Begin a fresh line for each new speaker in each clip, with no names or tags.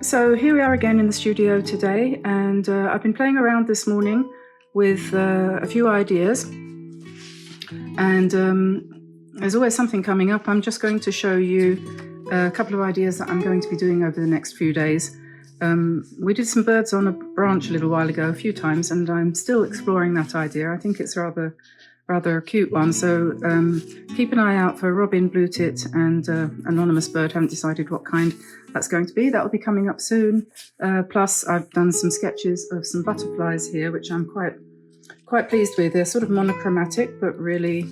So here we are again in the studio today, and I've been playing around this morning with a few ideas, and there's always something coming up. I'm just going to show you a couple of ideas that I'm going to be doing over the next few days. We did some birds on a branch a little while ago, a few times, and I'm still exploring that idea. I think it's rather a cute one, so keep an eye out for robin, blue tit and anonymous bird. Haven't decided what kind that's going to be. That will be coming up soon. Plus I've done some sketches of some butterflies here, which I'm quite pleased with. They're sort of monochromatic but really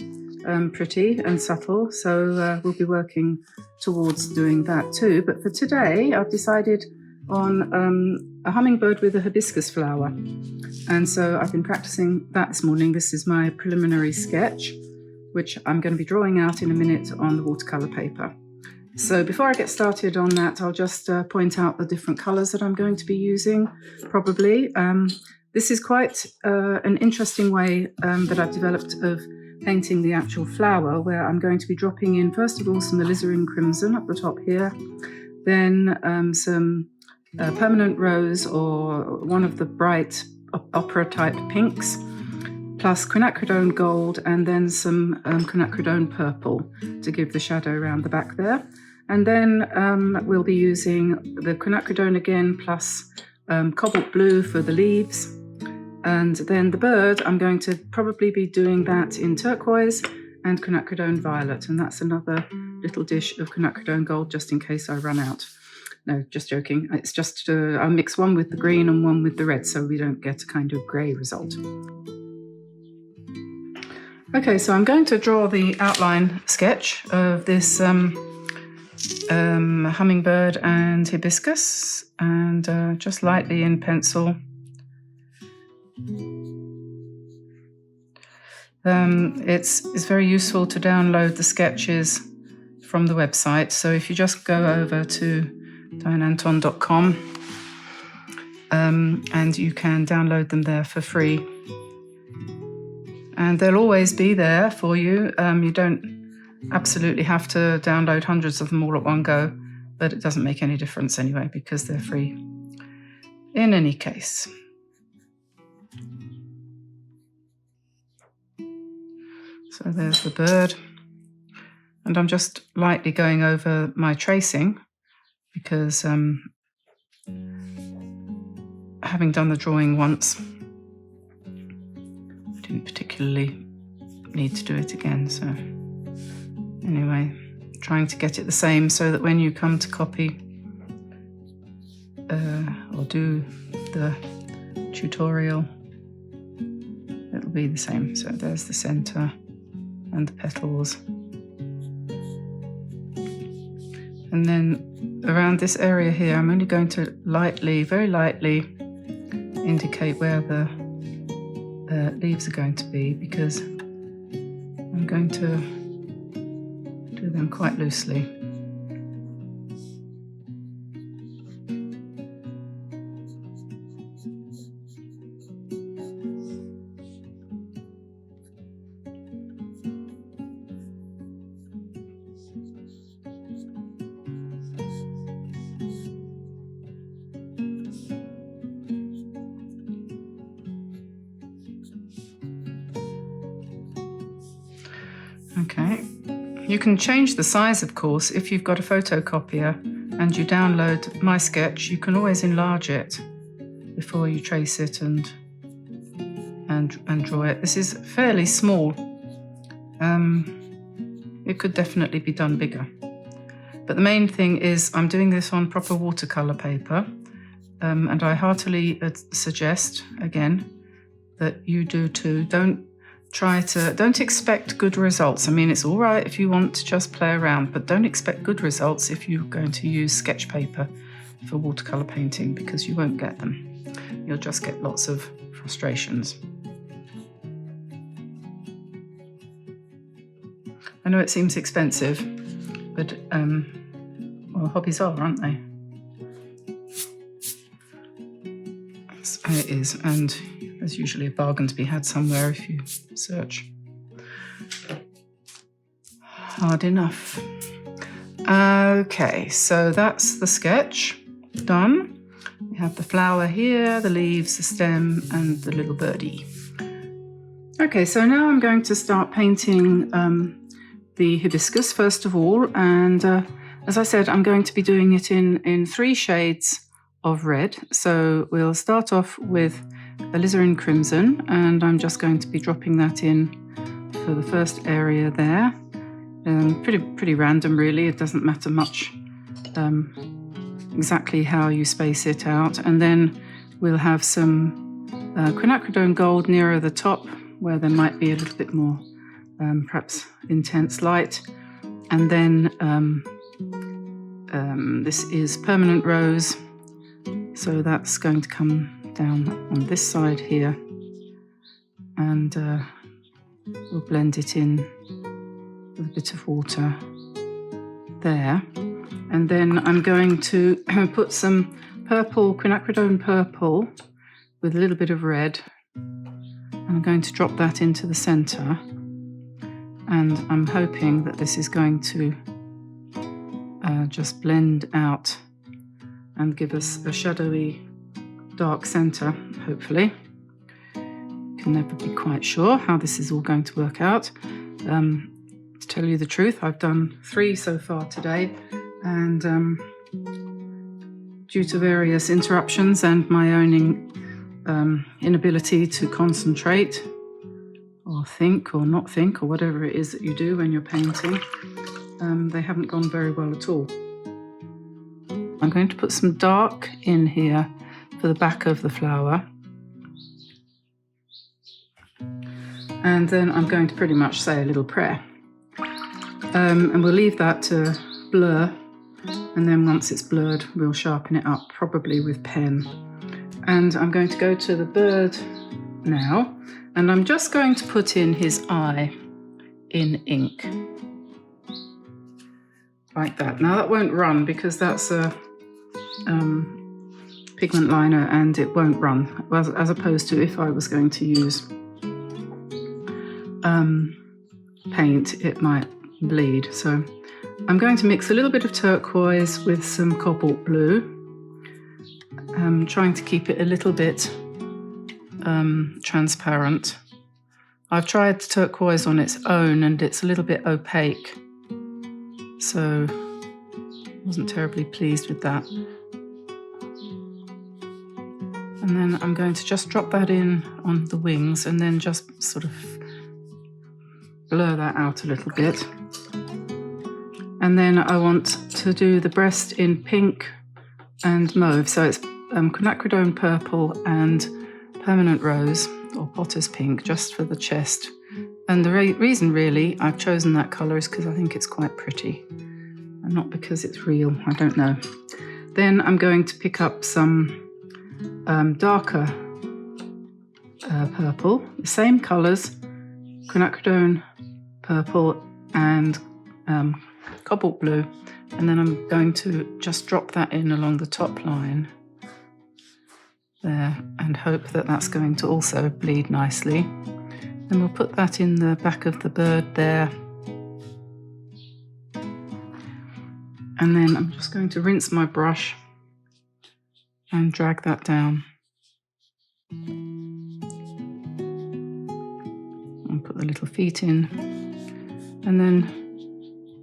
pretty and subtle, so we'll be working towards doing that too. But for today I've decided on a hummingbird with a hibiscus flower, and so I've been practicing that this morning. This is my preliminary sketch, which I'm going to be drawing out in a minute on the watercolor paper. So before I get started on that, I'll just point out the different colors that I'm going to be using, probably. This is quite an interesting way that I've developed of painting the actual flower, where I'm going to be dropping in, first of all, some alizarin crimson up the top here, then some permanent rose or one of the bright opera type pinks, plus quinacridone gold, and then some quinacridone purple to give the shadow around the back there. And then we'll be using the quinacridone again, plus cobalt blue for the leaves. And then the bird, I'm going to probably be doing that in turquoise and quinacridone violet, and that's another little dish of quinacridone gold just in case I run out. No, just joking. It's just I'll mix one with the green and one with the red, so we don't get a kind of grey result. Okay, so I'm going to draw the outline sketch of this hummingbird and hibiscus, and just lightly in pencil. It's very useful to download the sketches from the website, so if you just go over to dianeantone.com and you can download them there for free, and they'll always be there for you. You don't absolutely have to download hundreds of them all at one go, but it doesn't make any difference anyway because they're free in any case. So there's the bird, and I'm just lightly going over my tracing because having done the drawing once, I didn't particularly need to do it again. So anyway, trying to get it the same so that when you come to copy or do the tutorial, it'll be the same. So there's the center and the petals. And then around this area here, I'm only going to lightly, very lightly, indicate where the leaves are going to be, because I'm going to do them quite loosely. Okay, you can change the size, of course. If you've got a photocopier and you download my sketch, you can always enlarge it before you trace it and draw it. This is fairly small. It could definitely be done bigger. But the main thing is I'm doing this on proper watercolor paper, and I heartily suggest, again, that you do too. Don't expect good results. I mean, it's all right if you want to just play around, but don't expect good results if you're going to use sketch paper for watercolor painting, because you won't get them. You'll just get lots of frustrations. I know it seems expensive, but well, hobbies are, aren't they? So it is, and there's usually a bargain to be had somewhere if you search hard enough. Okay, so that's the sketch done. We have the flower here, the leaves, the stem, and the little birdie. Okay, so now I'm going to start painting the hibiscus first of all, and as I said, I'm going to be doing it in 3 shades of red. So we'll start off with alizarin crimson, and I'm just going to be dropping that in for the first area there. Pretty random really, it doesn't matter much exactly how you space it out. And then we'll have some quinacridone gold nearer the top where there might be a little bit more perhaps intense light. And then this is permanent rose, so that's going to come down on this side here, and we'll blend it in with a bit of water there. And then I'm going to put some purple, quinacridone purple with a little bit of red, and I'm going to drop that into the center, and I'm hoping that this is going to just blend out and give us a shadowy dark center, hopefully. Can never be quite sure how this is all going to work out. To tell you the truth, I've done 3 so far today, and due to various interruptions and my own inability to concentrate or think or not think or whatever it is that you do when you're painting, they haven't gone very well at all. I'm going to put some dark in here for the back of the flower, and then I'm going to pretty much say a little prayer, and we'll leave that to blur, and then once it's blurred we'll sharpen it up, probably with pen. And I'm going to go to the bird now, and I'm just going to put in his eye in ink like that. Now that won't run because that's a pigment liner, and it won't run, as opposed to if I was going to use paint, it might bleed. So I'm going to mix a little bit of turquoise with some cobalt blue, trying to keep it a little bit transparent. I've tried turquoise on its own and it's a little bit opaque, so I wasn't terribly pleased with that. And then I'm going to just drop that in on the wings and then just sort of blur that out a little bit. And then I want to do the breast in pink and mauve, so it's quinacridone purple and permanent rose or potter's pink just for the chest. And the reason really I've chosen that colour is because I think it's quite pretty, and not because it's real, I don't know. Then I'm going to pick up some darker purple, the same colours, quinacridone purple and cobalt blue, and then I'm going to just drop that in along the top line there and hope that that's going to also bleed nicely. Then we'll put that in the back of the bird there, and then I'm just going to rinse my brush and drag that down and put the little feet in, and then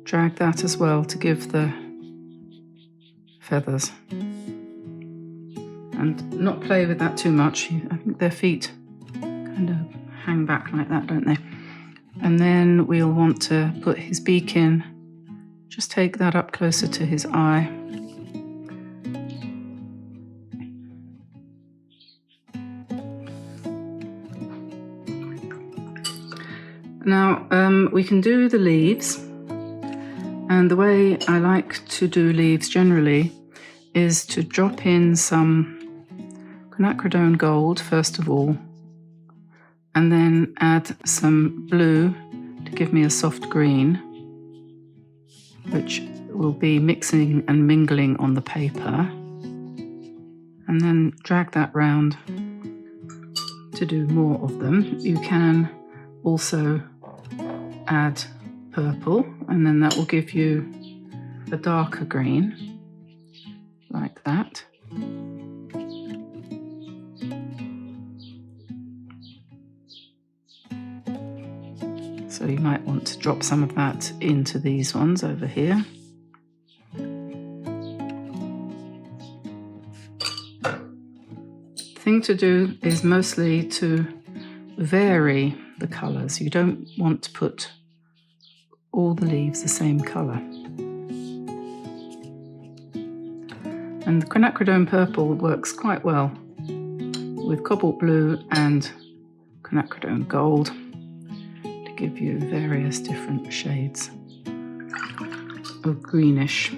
drag that as well to give the feathers, and not play with that too much. I think their feet kind of hang back like that, don't they? And then we'll want to put his beak in. Just take that up closer to his eye. Now we can do the leaves, and the way I like to do leaves generally is to drop in some quinacridone gold first of all, and then add some blue to give me a soft green, which will be mixing and mingling on the paper, and then drag that round to do more of them. You can also add purple, and then that will give you a darker green like that. So you might want to drop some of that into these ones over here. The thing to do is mostly to vary the colours. You don't want to put all the leaves the same colour. And the quinacridone purple works quite well with cobalt blue and quinacridone gold to give you various different shades of greenish.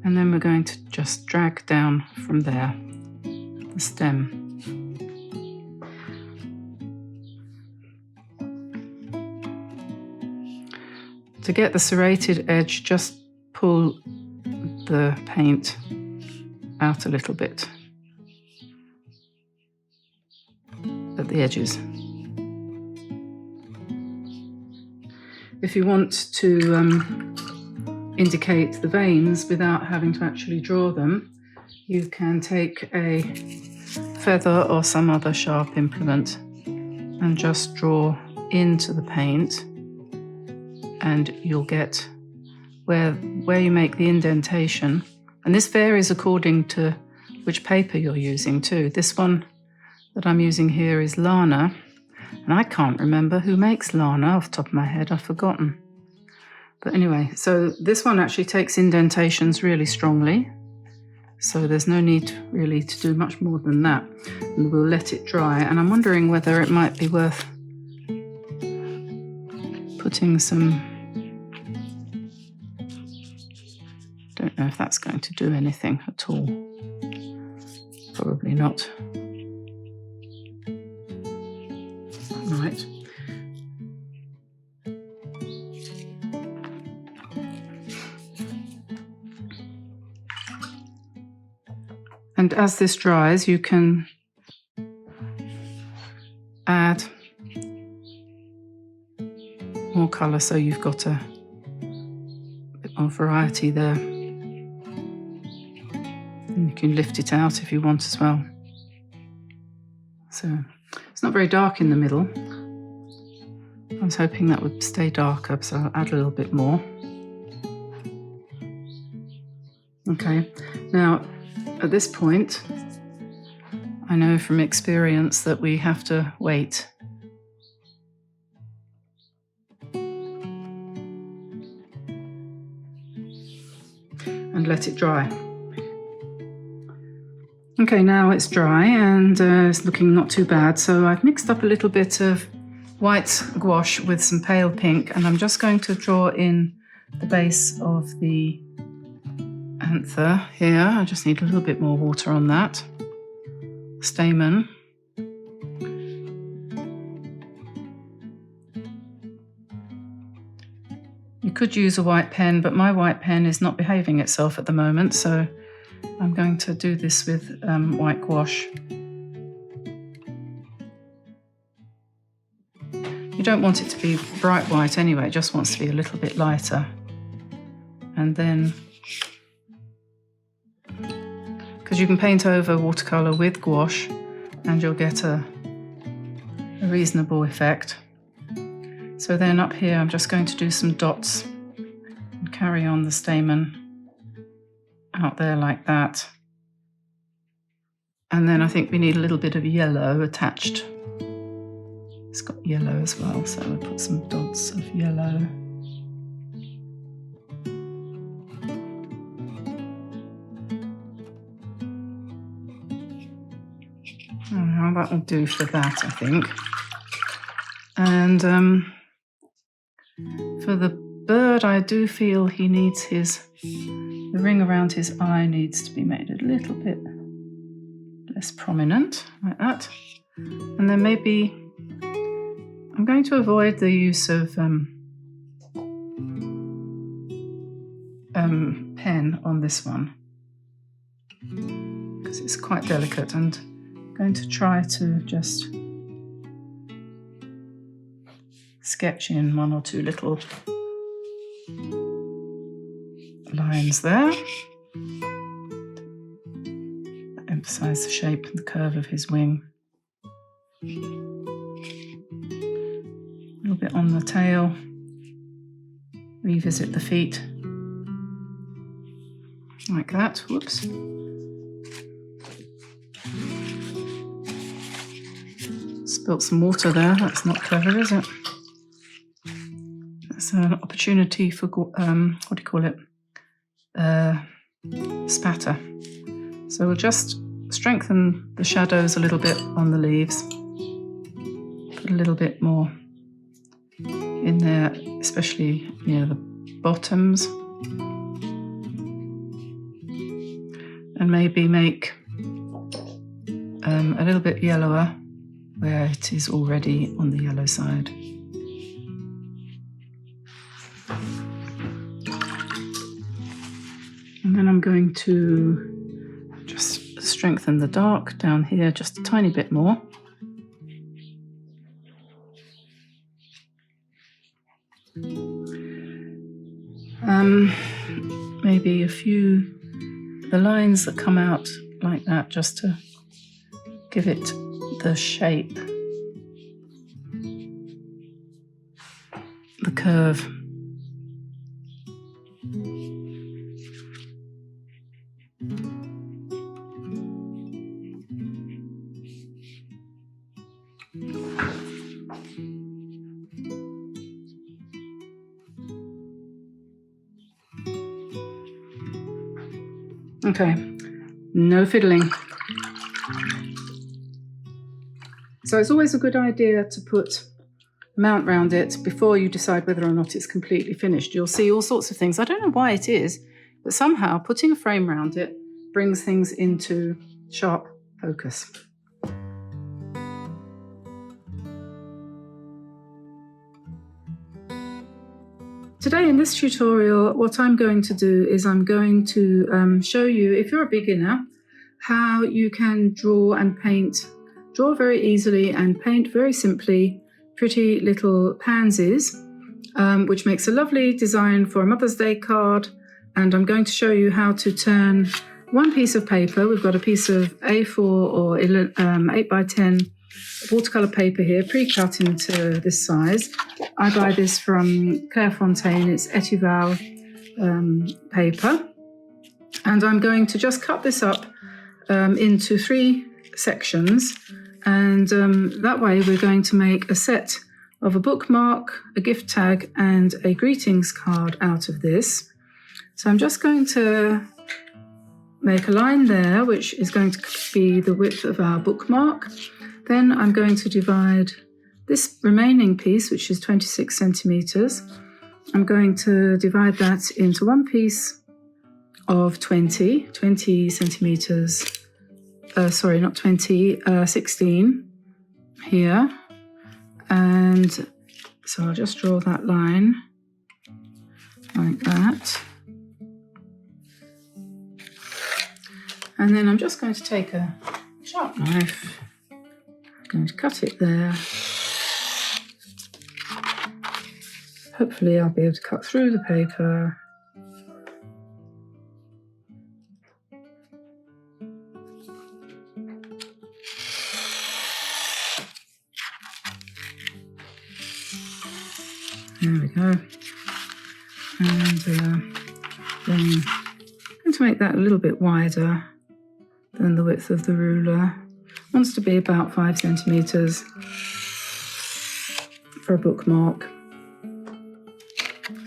And then we're going to just drag down from there the stem. To get the serrated edge, just pull the paint out a little bit at the edges. If you want to indicate the veins without having to actually draw them, you can take a feather or some other sharp implement and just draw into the paint, and you'll get where you make the indentation. And this varies according to which paper you're using too. This one that I'm using here is Lana, and I can't remember who makes Lana off the top of my head. I've forgotten. But anyway, so this one actually takes indentations really strongly, so there's no need really to do much more than that. And we'll let it dry, and I'm wondering whether it might be worth putting some, don't know if that's going to do anything at all. Probably not. Right. And as this dries, you can add more colour, so you've got a bit more variety there. And you can lift it out if you want as well. So it's not very dark in the middle. I was hoping that would stay darker, so I'll add a little bit more. Okay, now at this point, I know from experience that we have to wait. And let it dry. Okay, now it's dry and it's looking not too bad. So I've mixed up a little bit of white gouache with some pale pink, and I'm just going to draw in the base of the anther here. I just need a little bit more water on that. Stamen. You could use a white pen, but my white pen is not behaving itself at the moment, so I'm going to do this with white gouache. You don't want it to be bright white anyway, it just wants to be a little bit lighter. And then, because you can paint over watercolour with gouache and you'll get a reasonable effect. So then up here I'm just going to do some dots and carry on the stamen out there like that. And then I think we need a little bit of yellow attached. It's got yellow as well, so I'll put some dots of yellow. Oh, that will do for that, I think. And for the bird, I do feel he needs the ring around his eye needs to be made a little bit less prominent, like that. And then maybe I'm going to avoid the use of pen on this one because it's quite delicate, and I'm going to try to just sketch in one or two little lines there. emphasize the shape and the curve of his wing. A little bit on the tail. Revisit the feet. Like that. Whoops. Spilt some water there. That's not clever, is it? That's an opportunity for, what do you call it? Spatter. So we'll just strengthen the shadows a little bit on the leaves. Put a little bit more in there, especially near the bottoms. And maybe make a little bit yellower where it is already on the yellow side. And then I'm going to just strengthen the dark down here just a tiny bit more. Maybe a few, the lines that come out like that, just to give it the shape, the curve. Okay, no fiddling. So it's always a good idea to put a mount round it before you decide whether or not it's completely finished. You'll see all sorts of things. I don't know why it is, but somehow putting a frame round it brings things into sharp focus. Today in this tutorial, what I'm going to do is I'm going to show you, if you're a beginner, how you can draw and paint, draw very easily and paint very simply pretty little pansies, which makes a lovely design for a Mother's Day card. And I'm going to show you how to turn one piece of paper. We've got a piece of A4 or 8x10 watercolor paper here, pre-cut into this size. I buy this from Clairefontaine. It's Etival paper. And I'm going to just cut this up into 3 sections. And that way we're going to make a set of a bookmark, a gift tag, and a greetings card out of this. So I'm just going to make a line there, which is going to be the width of our bookmark. Then I'm going to divide this remaining piece, which is 26 centimeters. I'm going to divide that into one piece of 20 centimeters. Sorry, not 20, 16 here. And so I'll just draw that line like that. And then I'm just going to take a sharp knife. I'm going to cut it there. Hopefully I'll be able to cut through the paper. There we go. And then I'm going to make that a little bit wider than the width of the ruler. It wants to be about 5 centimeters for a bookmark.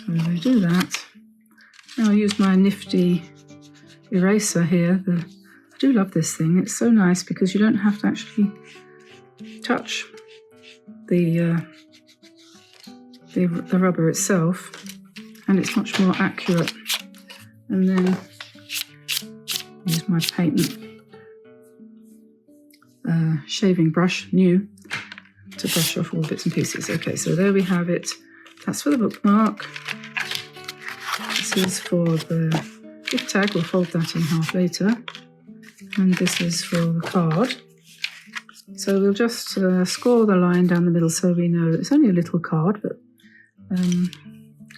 So we do that. Now I'll use my nifty eraser here. I do love this thing. It's so nice because you don't have to actually touch the rubber itself, and it's much more accurate. And then use my patent shaving brush, new, to brush off all the bits and pieces. Okay, so there we have it. That's for the bookmark. This is for the gift tag. We'll fold that in half later. And this is for the card. So we'll just score the line down the middle so we know it's only a little card, but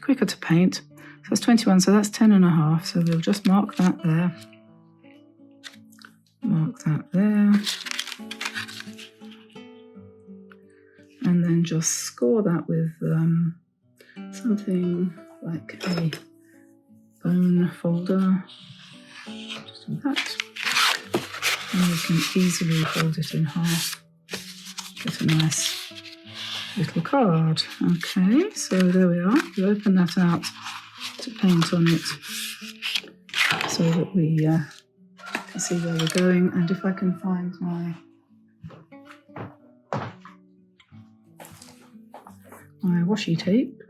quicker to paint. So that's 21, so that's 10.5. So we'll just mark that there. Mark mark that there. And then just score that with something like a bone folder. Just do that. And you can easily fold it in half. Get a nice little card. Okay, so there we are. You open that out to paint on it so that we can see where we're going. And if I can find my washi tape.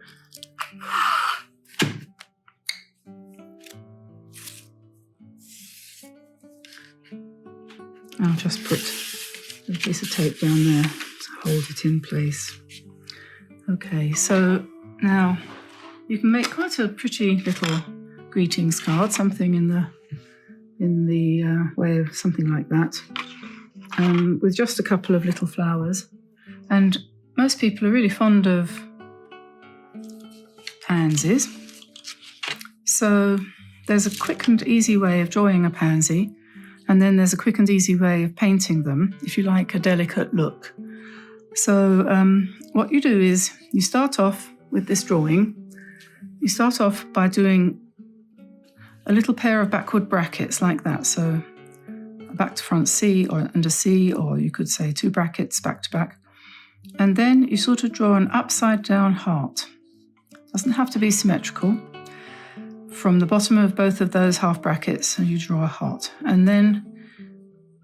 I'll just put a piece of tape down there to hold it in place. Okay, so now you can make quite a pretty little greetings card, something in the way of something like that, with just a couple of little flowers. And most people are really fond of pansies. So there's a quick and easy way of drawing a pansy, and then there's a quick and easy way of painting them if you like a delicate look. So what you do is you start off with this drawing. You start off by doing a little pair of backward brackets like that. So a back to front C and a C, or you could say 2 brackets back to back. And then you sort of draw an upside down heart. Doesn't have to be symmetrical. From the bottom of both of those half brackets, you draw a heart. And then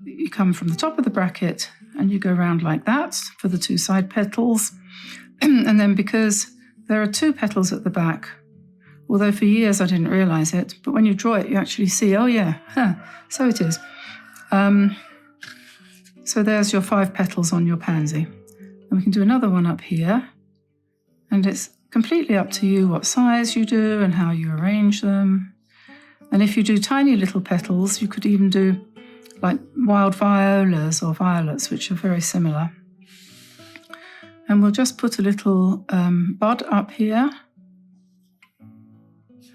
you come from the top of the bracket and you go round like that for the 2 side petals. And then because there are 2 petals at the back, although for years I didn't realise it, but when you draw it, you actually see, oh yeah, so it is. So there's your 5 petals on your pansy. And we can do another one up here. And it's completely up to you what size you do and how you arrange them. And if you do tiny little petals, you could even do like wild violas or violets, which are very similar. And we'll just put a little bud up here.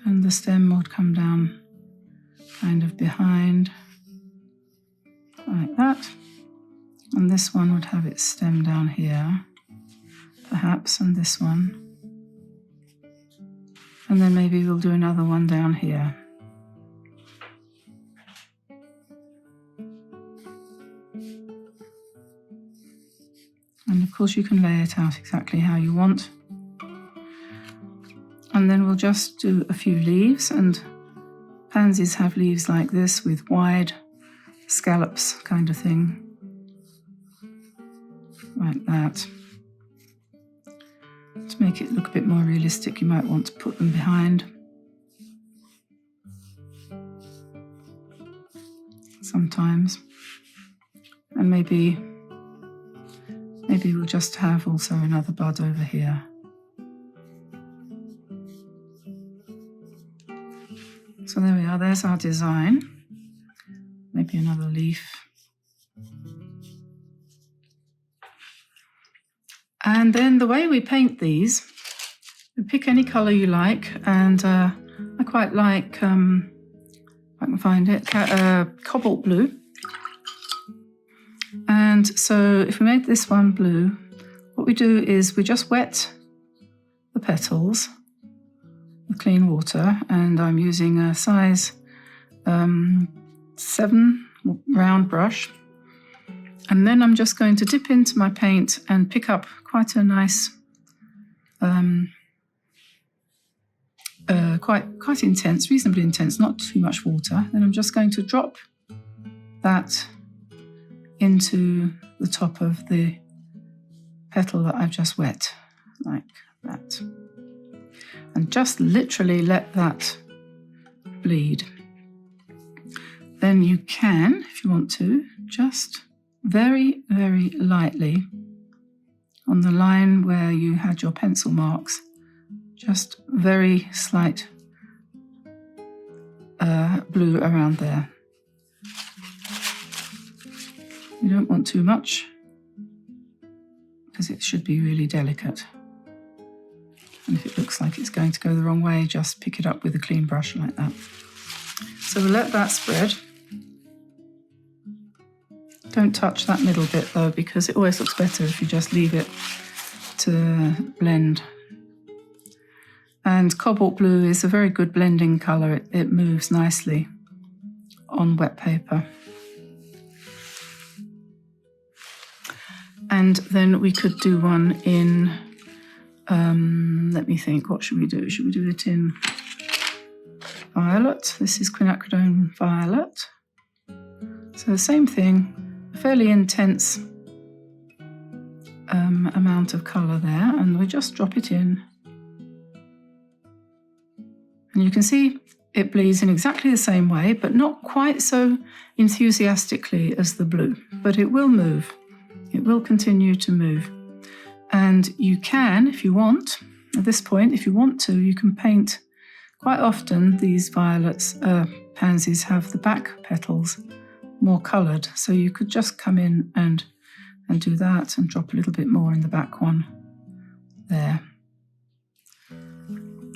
And the stem would come down kind of behind, like that. And this one would have its stem down here, perhaps, and this one. And then maybe we'll do another one down here. And of course you can lay it out exactly how you want. And then we'll just do a few leaves, and pansies have leaves like this with wide scallops kind of thing. Like that. To make it look a bit more realistic, you might want to put them behind. Sometimes. And maybe we'll just have also another bud over here. So there we are, there's our design. Maybe another leaf. And then the way we paint these, you pick any colour you like, and I quite like, if I can find it, cobalt blue. And so if we make this one blue, what we do is we just wet the petals with clean water, and I'm using a size 7 round brush. And then I'm just going to dip into my paint and pick up quite a nice, quite intense, reasonably intense, not too much water. Then I'm just going to drop that into the top of the petal that I've just wet, like that. And just literally let that bleed. Then you can, if you want to, just very, very lightly on the line where you had your pencil marks, just very slight blue around there. You don't want too much because it should be really delicate. And if it looks like it's going to go the wrong way, just pick it up with a clean brush like that. So we'll let that spread. Don't touch that middle bit though, because it always looks better if you just leave it to blend. And cobalt blue is a very good blending colour. It moves nicely on wet paper. And then we could do one in, let me think, what should we do? Should we do it in violet? This is quinacridone violet. So the same thing, a fairly intense amount of colour there, and we just drop it in. And you can see it bleeds in exactly the same way, but not quite so enthusiastically as the blue, but it will move. It will continue to move. And you can, if you want, at this point, if you want to, you can paint. Quite often these violets, pansies have the back petals more coloured, so you could just come in and do that and drop a little bit more in the back one there,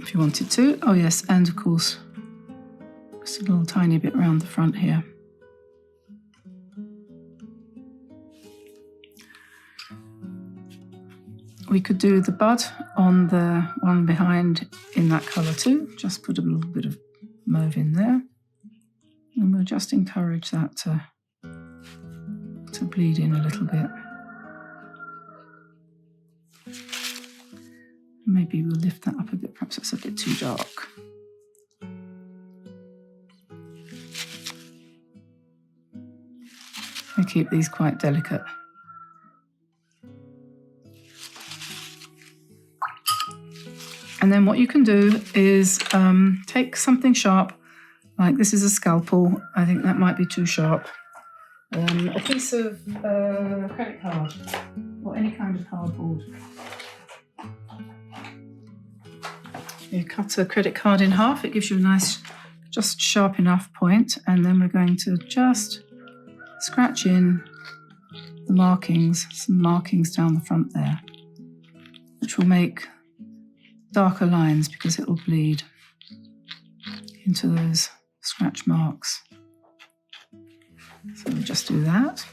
if you wanted to. Oh yes, and of course, just a little tiny bit around the front here. We could do the bud on the one behind in that colour too. Just put a little bit of mauve in there. And we'll just encourage that to bleed in a little bit. Maybe we'll lift that up a bit, perhaps it's a bit too dark. I keep these quite delicate. And then what you can do is take something sharp, like this is a scalpel. I think that might be too sharp. A piece of credit card or any kind of cardboard. You cut a credit card in half, it gives you a nice, just sharp enough point, and then we're going to just scratch in the markings, some markings down the front there, which will make darker lines because it will bleed into those scratch marks. So we'll just do that.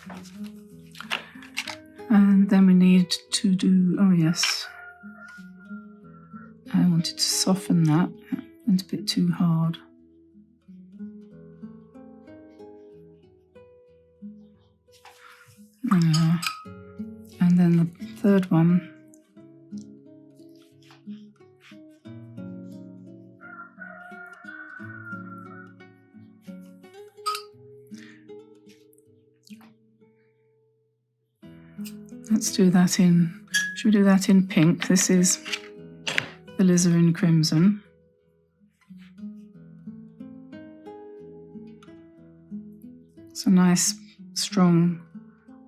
And then we need to do, oh yes, I wanted to soften that. That went a bit too hard. And then the third one, let's do that in, should we do that in pink? This is alizarin crimson. It's a nice, strong,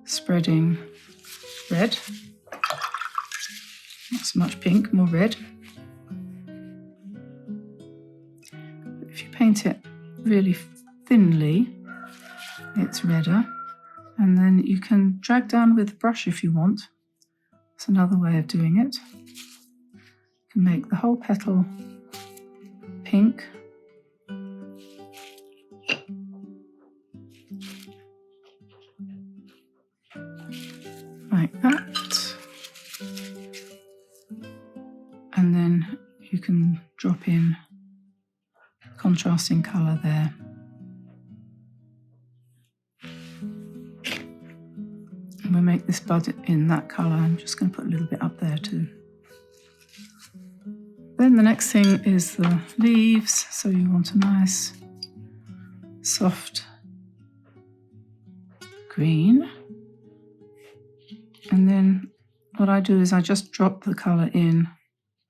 spreading red. Not so much pink, more red. But if you paint it really thinly, it's redder. And then you can drag down with a brush if you want. That's another way of doing it. You can make the whole petal pink. Like that. And then you can drop in contrasting colour there. We'll make this bud in that colour. I'm just going to put a little bit up there too. Then the next thing is the leaves. So you want a nice, soft green. And then what I do is I just drop the colour in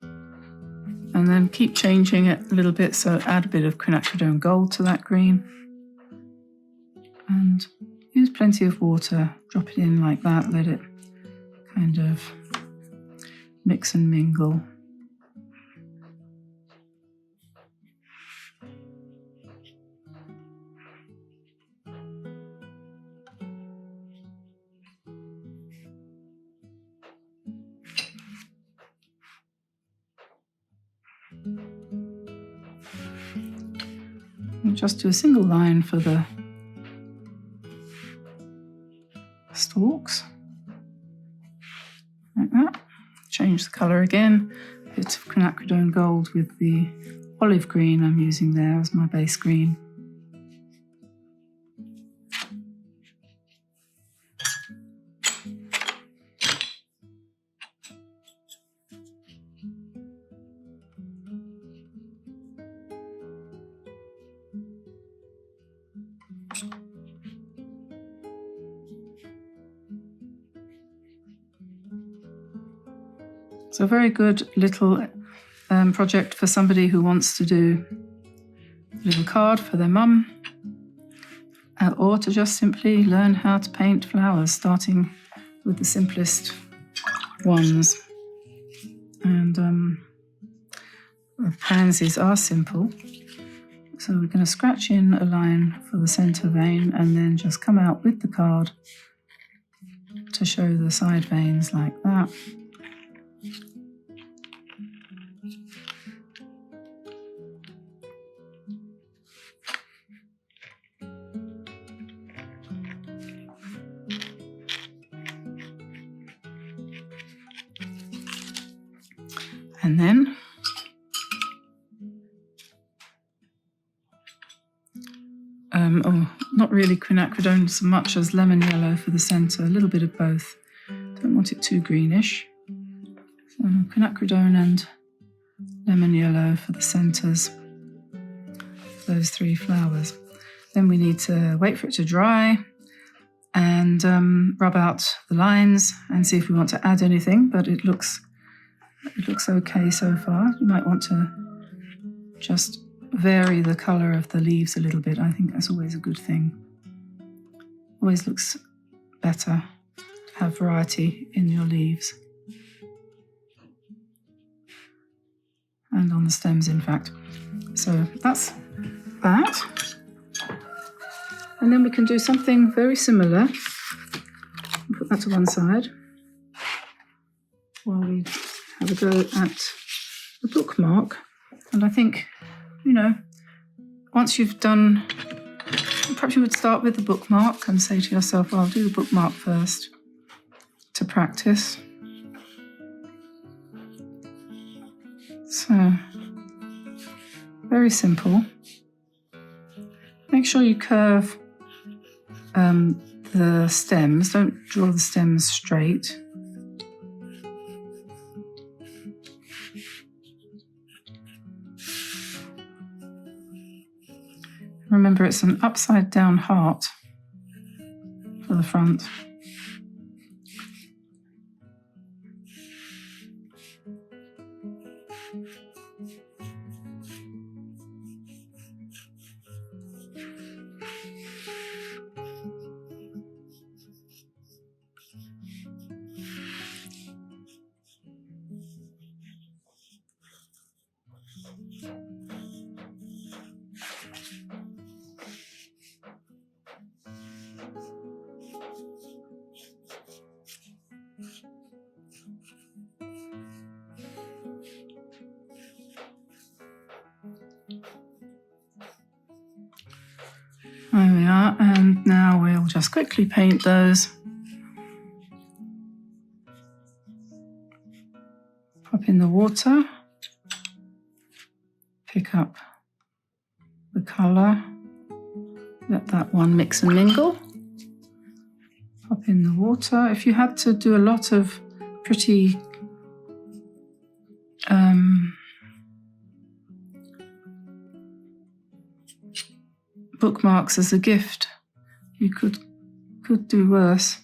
and then keep changing it a little bit. So add a bit of quinacridone gold to that green. And use plenty of water, drop it in like that, let it kind of mix and mingle. And just do a single line for the stalks, like that. Change the colour again, a bit of quinacridone gold with the olive green I'm using there as my base green. So a very good little project for somebody who wants to do a little card for their mum, or to just simply learn how to paint flowers, starting with the simplest ones. And the pansies are simple. So we're going to scratch in a line for the centre vein and then just come out with the card to show the side veins like that. And then not really quinacridone so much as lemon yellow for the centre, a little bit of both. Don't want it too greenish. So quinacridone and lemon yellow for the centres, those three flowers. Then we need to wait for it to dry and rub out the lines and see if we want to add anything, but it looks okay so far. You might want to just vary the colour of the leaves a little bit. I think that's always a good thing. Always looks better to have variety in your leaves. And on the stems, in fact. So that's that. And then we can do something very similar. Put that to one side while we have a go at the bookmark. And I think, you know, once you've done, perhaps you would start with the bookmark and say to yourself, well, I'll do the bookmark first to practice. So, very simple. Make sure you curve the stems. Don't draw the stems straight. Remember, it's an upside down heart for the front. There we are, and now we'll just quickly paint those. Pop in the water, pick up the colour, let that one mix and mingle. Pop in the water. If you had to do a lot of pretty bookmarks as a gift, you could do worse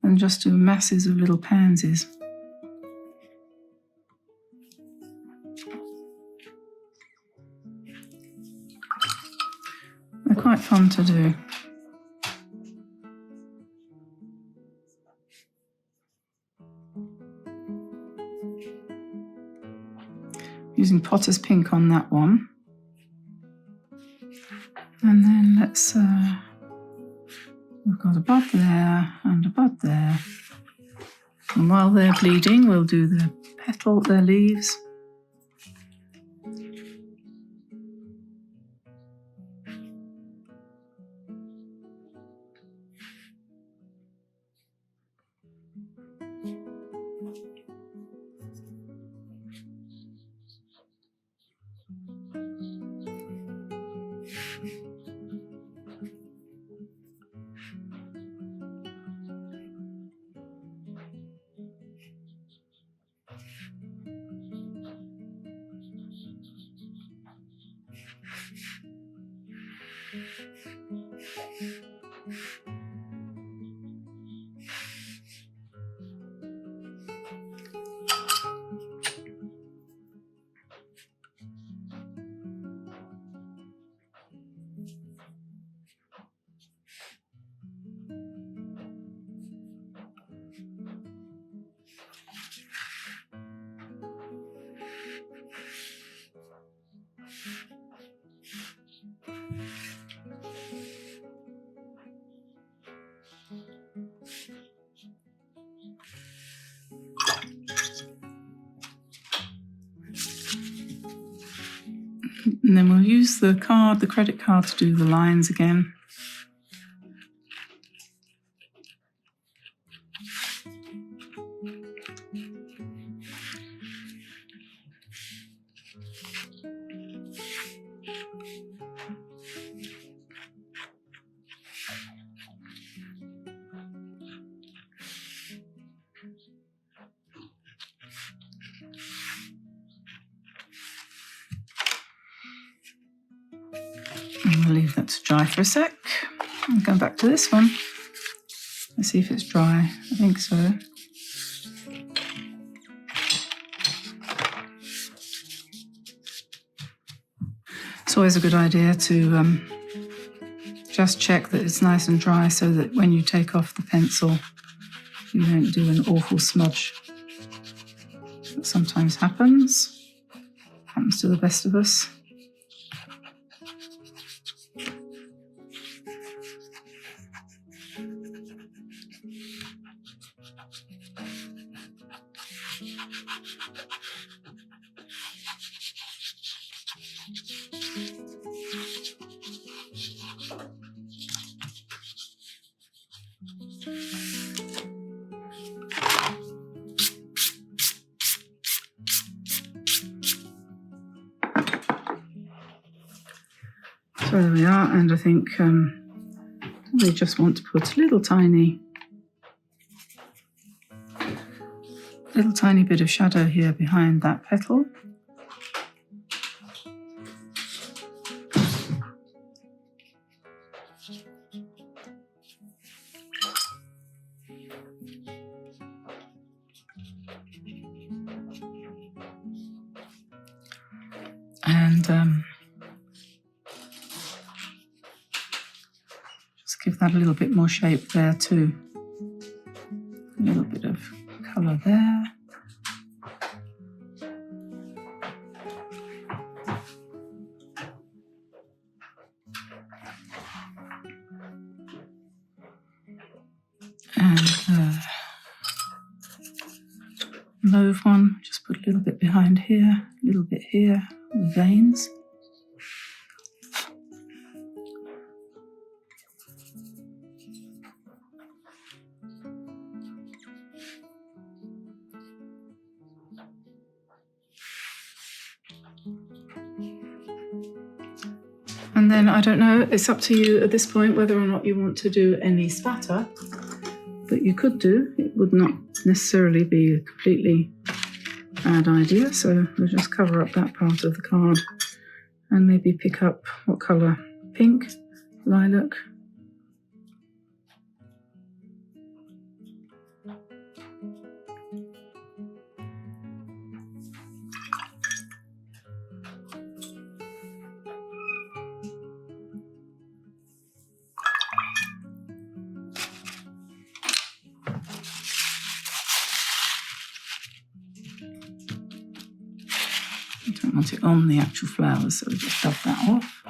than just do masses of little pansies. They're quite fun to do. Using Potter's Pink on that one. And then let's, we've got a bud there and a bud there. And while they're bleeding, we'll do the petal, their leaves. And then we'll use the credit card, to do the lines again. And we'll leave that to dry for a sec. I'll go back to this one. Let's see if it's dry. I think so. It's always a good idea to just check that it's nice and dry, so that when you take off the pencil, you don't do an awful smudge. That sometimes happens to the best of us. So there we are, and I think we just want to put a little tiny bit of shadow here behind that petal. And just give that a little bit more shape there too. A little bit of colour there. And mauve one, just put a little bit behind here, a little bit here, with veins. And then, I don't know, it's up to you at this point whether or not you want to do any spatter, but you could do. It would not necessarily be a completely bad idea, so we'll just cover up that part of the card and maybe pick up, what colour? Pink? Lilac? I don't want it on the actual flowers, so we'll just dab that off.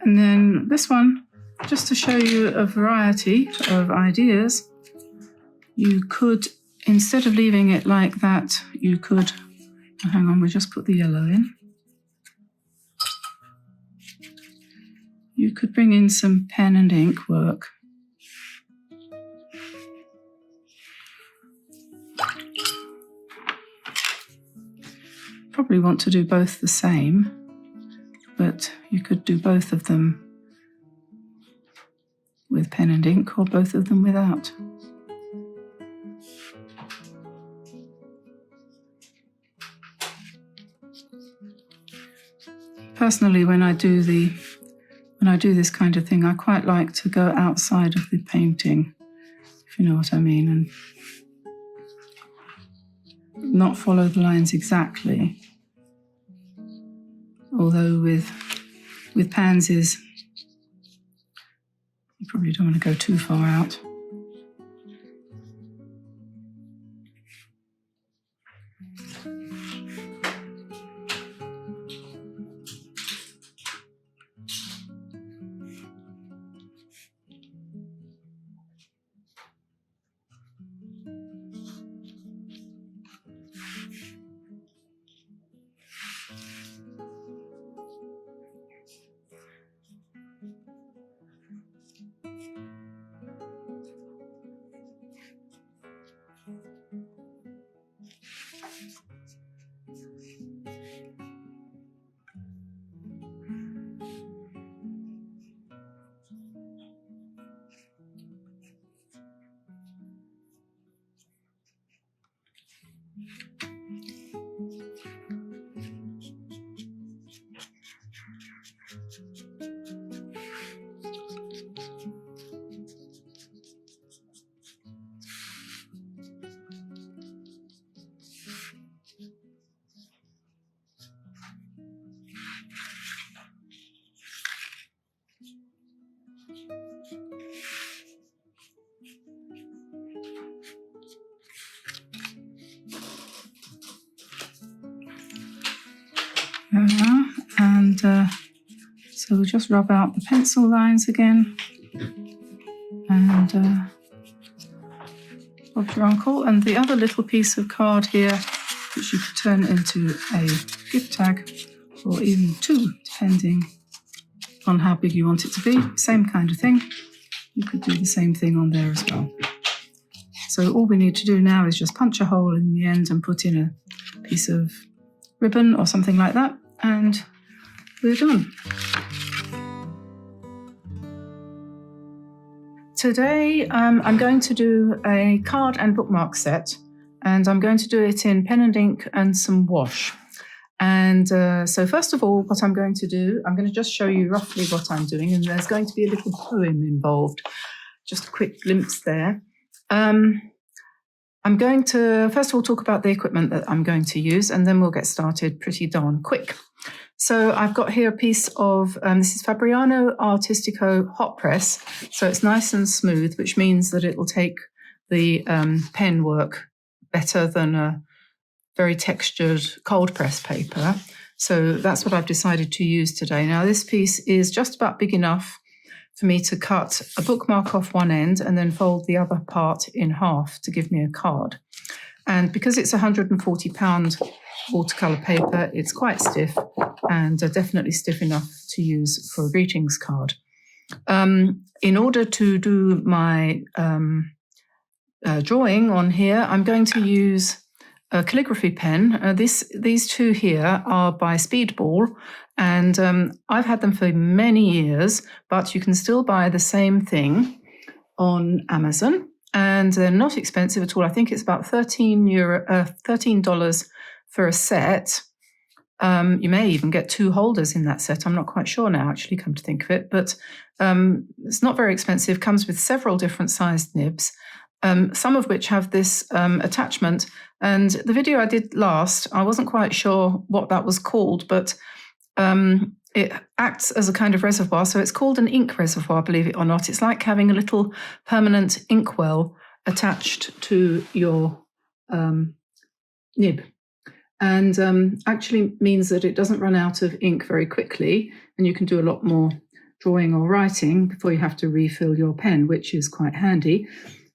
And then this one, just to show you a variety of ideas, you could, instead of leaving it like that, you could, hang on, we'll just put the yellow in. you could bring in some pen and ink work. Probably want to do both the same, but you could do both of them with pen and ink or both of them without. Personally, when I do this kind of thing, I quite like to go outside of the painting, if you know what I mean, and not follow the lines exactly. Although with Pansies, you probably don't want to go too far out. So we'll just rub out the pencil lines again, and Bob's your uncle. And the other little piece of card here, which you could turn into a gift tag, or even two, depending on how big you want it to be. Same kind of thing. You could do the same thing on there as well. So all we need to do now is just punch a hole in the end and put in a piece of ribbon or something like that, and we're done. Today I'm going to do a card and bookmark set, and I'm going to do it in pen and ink and some wash. And so first of all, what I'm going to do, I'm going to just show you roughly what I'm doing, and there's going to be a little poem involved. Just a quick glimpse there. I'm going to first of all talk about the equipment that I'm going to use, and then we'll get started pretty darn quick. So I've got here a piece of, this is Fabriano Artistico hot press. So it's nice and smooth, which means that it will take the pen work better than a very textured cold press paper. So that's what I've decided to use today. Now this piece is just about big enough for me to cut a bookmark off one end and then fold the other part in half to give me a card. And because it's £140 watercolor paper, it's quite stiff, and definitely stiff enough to use for a greetings card. In order to do my drawing on here, I'm going to use a calligraphy pen. These two here are by Speedball, and I've had them for many years, but you can still buy the same thing on Amazon, and they're not expensive at all. I think it's about $13 for a set. You may even get two holders in that set. I'm not quite sure now, actually, come to think of it, but it's not very expensive. Comes with several different sized nibs, some of which have this attachment. And the video I did last, I wasn't quite sure what that was called, but it acts as a kind of reservoir. So it's called an ink reservoir, believe it or not. It's like having a little permanent inkwell attached to your nib. And actually means that it doesn't run out of ink very quickly, and you can do a lot more drawing or writing before you have to refill your pen, which is quite handy.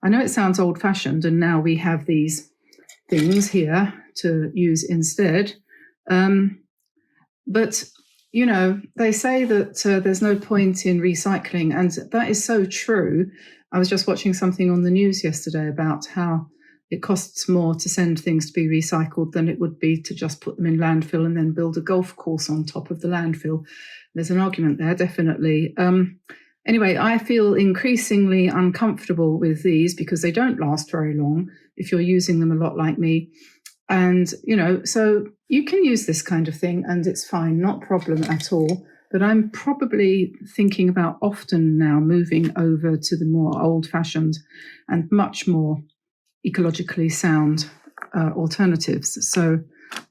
I know it sounds old-fashioned, and now we have these things here to use instead. But you know, they say that there's no point in recycling, and that is so true. I was just watching something on the news yesterday about how it costs more to send things to be recycled than it would be to just put them in landfill and then build a golf course on top of the landfill. There's an argument there, definitely. Anyway, I feel increasingly uncomfortable with these because they don't last very long if you're using them a lot like me. And, you know, so you can use this kind of thing and it's fine, not a problem at all. But I'm probably thinking about often now moving over to the more old-fashioned and much more ecologically sound alternatives. So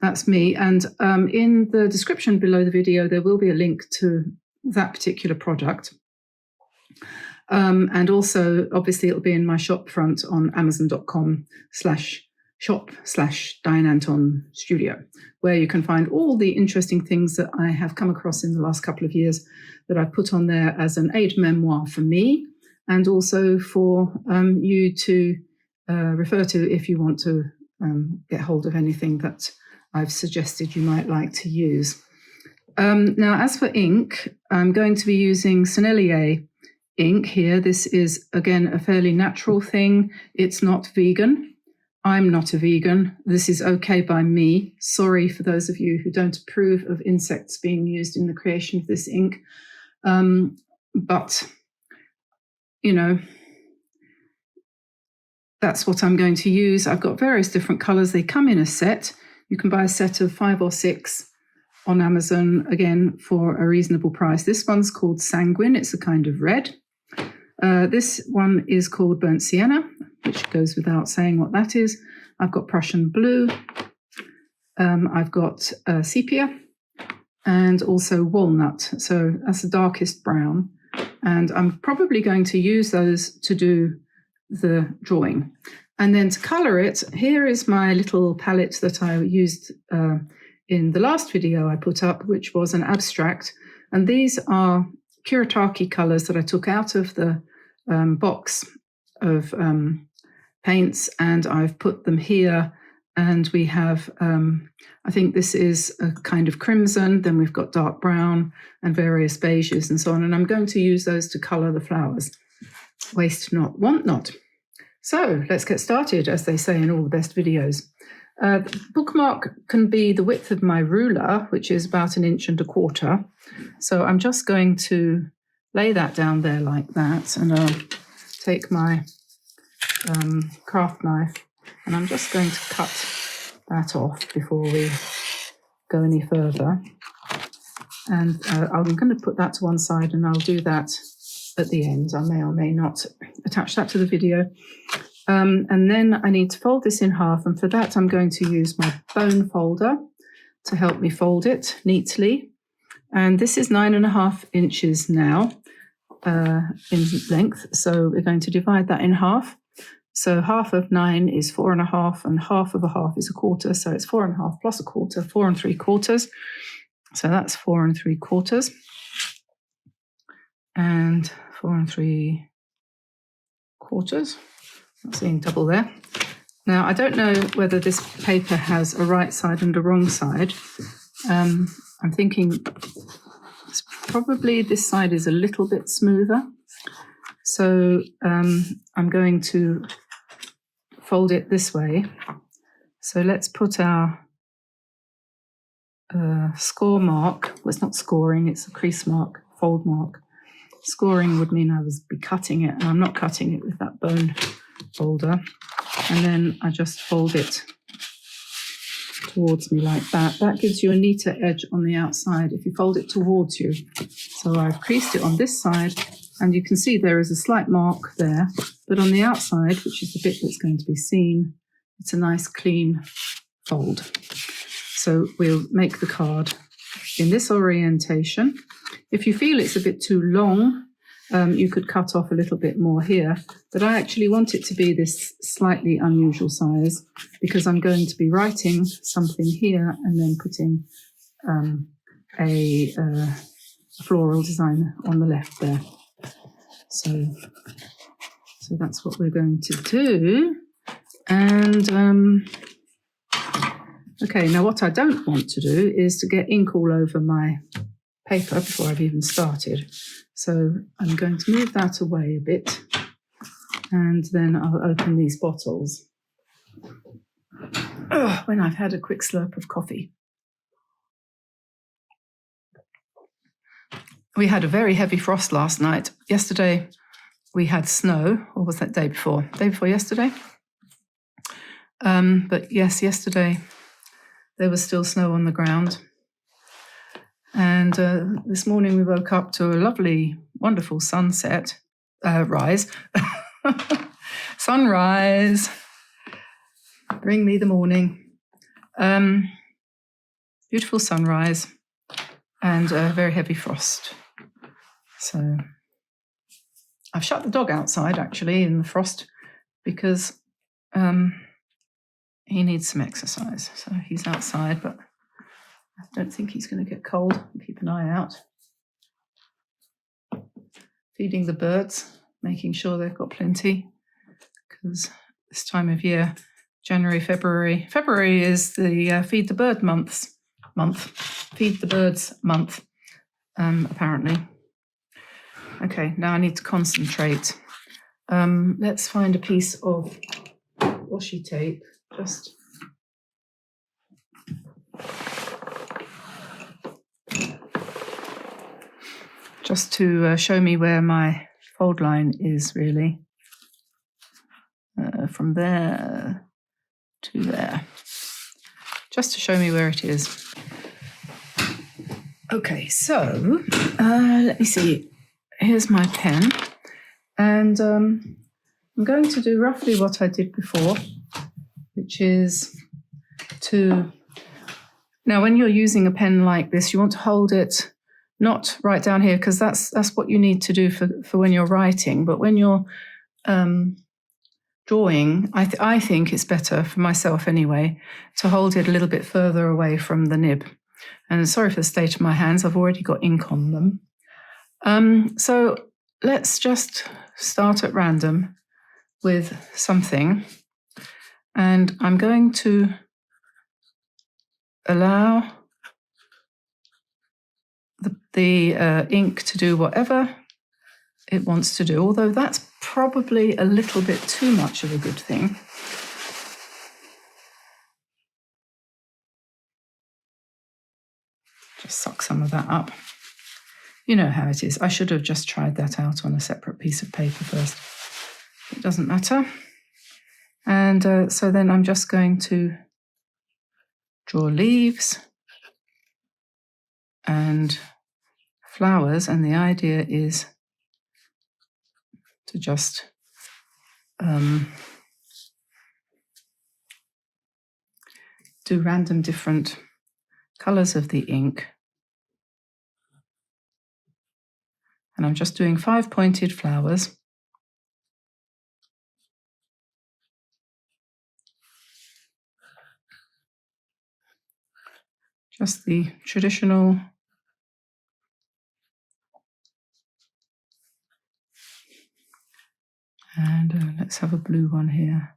that's me. And in the description below the video, there will be a link to that particular product. And also, obviously, it'll be in my shop front on amazon.com/shop/Diane Antone Studio, where you can find all the interesting things that I have come across in the last couple of years that I've put on there as an aid memoir for me, and also for you to refer to if you want to get hold of anything that I've suggested you might like to use. Now, as for ink, I'm going to be using Sennelier ink here. This is, again, a fairly natural thing. It's not vegan. I'm not a vegan. This is okay by me. Sorry for those of you who don't approve of insects being used in the creation of this ink. But, you know, that's what I'm going to use. I've got various different colors. They come in a set. You can buy a set of 5 or 6 on Amazon, again, for a reasonable price. This one's called Sanguine. It's a kind of red. This one is called Burnt Sienna, which goes without saying what that is. I've got Prussian Blue. I've got Sepia and also Walnut. So that's the darkest brown. And I'm probably going to use those to do the drawing. And then to color it, here is my little palette that I used in the last video I put up, which was an abstract. And these are Kuretake colors that I took out of the box of paints, and I've put them here. And we have, I think this is a kind of crimson, then we've got dark brown and various beiges and so on. And I'm going to use those to color the flowers. Waste not, want not. So let's get started, as they say in all the best videos. The bookmark can be the width of my ruler, which is about 1.25 inches. So I'm just going to lay that down there like that, and I'll take my craft knife, and I'm just going to cut that off before we go any further. And I'm going to put that to one side, and I'll do that at the end. I may or may not attach that to the video. And then I need to fold this in half, and for that I'm going to use my bone folder to help me fold it neatly. And this is 9.5 inches now in length, so we're going to divide that in half. So half of 9 is 4.5, and half of a half is 1/4, so it's 4.5 plus 1/4, 4 3/4. So that's 4 3/4, and 4 3/4. I'm seeing double there. Now, I don't know whether this paper has a right side and a wrong side. I'm thinking probably this side is a little bit smoother. So I'm going to fold it this way. So let's put our score mark. Well, it's not scoring, it's a crease mark, fold mark. Scoring would mean I would be cutting it, and I'm not cutting it with that bone folder. And then I just fold it towards me like that. That gives you a neater edge on the outside if you fold it towards you. So I've creased it on this side, and you can see there is a slight mark there, but on the outside, which is the bit that's going to be seen, it's a nice clean fold. So we'll make the card in this orientation. If you feel it's a bit too long, you could cut off a little bit more here, but I actually want it to be this slightly unusual size because I'm going to be writing something here and then putting a floral design on the left there. So that's what we're going to do. And okay, now what I don't want to do is to get ink all over my paper before I've even started. So I'm going to move that away a bit, and then I'll open these bottles when I've had a quick slurp of coffee. We had a very heavy frost last night. Yesterday we had snow, or was that day before? Day before yesterday? But yes, yesterday there was still snow on the ground. And this morning we woke up to a lovely, wonderful sunrise. Sunrise. Bring me the morning. Beautiful sunrise and a very heavy frost. So I've shut the dog outside, actually, in the frost because he needs some exercise. So he's outside, but I don't think he's going to get cold. Keep an eye out. Feeding the birds, making sure they've got plenty, because this time of year, January, February. February is the Feed the Bird month. Feed the Birds month, apparently. Okay, now I need to concentrate. Let's find a piece of washi tape. Just to show me where my fold line is, really. From there to there. Just to show me where it is. Okay, so let me see. Here's my pen. And I'm going to do roughly what I did before, which is to... Now, when you're using a pen like this, you want to hold it not right down here, because that's what you need to do for when you're writing. But when you're drawing, I think it's better, for myself anyway, to hold it a little bit further away from the nib. And sorry for the state of my hands, I've already got ink on them. So let's just start at random with something. And I'm going to allow the ink to do whatever it wants to do, although that's probably a little bit too much of a good thing. Just suck some of that up. You know how it is. I should have just tried that out on a separate piece of paper first. It doesn't matter. And so then I'm just going to draw leaves and flowers, and the idea is to just do random different colours of the ink. And I'm just doing 5 pointed flowers. Just the traditional and let's have a blue one here.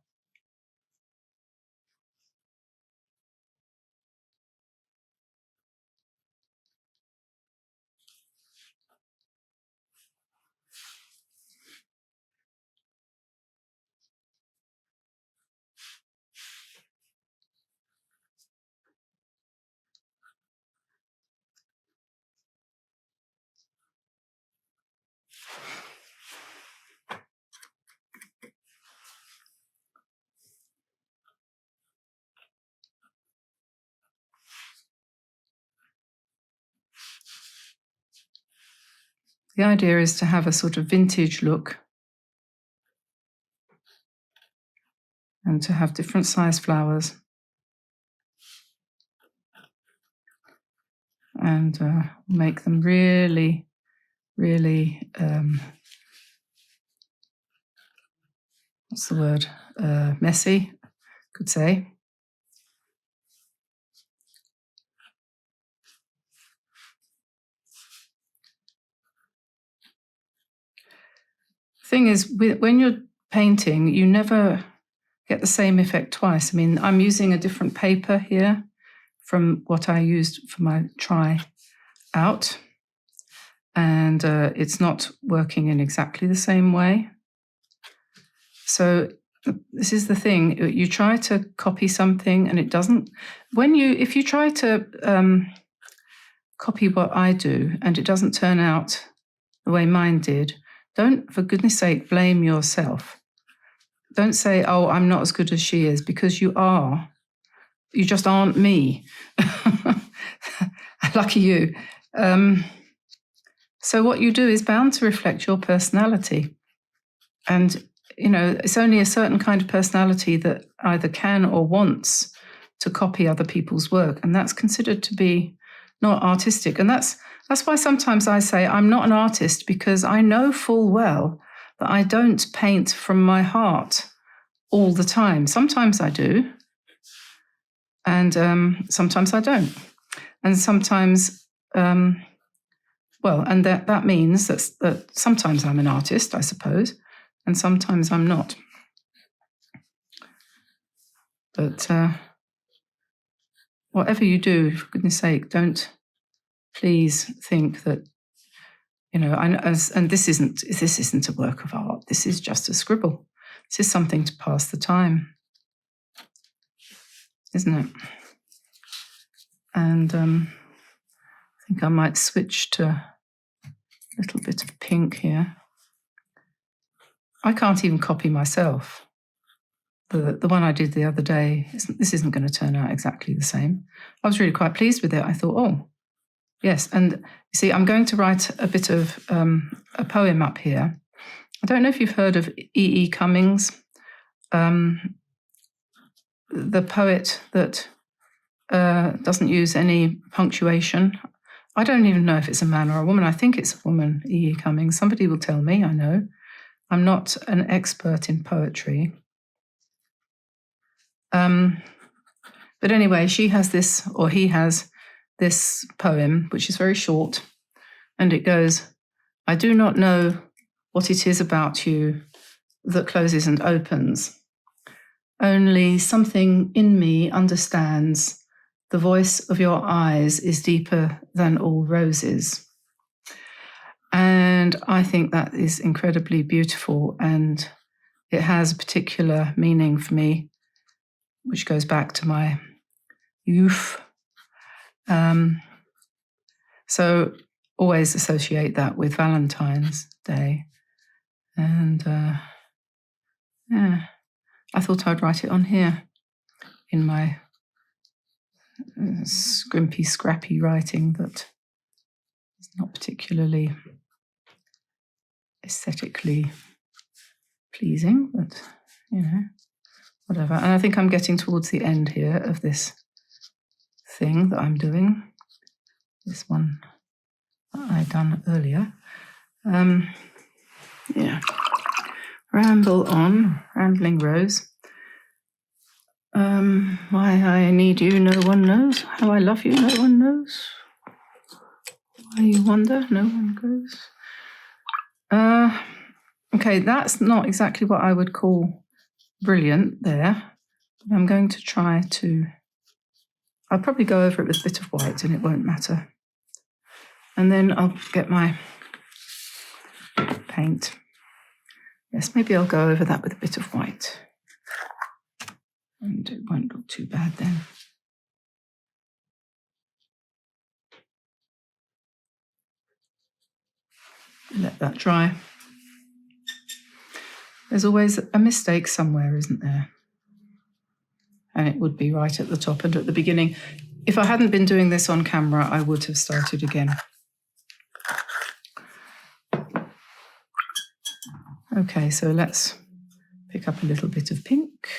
The idea is to have a sort of vintage look and to have different size flowers and make them really, really, what's the word, messy, could say. Thing is, when you're painting, you never get the same effect twice. I mean, I'm using a different paper here from what I used for my try out. and it's not working in exactly the same way. So this is the thing, you try to copy something and it doesn't. If you try to copy what I do and it doesn't turn out the way mine did, don't, for goodness sake, blame yourself. Don't say, oh, I'm not as good as she is, because you are. You just aren't me. Lucky you. So what you do is bound to reflect your personality. And, it's only a certain kind of personality that either can or wants to copy other people's work. And that's considered to be not artistic. And that's why sometimes I say I'm not an artist, because I know full well that I don't paint from my heart all the time. Sometimes I do. And sometimes I don't. And sometimes, and that means that sometimes I'm an artist, I suppose, and sometimes I'm not. But whatever you do, for goodness sake, don't please think that, and this isn't a work of art. This is just a scribble. This is something to pass the time, isn't it? And I think I might switch to a little bit of pink here. I can't even copy myself. The one I did the other day, this isn't going to turn out exactly the same. I was really quite pleased with it. I thought, oh, yes. And you see, I'm going to write a bit of a poem up here. I don't know if you've heard of E.E. Cummings, the poet that doesn't use any punctuation. I don't even know if it's a man or a woman. I think it's a woman, E.E. Cummings. Somebody will tell me, I know. I'm not an expert in poetry. But anyway, she has this, or he has this poem, which is very short. And it goes, I do not know what it is about you that closes and opens. Only something in me understands the voice of your eyes is deeper than all roses. And I think that is incredibly beautiful, and it has a particular meaning for me, which goes back to my youth. So always associate that with Valentine's Day. And I thought I'd write it on here in my scrimpy, scrappy writing that is not particularly aesthetically pleasing, but, whatever. And I think I'm getting towards the end here of this thing that I'm doing, this one that I'd done earlier. Ramble on, rambling rose. Why I need you, no one knows. How I love you, no one knows. Why you wonder, no one goes. Okay, that's not exactly what I would call brilliant there. But I'm going to try to... I'll probably go over it with a bit of white and it won't matter. And then I'll get my paint. Yes, maybe I'll go over that with a bit of white. And it won't look too bad then. Let that dry. There's always a mistake somewhere, isn't there? And it would be right at the top and at the beginning. If I hadn't been doing this on camera, I would have started again. Okay, so let's pick up a little bit of pink.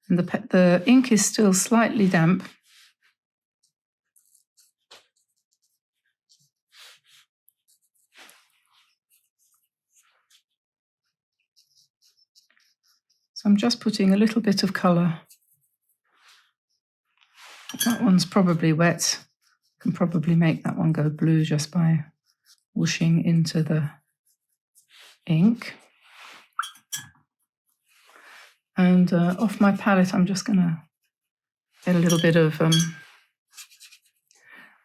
And the ink is still slightly damp. So I'm just putting a little bit of colour. That one's probably wet. Can probably make that one go blue just by whooshing into the ink. And off my palette, I'm just going to get a little bit of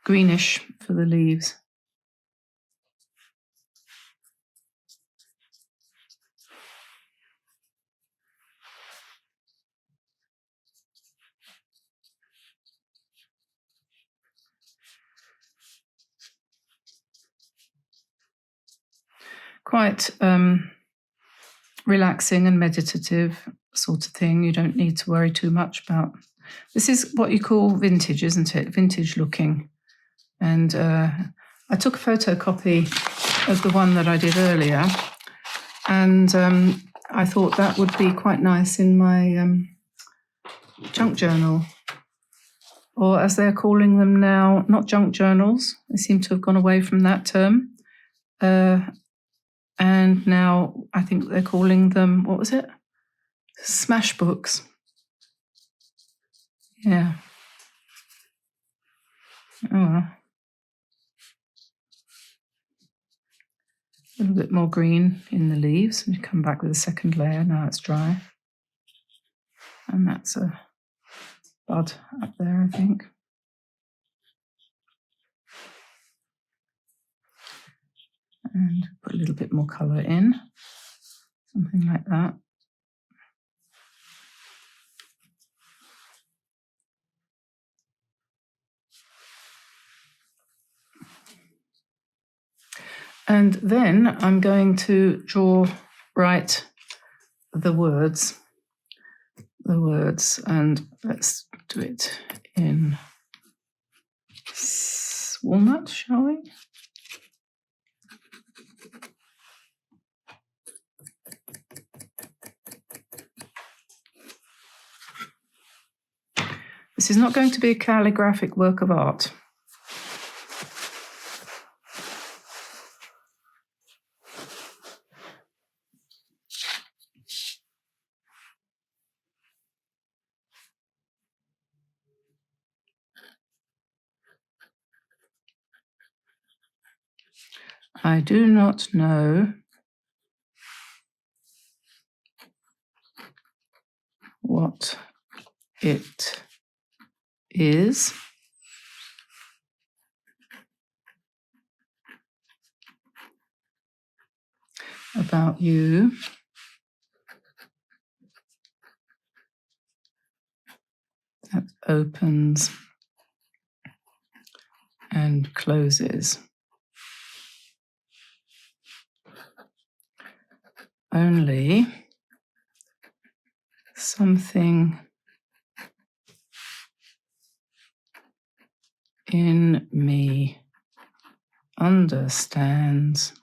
greenish for the leaves. Quite relaxing and meditative sort of thing. You don't need to worry too much about. This is what you call vintage, isn't it? Vintage looking. And I took a photocopy of the one that I did earlier, and I thought that would be quite nice in my junk journal, or as they're calling them now, not junk journals. They seem to have gone away from that term. And now I think they're calling them, what was it? Smash books. Yeah. Oh well. A little bit more green in the leaves. And you come back with a second layer. Now it's dry. And that's a bud up there, I think. And put a little bit more colour in. Something like that. And then I'm going to write the words, and let's do it in walnut, shall we? This is not going to be a calligraphic work of art. I do not know what it is about you that opens and closes. Only something in me understands.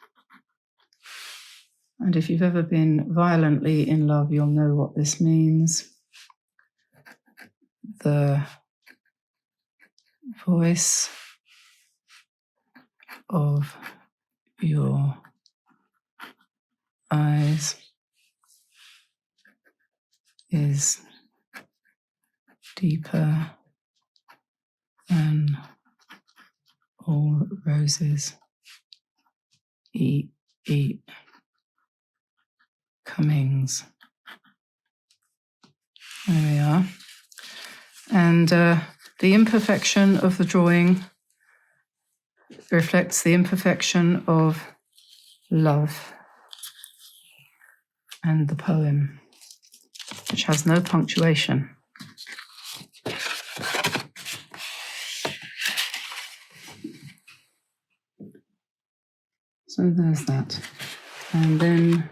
And if you've ever been violently in love, you'll know what this means. The voice of your eyes is deeper than all roses. E. Cummings. There we are. And the imperfection of the drawing reflects the imperfection of love and the poem, which has no punctuation. So there's that. And then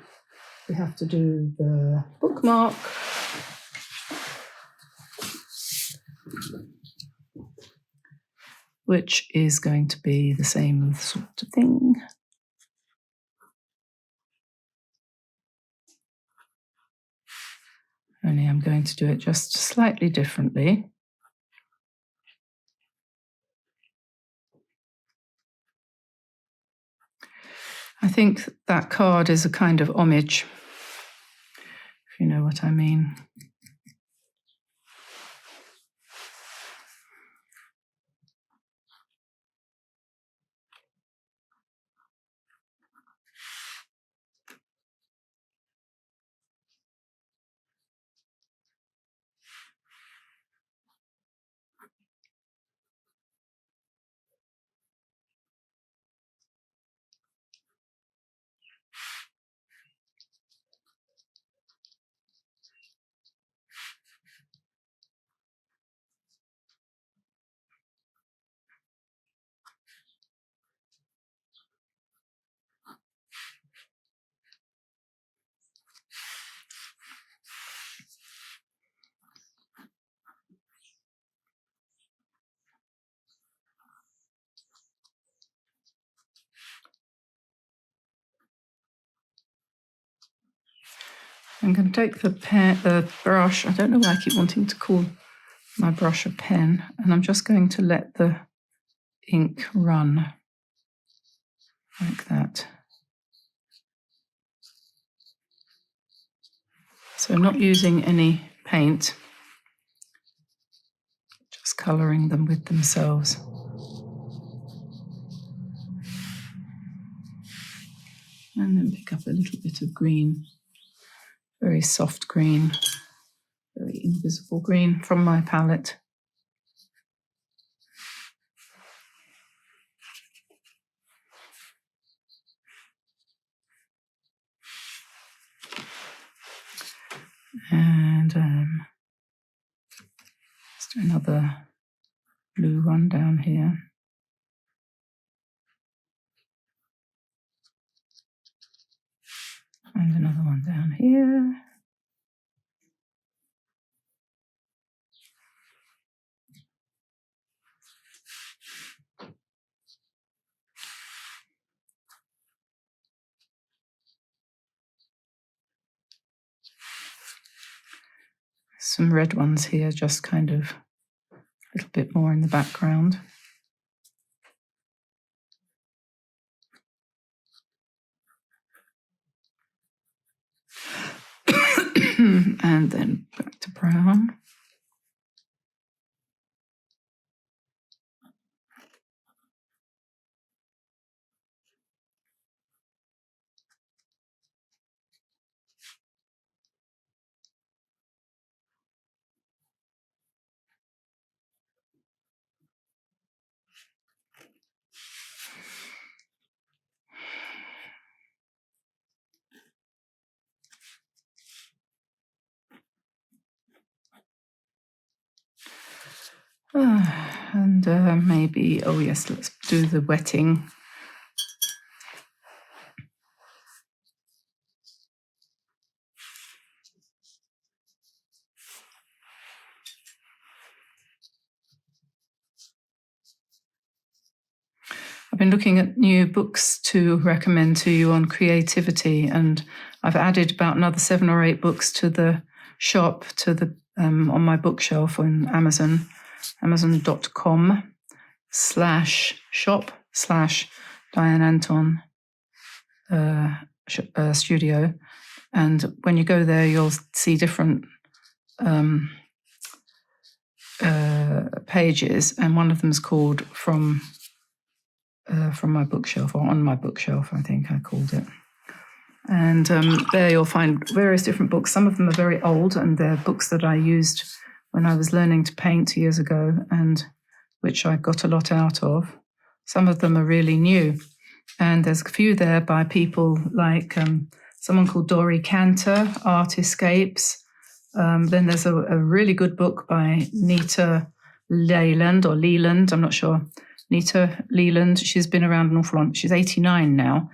we have to do the bookmark. Which is going to be the same sort of thing. Only I'm going to do it just slightly differently. I think that card is a kind of homage, if you know what I mean. I'm going to take the brush. I don't know why I keep wanting to call my brush a pen, and I'm just going to let the ink run like that. So not using any paint, just colouring them with themselves. And then pick up a little bit of green, very soft green, very invisible green from my palette. And let's do another blue one down here. And another one down here. Some red ones here, just kind of a little bit more in the background. And then back to brown. And maybe, oh yes, let's do the wetting. I've been looking at new books to recommend to you on creativity, and I've added about another 7 or 8 books to the shop, to the on my bookshelf on Amazon, amazon.com/shop/Diane Antone studio. And when you go there, you'll see different pages, and one of them is called From my bookshelf, or On My Bookshelf, I think I called it. And there you'll find various different books. Some of them are very old, and they're books that I used when I was learning to paint years ago, and which I got a lot out of. Some of them are really new. And there's a few there by people like someone called Dory Cantor, Art Escapes. Then there's a really good book by Nita Leland, I'm not sure. Nita Leland, she's been around an awful lot. She's 89 now,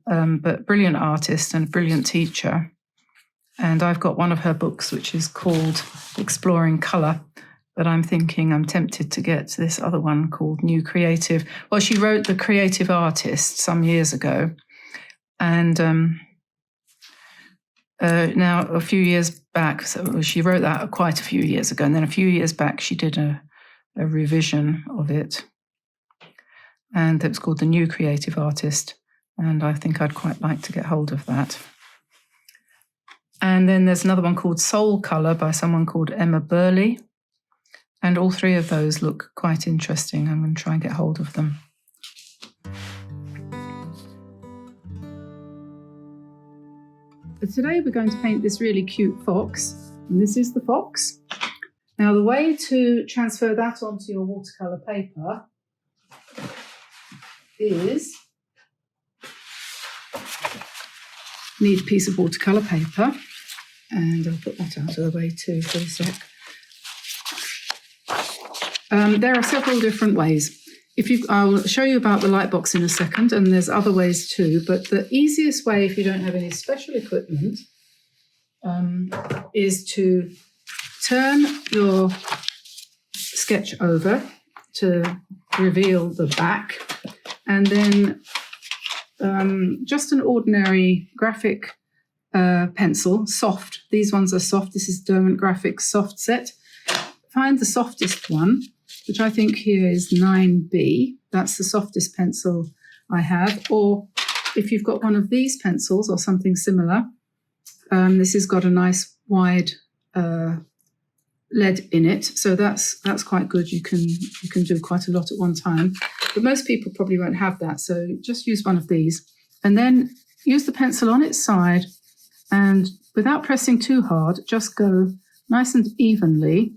but brilliant artist and brilliant teacher. And I've got one of her books, which is called Exploring Colour, but I'm tempted to get this other one called New Creative. Well, she wrote The Creative Artist some years ago. And now a few years back, so she wrote that quite a few years ago, and then a few years back she did a revision of it. And it was called The New Creative Artist, and I think I'd quite like to get hold of that. And then there's another one called Soul Colour by someone called Emma Burley, and all 3 of those look quite interesting. I'm going to try and get hold of them. But today we're going to paint this really cute fox, and this is the fox. Now the way to transfer that onto your watercolour paper is need a piece of watercolour paper, and I'll put that out of the way too for a sec. There are several different ways. I'll show you about the light box in a second, and there's other ways too, but the easiest way, if you don't have any special equipment, is to turn your sketch over to reveal the back, and then just an ordinary graphic pencil, soft. These ones are soft. This is Derwent Graphics soft set. Find the softest one, which I think here is 9B. That's the softest pencil I have. Or if you've got one of these pencils or something similar, this has got a nice wide lead in it, so that's quite good. You can do quite a lot at one time, but most people probably won't have that, so just use one of these and then use the pencil on its side, and without pressing too hard, just go nice and evenly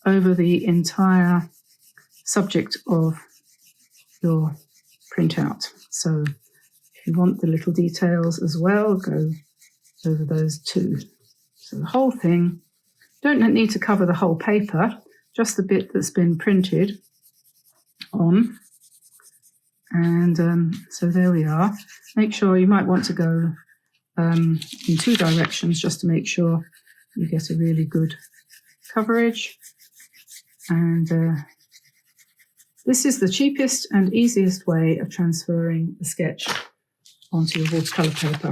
over the entire subject of your printout. So if you want the little details as well, go over those too. So the whole thing. Don't need to cover the whole paper, just the bit that's been printed on. And so there we are. Make sure, you might want to go in two directions just to make sure you get a really good coverage. And this is the cheapest and easiest way of transferring the sketch onto your watercolor paper.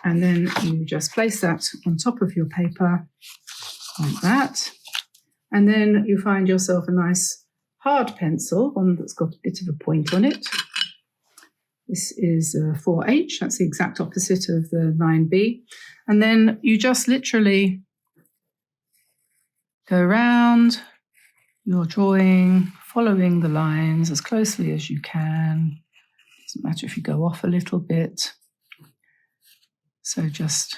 And then you just place that on top of your paper like that. And then you find yourself a nice hard pencil, one that's got a bit of a point on it. This is 4H, that's the exact opposite of the 9B. And then you just literally go around your drawing, following the lines as closely as you can. Doesn't matter if you go off a little bit. So just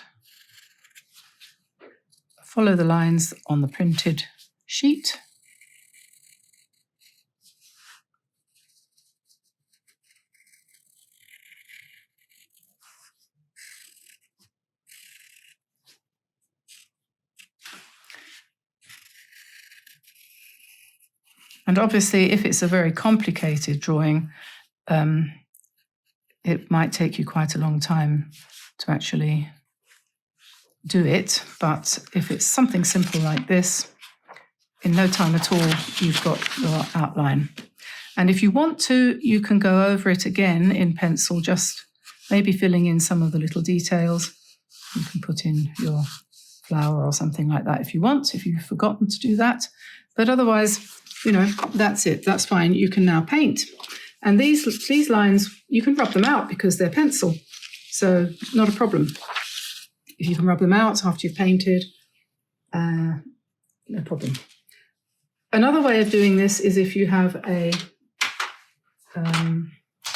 follow the lines on the printed sheet. And obviously, if it's a very complicated drawing, it might take you quite a long time to actually do it. But if it's something simple like this, in no time at all, you've got your outline. And if you want to, you can go over it again in pencil, just maybe filling in some of the little details. You can put in your flower or something like that if you want, if you've forgotten to do that. But otherwise, you know, that's it. That's fine. You can now paint. And these lines, you can rub them out because they're pencil. So not a problem. If you can rub them out after you've painted, no problem. Another way of doing this is if you have a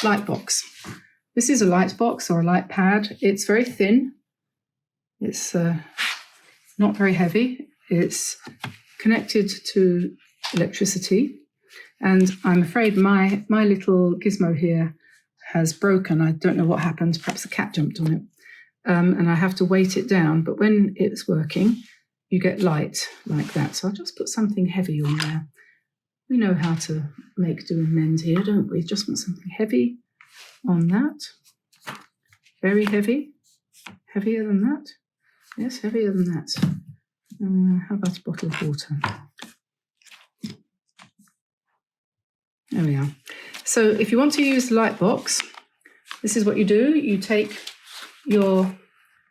light box. This is a light box or a light pad. It's very thin. It's not very heavy. It's connected to electricity. And I'm afraid my little gizmo here has broken. I don't know what happened. Perhaps the cat jumped on it. And I have to weight it down. But when it's working, you get light like that. So I'll just put something heavy on there. We know how to make, do and mend here, don't we? Just want something heavy on that. Very heavy. Heavier than that. Yes, heavier than that. How about a bottle of water? There we are. So if you want to use the light box, this is what you do. You take your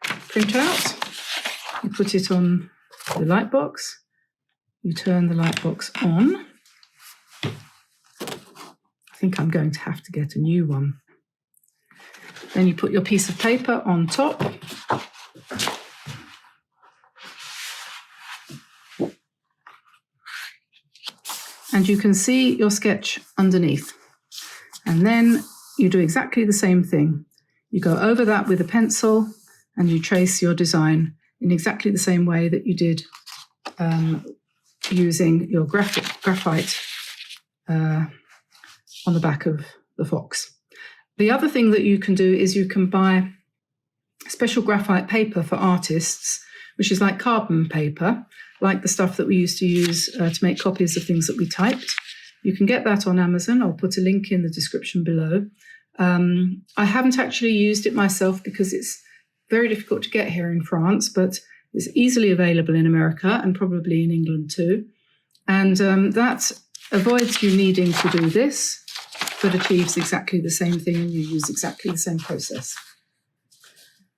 printout, you put it on the light box, you turn the light box on. I think I'm going to have to get a new one. Then you put your piece of paper on top. And you can see your sketch underneath. And then you do exactly the same thing. You go over that with a pencil and you trace your design in exactly the same way that you did using your graphite on the back of the fox. The other thing that you can do is you can buy special graphite paper for artists, which is like carbon paper, like the stuff that we used to use to make copies of things that we typed. You can get that on Amazon. I'll put a link in the description below. I haven't actually used it myself because it's very difficult to get here in France, but it's easily available in America and probably in England too. And that avoids you needing to do this, but achieves exactly the same thing and you use exactly the same process.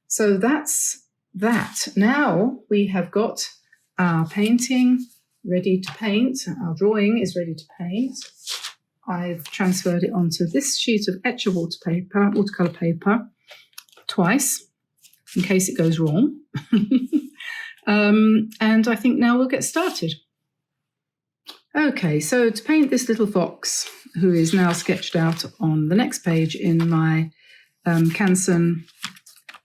So that's that. Now we have got our painting ready to paint. Our drawing is ready to paint. I've transferred it onto this sheet of etcher watercolor paper twice, in case it goes wrong. And I think now we'll get started. Okay, so to paint this little fox, who is now sketched out on the next page in my Canson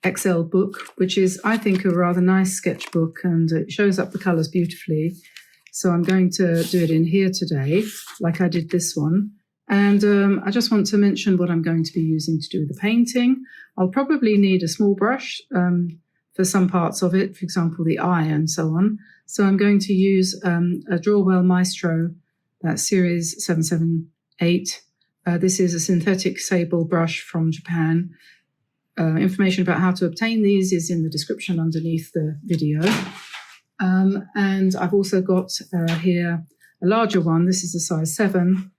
XL book, which is, I think, a rather nice sketchbook, and it shows up the colours beautifully. So I'm going to do it in here today, like I did this one. And I just want to mention what I'm going to be using to do the painting. I'll probably need a small brush for some parts of it, for example, the eye and so on. So I'm going to use a Drawwell Maestro, that's series 778. This is a synthetic sable brush from Japan. Information about how to obtain these is in the description underneath the video. And I've also got here a larger one. This is a size 7.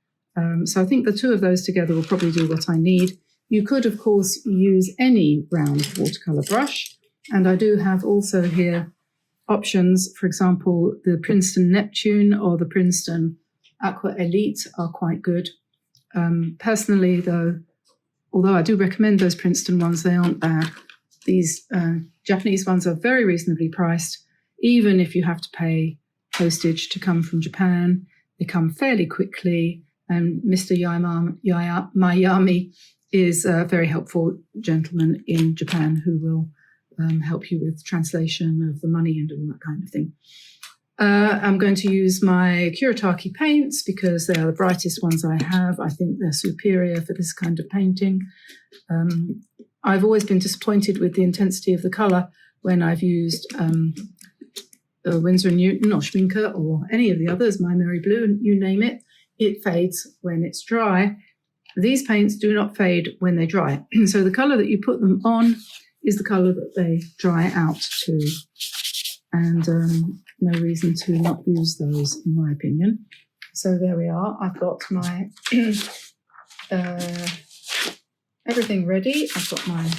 So I think the two of those together will probably do what I need. You could, of course, use any round watercolor brush. And I do have also here options. For example, the Princeton Neptune or the Princeton Aqua Elite are quite good. Personally, though, although I do recommend those Princeton ones, they aren't bad. These Japanese ones are very reasonably priced, even if you have to pay postage to come from Japan. They come fairly quickly, and Mr. Miami is a very helpful gentleman in Japan who will help you with translation of the money and all that kind of thing. I'm going to use my Kuretake paints because they are the brightest ones I have. I think they're superior for this kind of painting. I've always been disappointed with the intensity of the colour when I've used Winsor & Newton or Schminke or any of the others, My Merry Blue, you name it. It fades when it's dry. These paints do not fade when they dry. So the colour that you put them on is the colour that they dry out to. And no reason to not use those, in my opinion. So there we are. I've got my everything ready. I've got my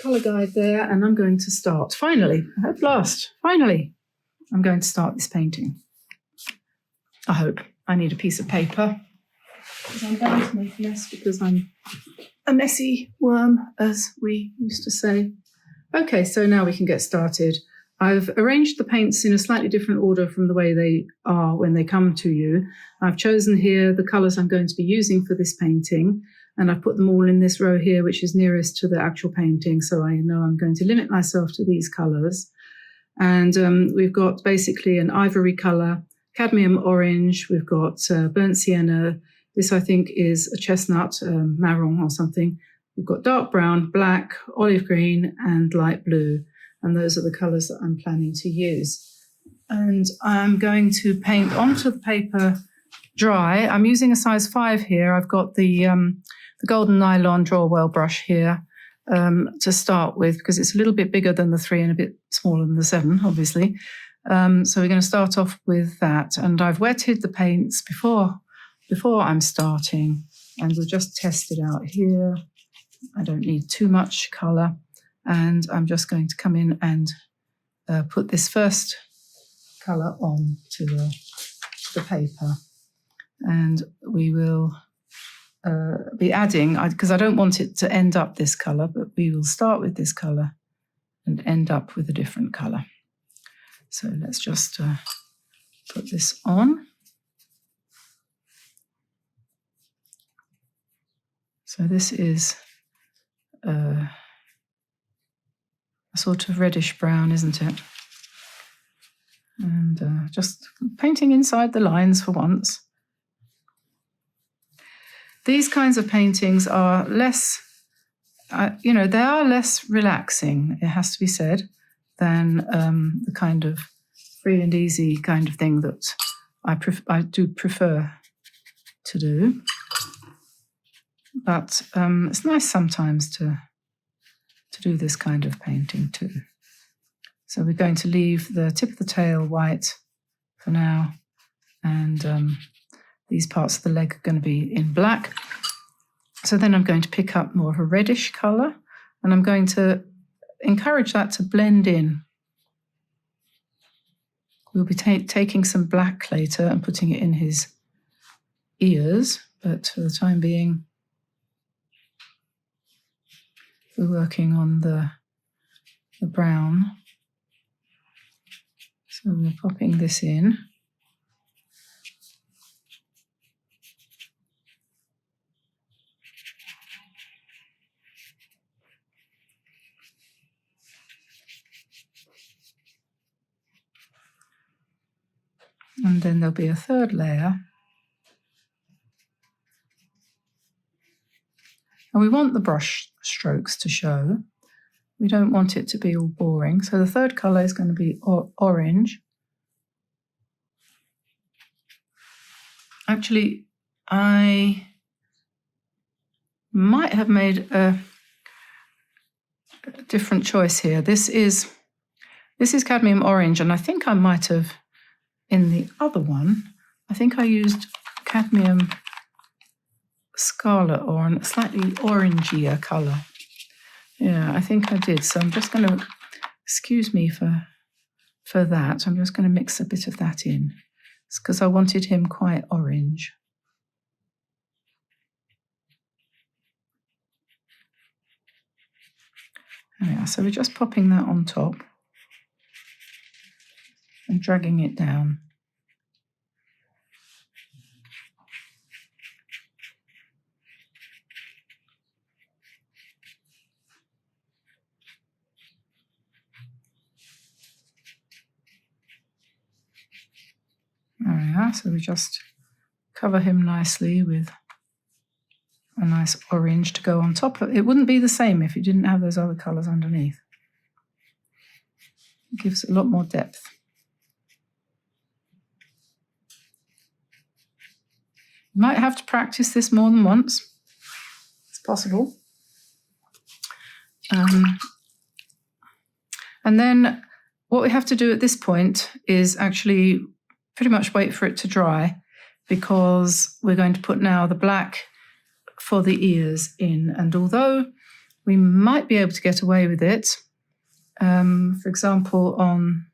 colour guide there, and I'm going to start. Finally, at last, finally, I'm going to start this painting. I hope. I need a piece of paper, because I'm going to make a mess, because I'm a messy worm, as we used to say. Okay, so now we can get started. I've arranged the paints in a slightly different order from the way they are when they come to you. I've chosen here the colours I'm going to be using for this painting, and I've put them all in this row here, which is nearest to the actual painting, so I know I'm going to limit myself to these colours. And we've got basically an ivory colour, cadmium orange, we've got burnt sienna. This, I think, is a chestnut, marron or something. We've got dark brown, black, olive green, and light blue. And those are the colours that I'm planning to use. And I'm going to paint onto the paper dry. I'm using a size 5 here. I've got the golden nylon Drawwell brush here to start with, because it's a little bit bigger than the 3 and a bit smaller than the 7, obviously. So we're going to start off with that. And I've wetted the paints before I'm starting, and we'll just test it out here. I don't need too much colour. And I'm just going to come in and put this first colour on to the paper. And we will be adding, because I don't want it to end up this colour, but we will start with this colour and end up with a different colour. So let's just put this on. So this is a sort of reddish brown, isn't it? And just painting inside the lines for once. These kinds of paintings are less, they are less relaxing, it has to be said, than the kind of free and easy kind of thing that I do prefer to do. But it's nice sometimes to do this kind of painting too. So we're going to leave the tip of the tail white for now, and these parts of the leg are going to be in black. So then I'm going to pick up more of a reddish colour, and I'm going to encourage that to blend in. We'll be taking some black later and putting it in his ears, but for the time being, we're working on the brown. So we're popping this in. And then there'll be a third layer. And we want the brush strokes to show. We don't want it to be all boring. So the third colour is going to be orange. Actually, I might have made a different choice here. This is cadmium orange, and I think I might have, in the other one, I think I used cadmium scarlet or a slightly orangier colour. Yeah, I think I did. So I'm just going to, excuse me for that. I'm just going to mix a bit of that in. It's because I wanted him quite orange. There we are. So we're just popping that on top and dragging it down. There we are, so we just cover him nicely with a nice orange to go on top. It wouldn't be the same if you didn't have those other colours underneath. It gives a lot more depth. You might have to practice this more than once. It's possible. And then what we have to do at this point is actually pretty much wait for it to dry, because we're going to put now the black for the ears in. And although we might be able to get away with it, for example, on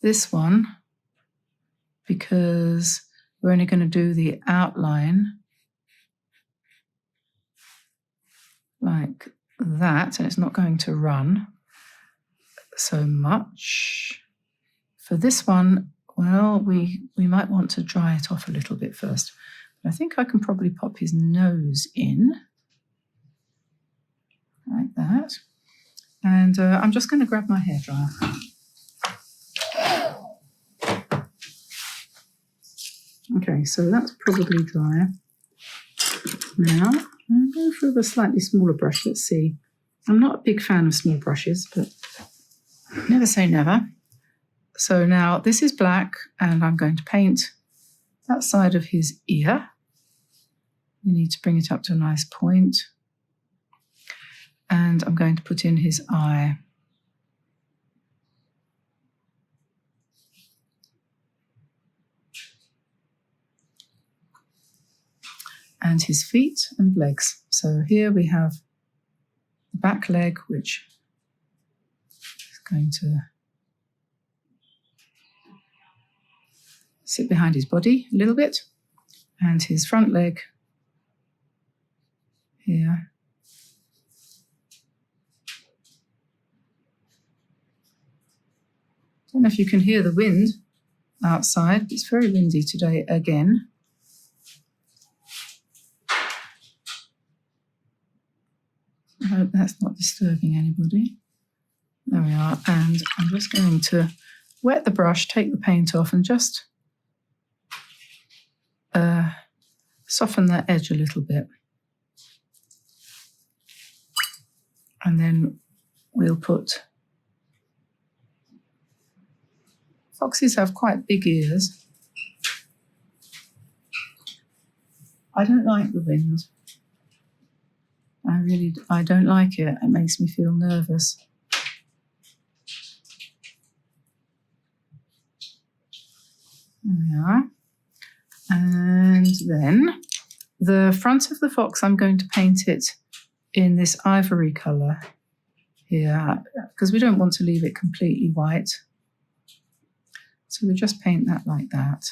this one, because we're only going to do the outline like that, and it's not going to run so much. For this one, well, we might want to dry it off a little bit first. But I think I can probably pop his nose in like that. And I'm just going to grab my hairdryer. Okay, so that's probably dry. Now, I'll go for the slightly smaller brush. Let's see. I'm not a big fan of small brushes, but never say never. So now this is black, and I'm going to paint that side of his ear. You need to bring it up to a nice point. And I'm going to put in his eye. And his feet and legs. So here we have the back leg, which is going to sit behind his body a little bit, and his front leg here. I don't know if you can hear the wind outside. It's very windy today again. I hope that's not disturbing anybody. There we are. And I'm just going to wet the brush, take the paint off, and just soften that edge a little bit. And then we'll put... Foxes have quite big ears. I don't like the wind. I don't like it. It makes me feel nervous. There we are. And then the front of the fox, I'm going to paint it in this ivory colour here, because we don't want to leave it completely white. So we'll just paint that like that.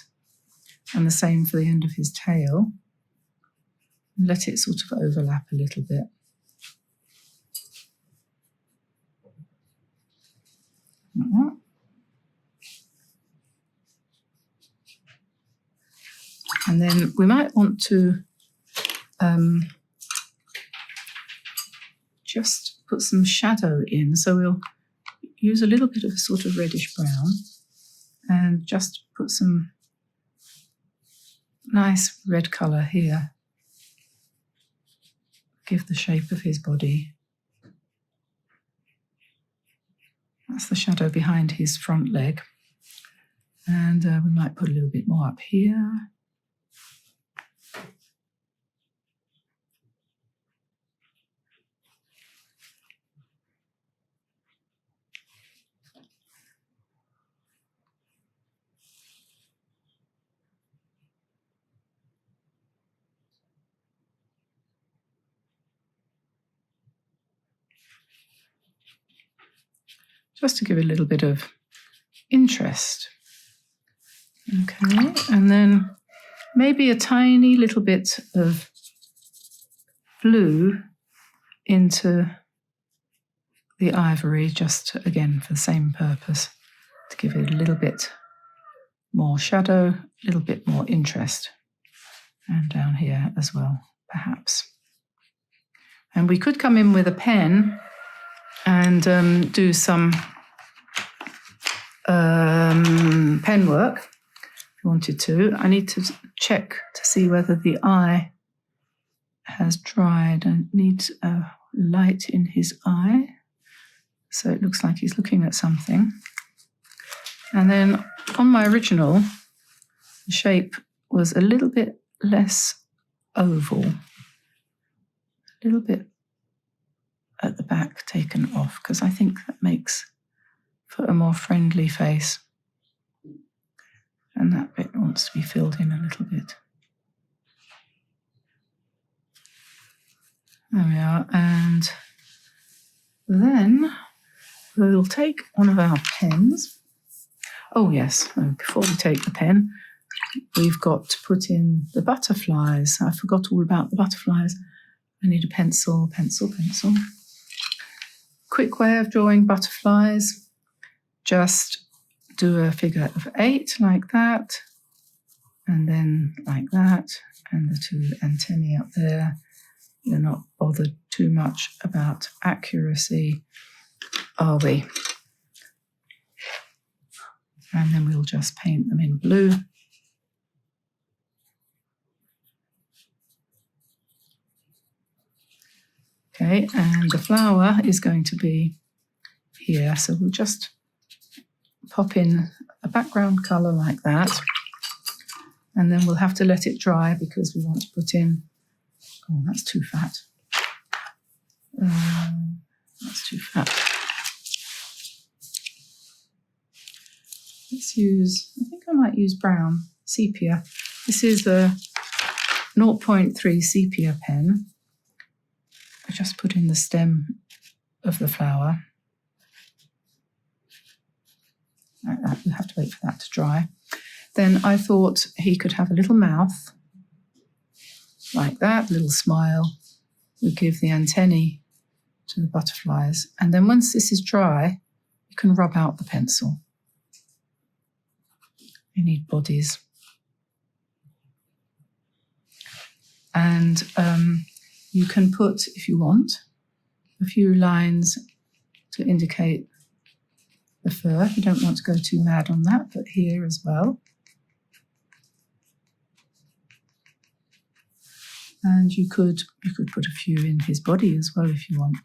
And the same for the end of his tail. And let it sort of overlap a little bit. Like that. And then we might want to just put some shadow in. So we'll use a little bit of a sort of reddish brown and just put some nice red colour here. Give the shape of his body. That's the shadow behind his front leg. And we might put a little bit more up here. Just to give a little bit of interest. Okay, and then maybe a tiny little bit of blue into the ivory, just again for the same purpose, to give it a little bit more shadow, a little bit more interest. And down here as well, perhaps. And we could come in with a pen and do some pen work if you wanted to. I need to check to see whether the eye has dried. I need light in his eye, so it looks like he's looking at something. And then on my original, the shape was a little bit less oval, a little bit at the back taken off, because I think that makes for a more friendly face. And that bit wants to be filled in a little bit. There we are. And then we'll take one of our pens. Oh yes, before we take the pen, we've got to put in the butterflies. I forgot all about the butterflies. I need a pencil, pencil, pencil. Quick way of drawing butterflies. Just do a figure of 8 like that, and then like that, and the 2 antennae up there. You're not bothered too much about accuracy, are we? And then we'll just paint them in blue. Okay, and the flower is going to be here, so we'll just pop in a background colour like that, and then we'll have to let it dry because we want to put in, oh, that's too fat. That's too fat. Let's use, I think I might use brown, sepia. This is a 0.3 sepia pen. I just put in the stem of the flower. Like that. We'll have to wait for that to dry. Then I thought he could have a little mouth, like that, little smile. We'll give the antennae to the butterflies. And then once this is dry, you can rub out the pencil. You need bodies. And you can put, if you want, a few lines to indicate the fur. You don't want to go too mad on that, but here as well. And you could put a few in his body as well if you want.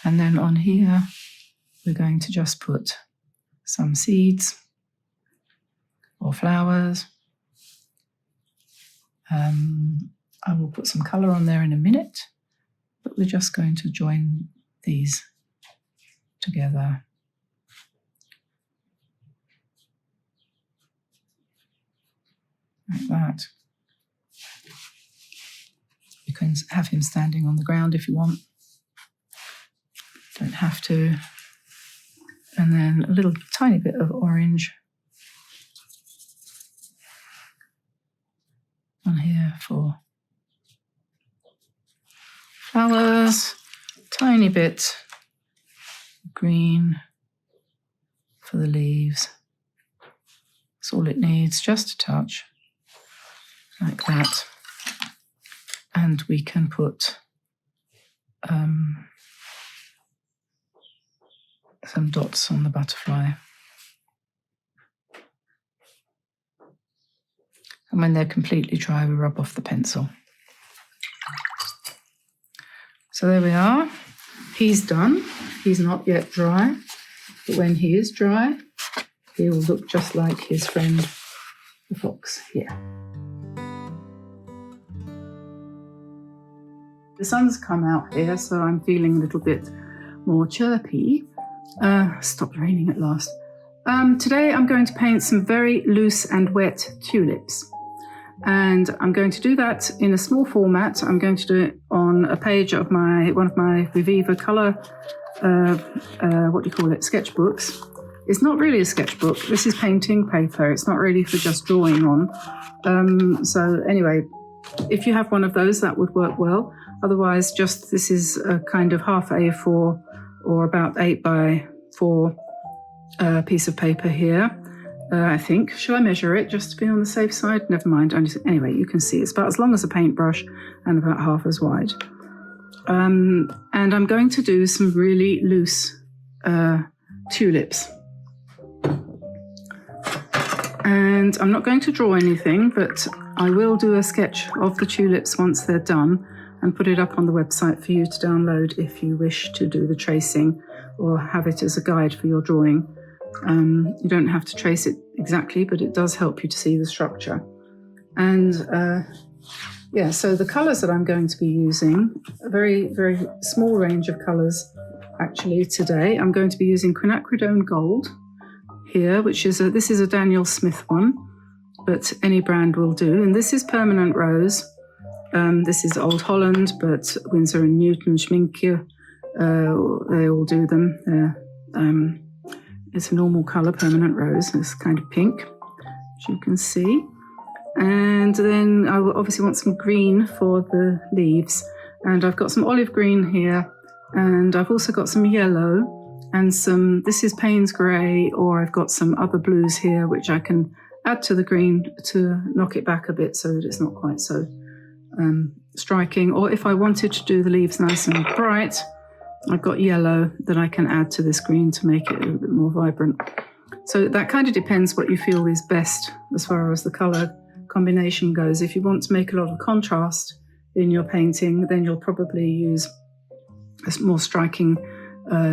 And then on here, we're going to just put some seeds or flowers. I will put some colour on there in a minute, but we're just going to join these together. Like that. You can have him standing on the ground if you want. don't have to. And then a little tiny bit of orange on here for flowers, tiny bit of green for the leaves. That's all it needs, just a touch, like that. And we can put some dots on the butterfly. And when they're completely dry, we rub off the pencil. So there we are. He's done. He's not yet dry, but when he is dry, he will look just like his friend, the fox, here. The sun's come out here, so I'm feeling a little bit more chirpy. Stopped raining at last. Today I'm going to paint some very loose and wet tulips. And I'm going to do that in a small format. I'm going to do it on a page of one of my Viviva colour, sketchbooks. It's not really a sketchbook. This is painting paper. It's not really for just drawing on. So anyway, if you have one of those, that would work well. Otherwise, this is a kind of half A4 or about 8 by 4 piece of paper here. I think. Shall I measure it just to be on the safe side? Never mind. Anyway, you can see it's about as long as a paintbrush and about half as wide. And I'm going to do some really loose tulips. And I'm not going to draw anything, but I will do a sketch of the tulips once they're done and put it up on the website for you to download if you wish to do the tracing or have it as a guide for your drawing. You don't have to trace it exactly, but it does help you to see the structure. And so the colours that I'm going to be using, a very, very small range of colours actually today. I'm going to be using quinacridone gold here, this is a Daniel Smith one, but any brand will do. And this is permanent rose. This is Old Holland, but Winsor and Newton, Schmincke, they all do them. It's a normal colour, permanent rose. It's kind of pink, as you can see. And then I will obviously want some green for the leaves. And I've got some olive green here. And I've also got some yellow and this is Payne's grey, or I've got some other blues here, which I can add to the green to knock it back a bit so that it's not quite so striking. Or if I wanted to do the leaves nice and bright, I've got yellow that I can add to this green to make it a little bit more vibrant. So that kind of depends what you feel is best as far as the colour combination goes. If you want to make a lot of contrast in your painting, then you'll probably use a more striking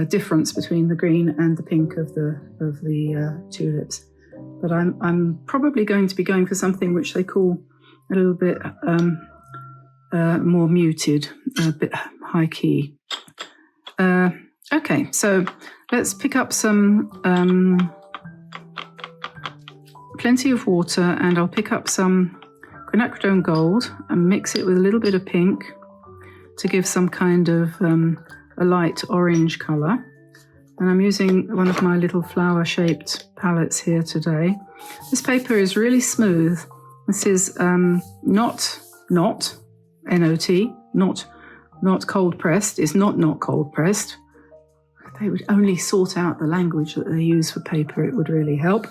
difference between the green and the pink of the tulips. But I'm probably going to be going for something which they call a little bit more muted, a bit high key. Okay, so let's pick up some plenty of water, and I'll pick up some quinacridone gold and mix it with a little bit of pink to give some kind of a light orange colour. And I'm using one of my little flower-shaped palettes here today. This paper is really smooth. This is not N-O-T, not cold pressed. It's not cold pressed. If they would only sort out the language that they use for paper, it would really help.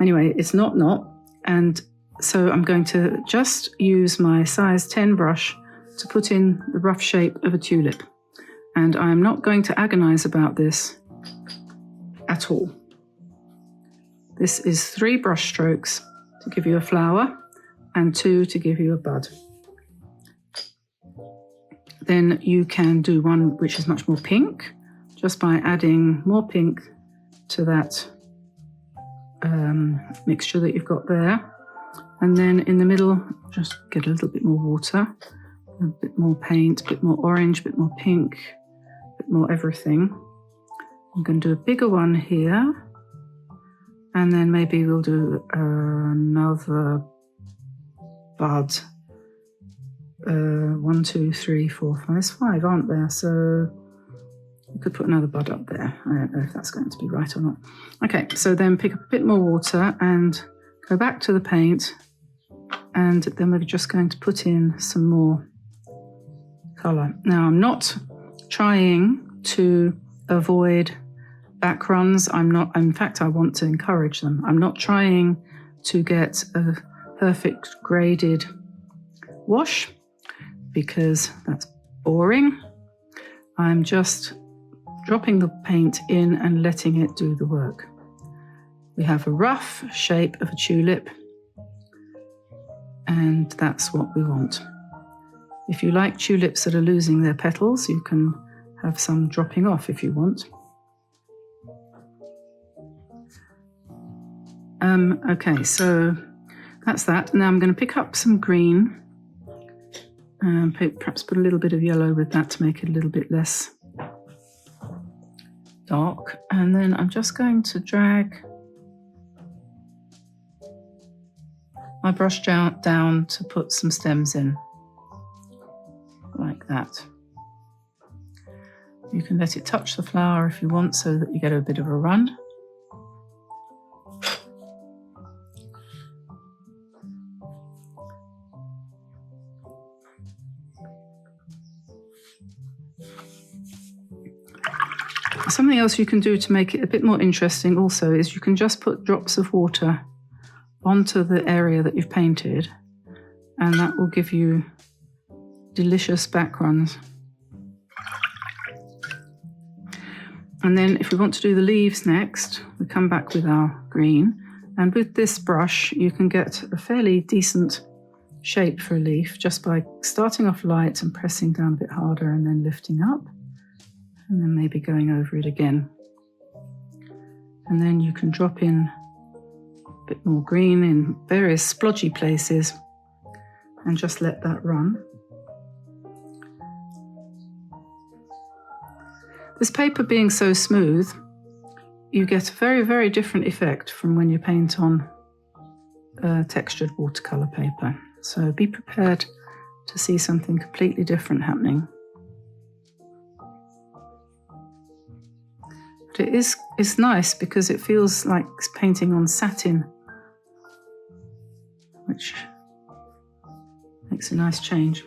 Anyway, it's not, and so I'm going to just use my size 10 brush to put in the rough shape of a tulip. And I'm not going to agonize about this at all. This is 3 brush strokes to give you a flower and 2 to give you a bud. Then you can do one which is much more pink, just by adding more pink to that mixture that you've got there. And then in the middle, just get a little bit more water, a bit more paint, a bit more orange, a bit more pink, a bit more everything. I'm going to do a bigger one here. And then maybe we'll do another bud. 1, 2, 3, 4, 5. There's 5, aren't there? So You could put another bud up there. I don't know if that's going to be right or not. Okay, so then pick up a bit more water and go back to the paint, and then we're just going to put in some more colour. Now, I'm not trying to avoid back runs. I'm not, in fact, I want to encourage them. I'm not trying to get a perfect graded wash because that's boring. I'm just dropping the paint in and letting it do the work. We have a rough shape of a tulip, and that's what we want. If you like tulips that are losing their petals, you can have some dropping off if you want. Okay, so that's that. Now I'm going to pick up some green, perhaps put a little bit of yellow with that to make it a little bit less dark. And then I'm just going to drag my brush down to put some stems in, like that. You can let it touch the flower if you want so that you get a bit of a run. Something else you can do to make it a bit more interesting also is you can just put drops of water onto the area that you've painted, and that will give you delicious backgrounds. And then if we want to do the leaves next, we come back with our green, and with this brush you can get a fairly decent shape for a leaf just by starting off light and pressing down a bit harder and then lifting up, and then maybe going over it again. And then you can drop in a bit more green in various splodgy places and just let that run. This paper being so smooth, you get a very, very different effect from when you paint on textured watercolour paper. So be prepared to see something completely different happening. But it's nice because it feels like it's painting on satin, which makes a nice change.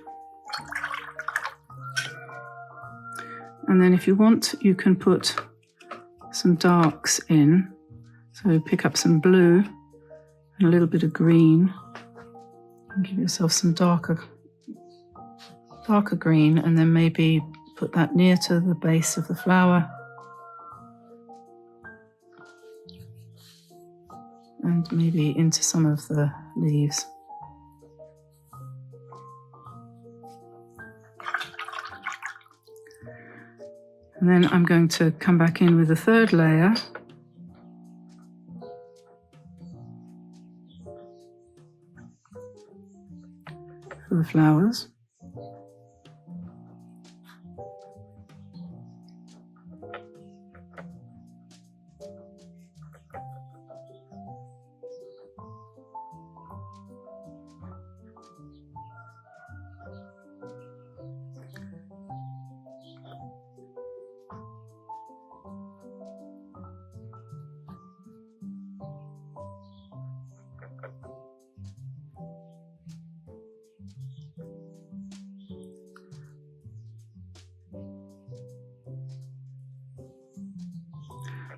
And then if you want, you can put some darks in. So pick up some blue and a little bit of green and give yourself some darker green, and then maybe put that near to the base of the flower. And maybe into some of the leaves. And then I'm going to come back in with a third layer. For the flowers.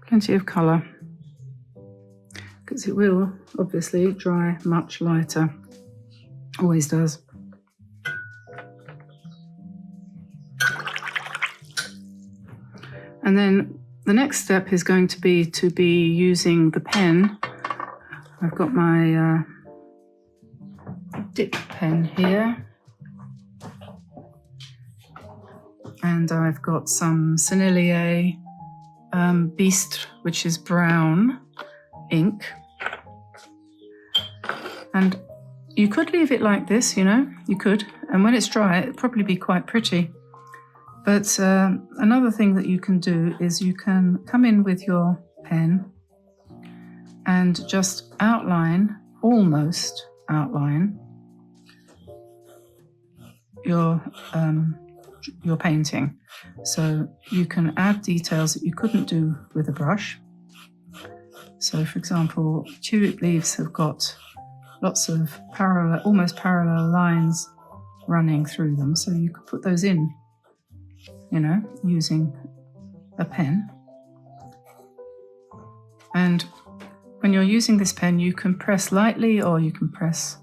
Plenty of colour, because it will obviously dry much lighter, always does. And then the next step is going to be using the pen. I've got my dip pen here, and I've got some Sennelier Beast, which is brown ink, and you could leave it like this, you know, you could, and when it's dry it'd probably be quite pretty. But another thing that you can do is you can come in with your pen and just almost outline your you're painting. So you can add details that you couldn't do with a brush. So for example, tulip leaves have got lots of parallel, almost parallel lines running through them. So you could put those in, you know, using a pen. And when you're using this pen, you can press lightly or you can press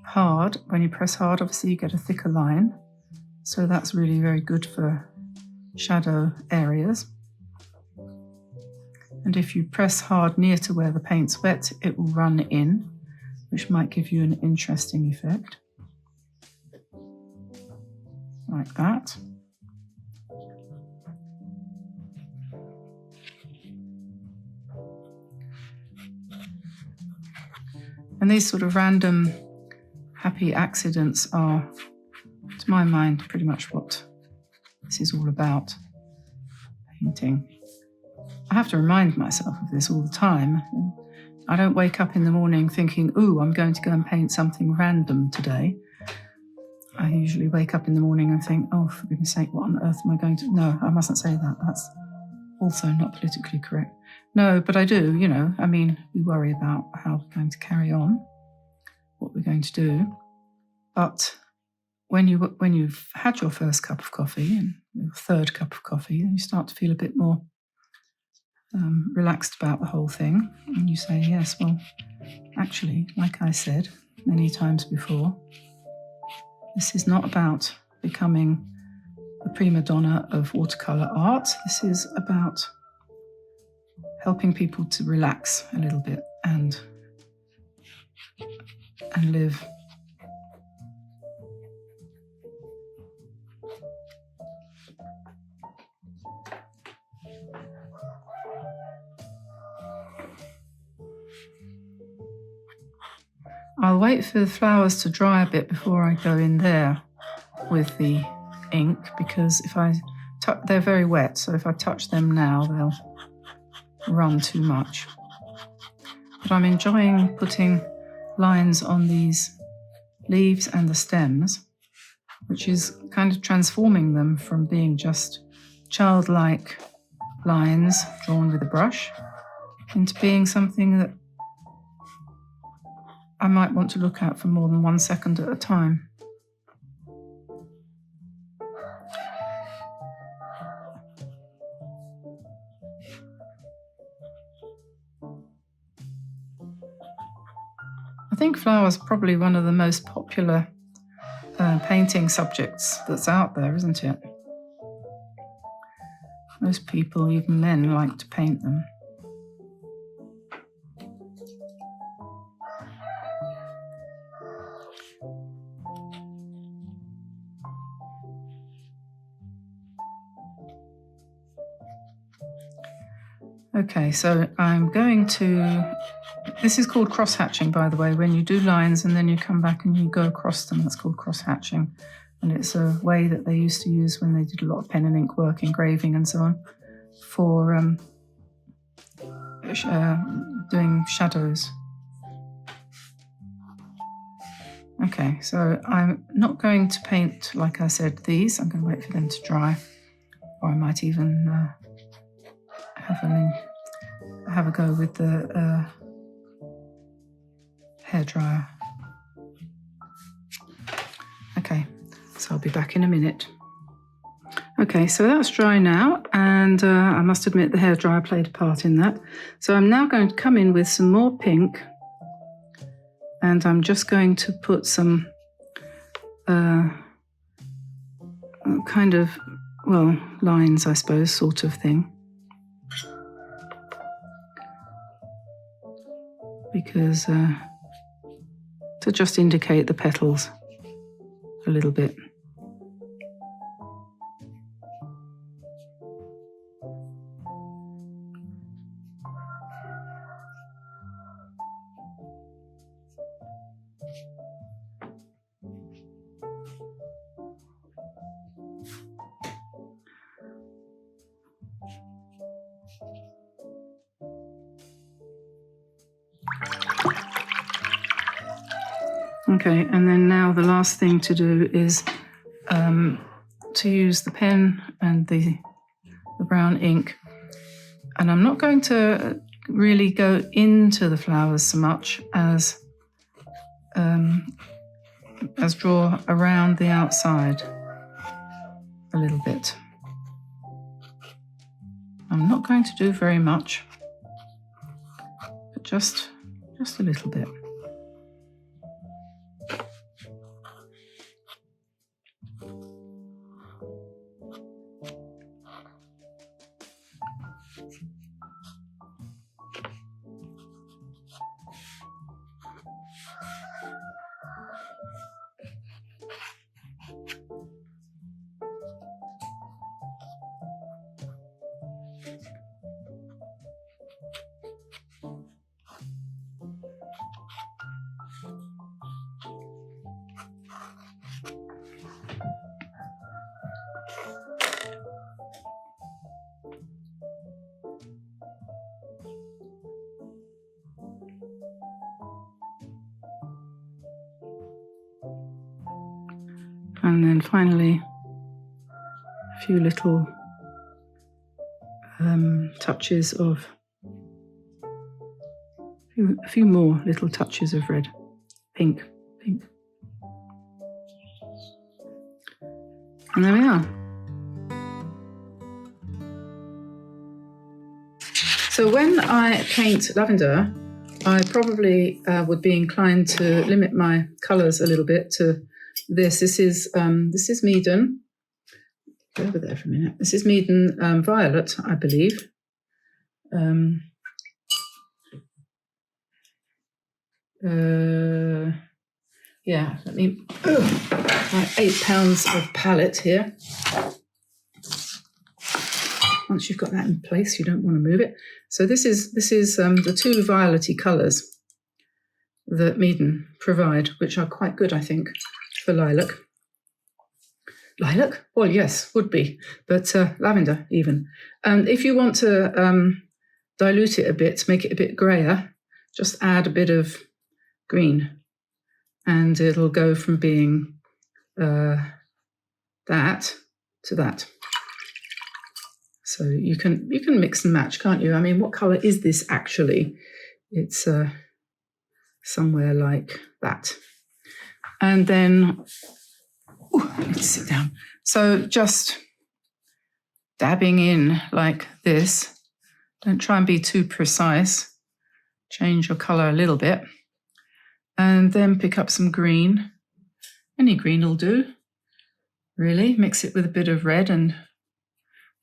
hard. When you press hard, obviously you get a thicker line. So that's really very good for shadow areas. And if you press hard near to where the paint's wet, it will run in, which might give you an interesting effect. Like that. And these sort of random happy accidents are, to my mind, pretty much what this is all about, painting. I have to remind myself of this all the time. I don't wake up in the morning thinking, ooh, I'm going to go and paint something random today. I usually wake up in the morning and think, oh, for goodness sake, what on earth am I going to... No, I mustn't say that. That's also not politically correct. No, but I do, you know, I mean, we worry about how we're going to carry on, what we're going to do. But when you've had your first cup of coffee and your third cup of coffee, then you start to feel a bit more relaxed about the whole thing. And you say, yes, well, actually, like I said many times before, this is not about becoming the prima donna of watercolor art. This is about helping people to relax a little bit and live. I'll wait for the flowers to dry a bit before I go in there with the ink, because if I they're very wet, so if I touch them now, they'll run too much. But I'm enjoying putting lines on these leaves and the stems, which is kind of transforming them from being just childlike lines drawn with a brush into being something that I might want to look at for more than 1 second at a time. I think flowers are probably one of the most popular painting subjects that's out there, isn't it? Most people, even men, like to paint them. Okay, so I'm going to, this is called cross-hatching, by the way, when you do lines and then you come back and you go across them, that's called cross-hatching. And it's a way that they used to use when they did a lot of pen and ink work, engraving and so on, for doing shadows. Okay, so I'm not going to paint, like I said, these. I'm going to wait for them to dry, or I might even have a go with the hairdryer. Okay, so I'll be back in a minute. Okay, so that's dry now, and I must admit the hairdryer played a part in that. So I'm now going to come in with some more pink, and I'm just going to put some kind of, well, lines, I suppose, sort of thing. Because to just indicate the petals a little bit. Okay, and then now the last thing to do is to use the pen and the brown ink, and I'm not going to really go into the flowers so much as draw around the outside a little bit. I'm not going to do very much, but just a little bit. And then finally, a few little touches of, a few more little touches of red, pink. And there we are. So when I paint lavender, I probably would be inclined to limit my colours a little bit to this. This is Meaden. Go over there for a minute. This is Meaden Violet, I believe. Yeah, let me. My 8 pounds of palette here. Once you've got that in place, you don't want to move it. So this is the two violet-y colours that Meaden provide, which are quite good, I think, for lilac. Lilac? Well, yes, would be, but lavender even. And if you want to dilute it a bit, make it a bit greyer, just add a bit of green, and it'll go from being that to that. So you can mix and match, can't you? I mean, what colour is this actually? It's somewhere like that. And then, I need to sit down. So just dabbing in like this. Don't try and be too precise. Change your colour a little bit. And then pick up some green. Any green will do, really. Mix it with a bit of red and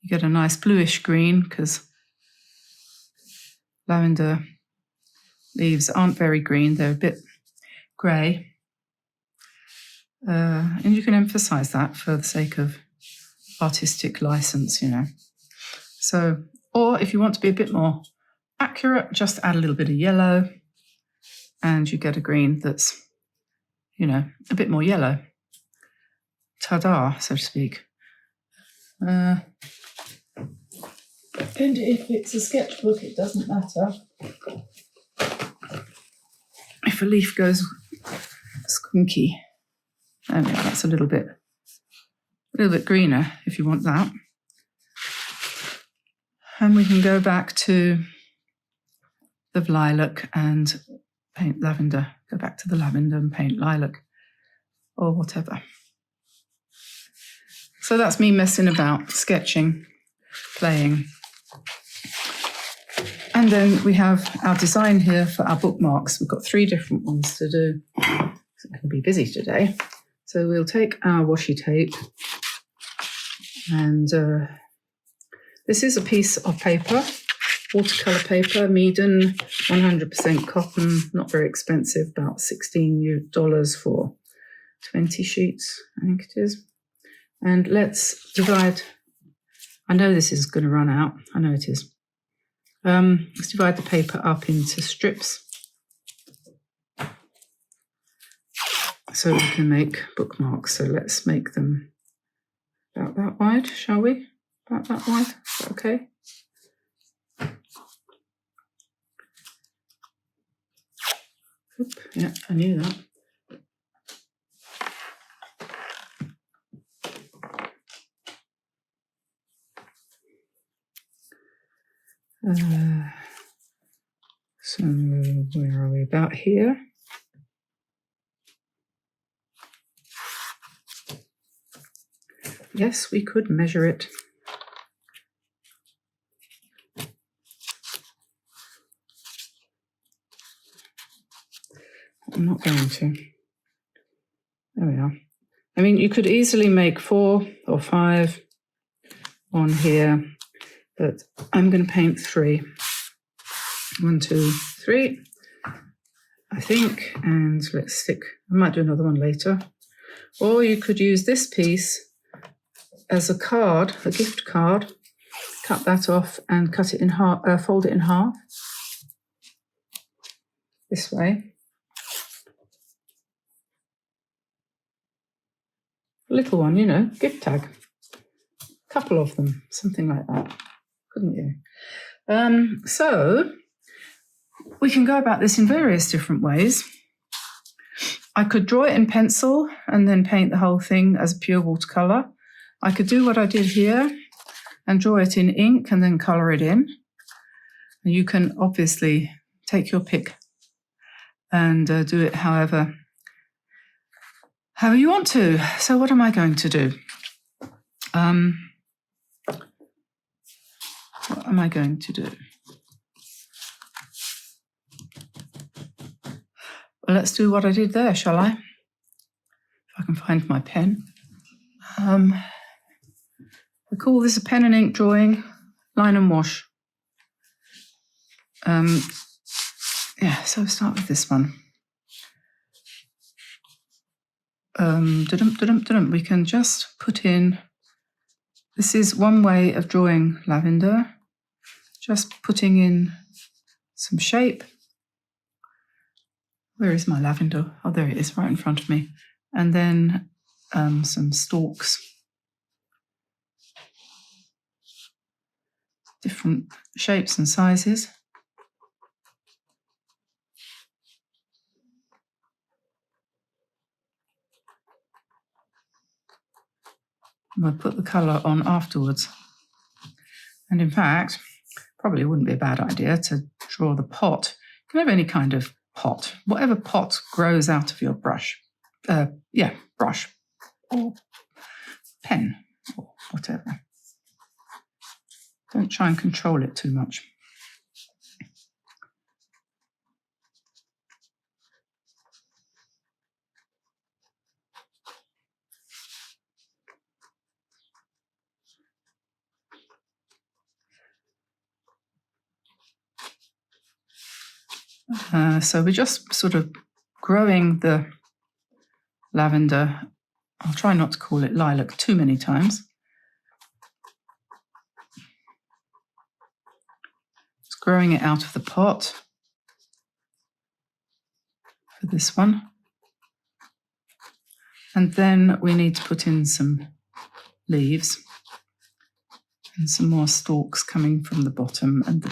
you get a nice bluish green, because lavender leaves aren't very green, they're a bit grey. And you can emphasize that for the sake of artistic license, you know. So, or if you want to be a bit more accurate, just add a little bit of yellow and you get a green that's, you know, a bit more yellow. Ta-da, so to speak. And if it's a sketchbook, it doesn't matter. If a leaf goes squinky, there we go, that's a little bit greener if you want that. And we can go back to the lilac and paint lavender. Go back to the lavender and paint lilac or whatever. So that's me messing about, sketching, playing. And then we have our design here for our bookmarks. We've got 3 different ones to do. It's going to be busy today. So we'll take our washi tape, and this is a piece of paper, watercolor paper, Meaden, 100% cotton, not very expensive, about $16 for 20 sheets, I think it is. And let's divide. I know this is going to run out. I know it is. Let's divide the paper up into strips so we can make bookmarks. So let's make them about that wide, shall we? About that wide. Is that okay? Oop, yeah, I knew that. So where are we? About here. Yes, we could measure it. I'm not going to. There we are. I mean, you could easily make 4 or 5 on here, but I'm going to paint 3. 1, 2, 3, I think, and let's stick. I might do another one later. Or you could use this piece as a card, a gift card, cut that off and cut it in half, fold it in half. This way. A little one, you know, gift tag. A couple of them, something like that, couldn't you? So we can go about this in various different ways. I could draw it in pencil and then paint the whole thing as pure watercolor. I could do what I did here and draw it in ink and then color it in. And you can obviously take your pick and do it however you want to. So what am I going to do? What am I going to do? Well, let's do what I did there, shall I? If I can find my pen. We call this a pen and ink drawing, line and wash. Yeah, so start with this one. We can just put in, this is one way of drawing lavender, just putting in some shape. Where is my lavender? Oh, there it is, right in front of me. And then some stalks. Different shapes and sizes. And we'll put the colour on afterwards. And in fact, probably wouldn't be a bad idea to draw the pot. You can have any kind of pot, whatever pot grows out of your brush. Brush or pen or whatever. Don't try and control it too much. So we're just sort of growing the lavender. I'll try not to call it lilac too many times. Just growing it out of the pot for this one. And then we need to put in some leaves and some more stalks coming from the bottom. And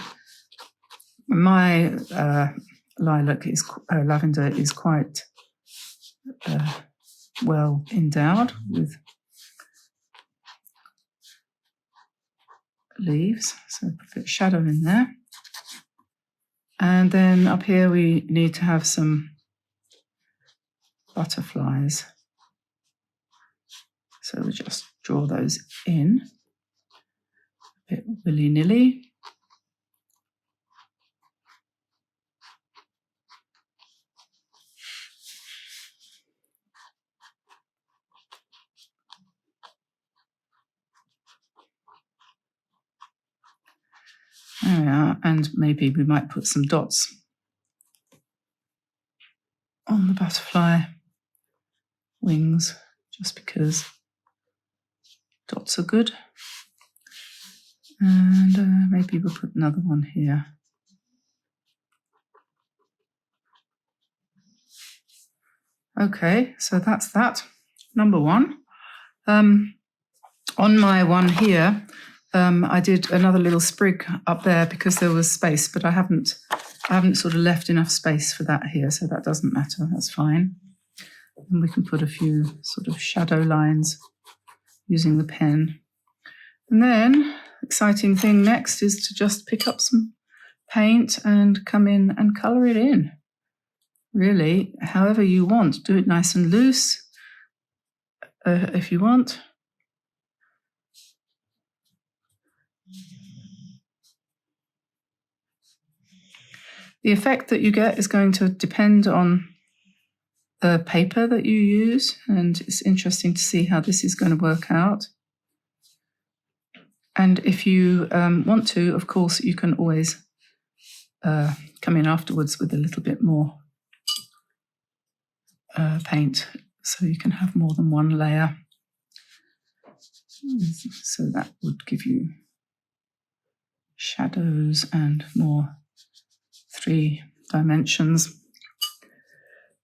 my lavender is quite well endowed with leaves, so put a bit of shadow in there. And then up here we need to have some butterflies. So we just draw those in a bit willy-nilly. There we are, and maybe we might put some dots on the butterfly wings, just because dots are good. And maybe we'll put another one here. Okay, so that's that, number one. On my one here, I did another little sprig up there because there was space, but I haven't sort of left enough space for that here, so that doesn't matter, that's fine. And we can put a few sort of shadow lines using the pen. And then exciting thing next is to just pick up some paint and come in and colour it in. Really, however you want. Do it nice and loose if you want. The effect that you get is going to depend on the paper that you use, and it's interesting to see how this is going to work out. And if you want to, of course, you can always come in afterwards with a little bit more paint, so you can have more than one layer. So that would give you shadows and more 3 dimensions.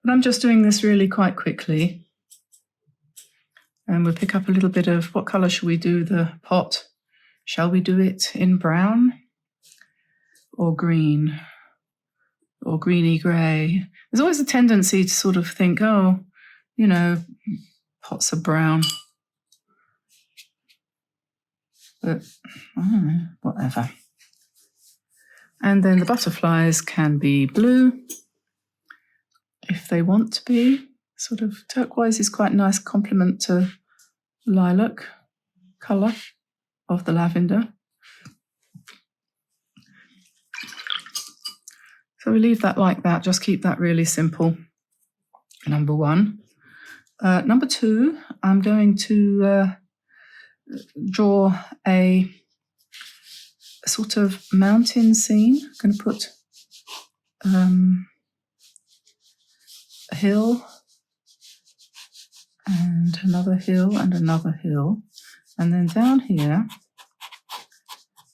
But I'm just doing this really quite quickly. And we'll pick up a little bit of, what colour shall we do the pot? Shall we do it in brown or green or greeny grey? There's always a tendency to sort of think, oh, you know, pots are brown. But I don't know, whatever. And then the butterflies can be blue if they want to be. Sort of turquoise is quite a nice complement to lilac colour of the lavender. So we leave that like that, just keep that really simple. Number 1. Number 2, I'm going to draw a sort of mountain scene. I'm going to put a hill and another hill and another hill. And then down here,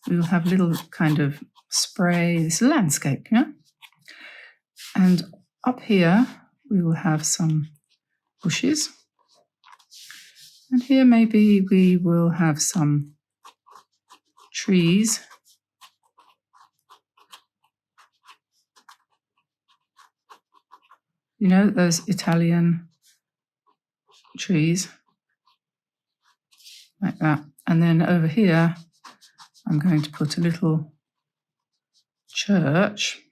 we will have little kind of spray. It's a landscape, yeah? And up here, we will have some bushes. And here maybe we will have some trees. You know, those Italian trees, like that. And then over here, I'm going to put a little church.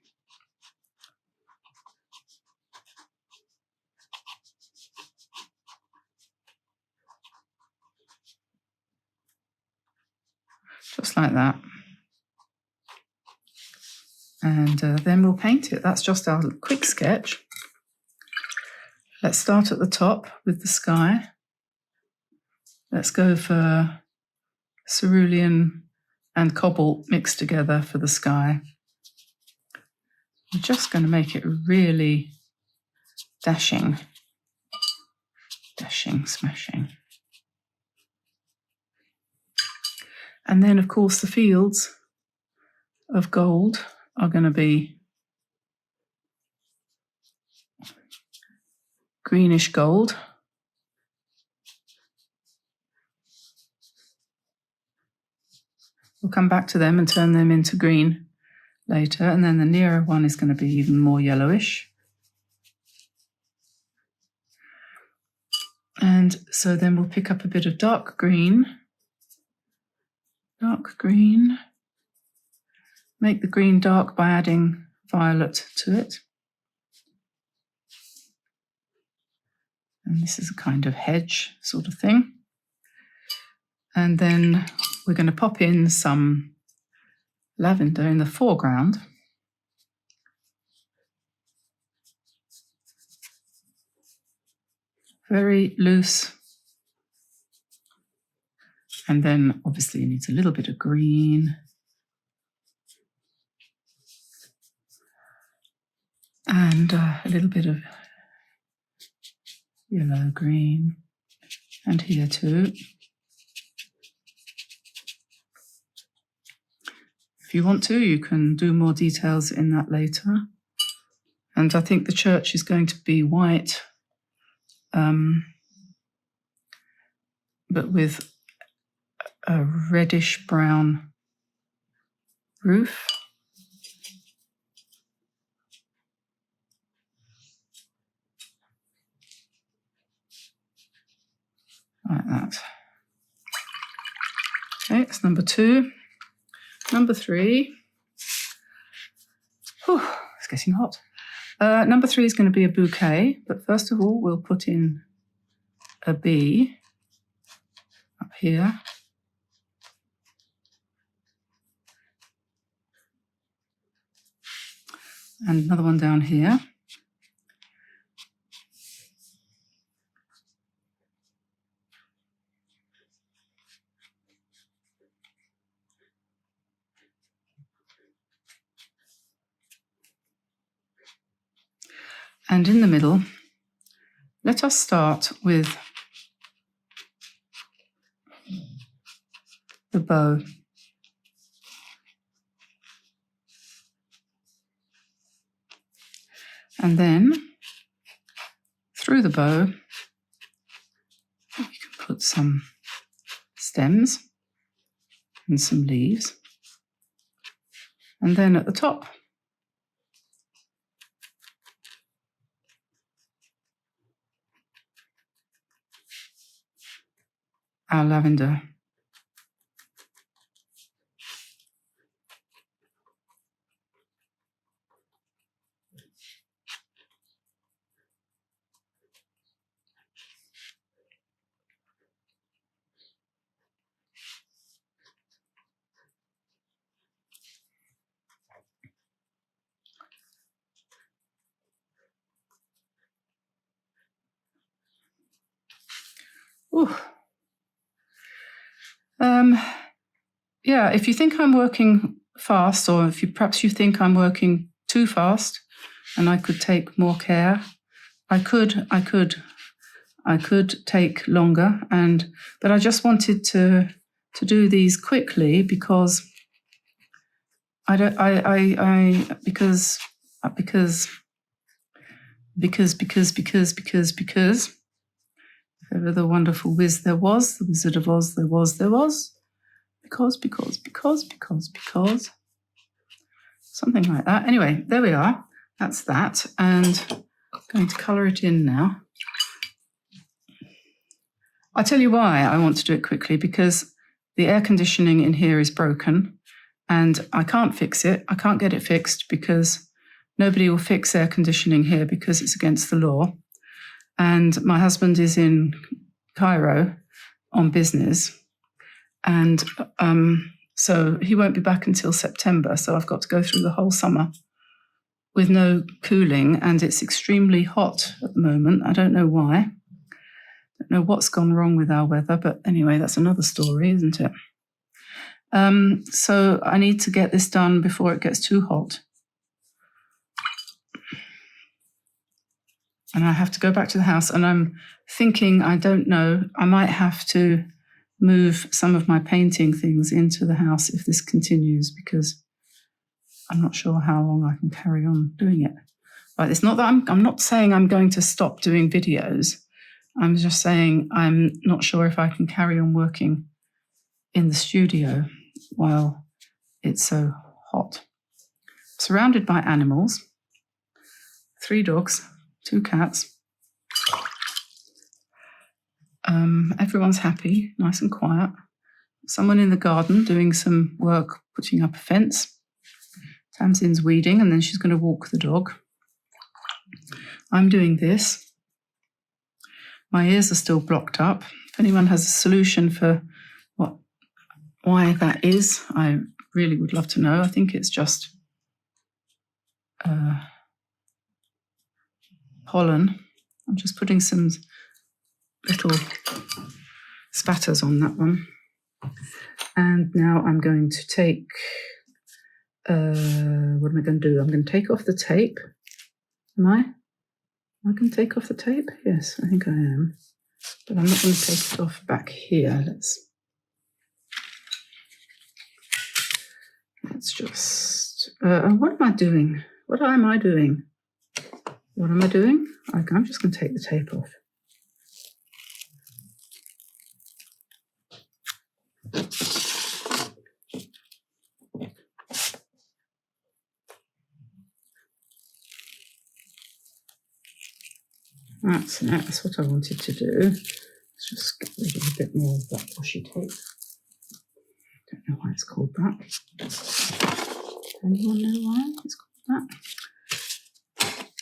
Just like that. And then we'll paint it. That's just our quick sketch. Let's start at the top with the sky. Let's go for cerulean and cobalt mixed together for the sky. We're just going to make it really dashing, smashing. And then, of course, the fields of gold are going to be greenish gold. We'll come back to them and turn them into green later. And then the nearer one is going to be even more yellowish. And so then we'll pick up a bit of dark green. Make the green dark by adding violet to it. And this is a kind of hedge sort of thing. And then we're going to pop in some lavender in the foreground. Very loose. And then obviously it needs a little bit of green. And a little bit of yellow green. And here too. If you want to, you can do more details in that later. And I think the church is going to be white, but with a reddish brown roof. Like that. Okay, that's number 2. number 3. Whew, it's getting hot. Number 3 is going to be a bouquet, but first of all, we'll put in a bee up here. And another one down here. And in the middle, let us start with the bow. And then through the bow, we can put some stems and some leaves. And then at the top, our lavender. Ooh. Yeah, if you think I'm working fast, or if perhaps you think I'm working too fast and I could take more care, I could take longer, but I just wanted to do these quickly because because if ever the wonderful whiz there was, the Wizard of Oz there was, because, something like that. Anyway, there we are. That's that. And I'm going to colour it in now. I'll tell you why I want to do it quickly, because the air conditioning in here is broken and I can't fix it. I can't get it fixed because nobody will fix air conditioning here because it's against the law. And my husband is in Cairo on business. And so he won't be back until September. So I've got to go through the whole summer with no cooling. And it's extremely hot at the moment. I don't know why. Don't know what's gone wrong with our weather. But anyway, that's another story, isn't it? So I need to get this done before it gets too hot. And I have to go back to the house. And I'm thinking, I don't know, I might have to move some of my painting things into the house if this continues, because I'm not sure how long I can carry on doing it. But it's not that I'm not saying I'm going to stop doing videos. I'm just saying I'm not sure if I can carry on working in the studio while it's so hot. Surrounded by animals, 3 dogs, 2 cats. Everyone's happy, nice and quiet. Someone in the garden doing some work, putting up a fence. Tamsin's weeding, and then she's going to walk the dog. I'm doing this. My ears are still blocked up. If anyone has a solution for why that is, I really would love to know. I think it's just pollen. I'm just putting some little spatters on that one. And now I'm going to take, what am I going to do? I'm going to take off the tape. Am I? Am I going to take off the tape? Yes, I think I am. But I'm not going to take it off back here. Let's just, what am I doing? What am I doing? What am I doing? I'm just going to take the tape off. That's what I wanted to do. Let's just get rid of a bit more of that washi tape. I don't know why it's called that. Anyone know why it's called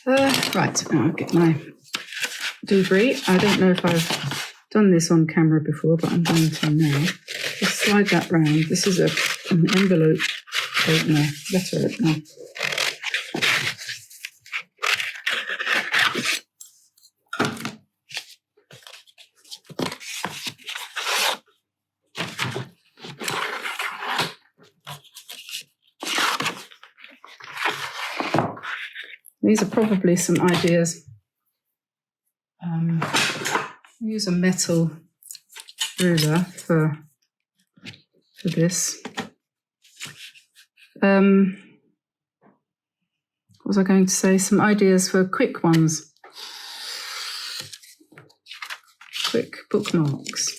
that? Right, now I'll get my doobry. I don't know if I've done this on camera before, but I'm going to now. Just slide that round. This is an envelope opener, letter opener. These are probably some ideas. Use a metal ruler for this. What was I going to say? Some ideas for quick ones. Quick bookmarks.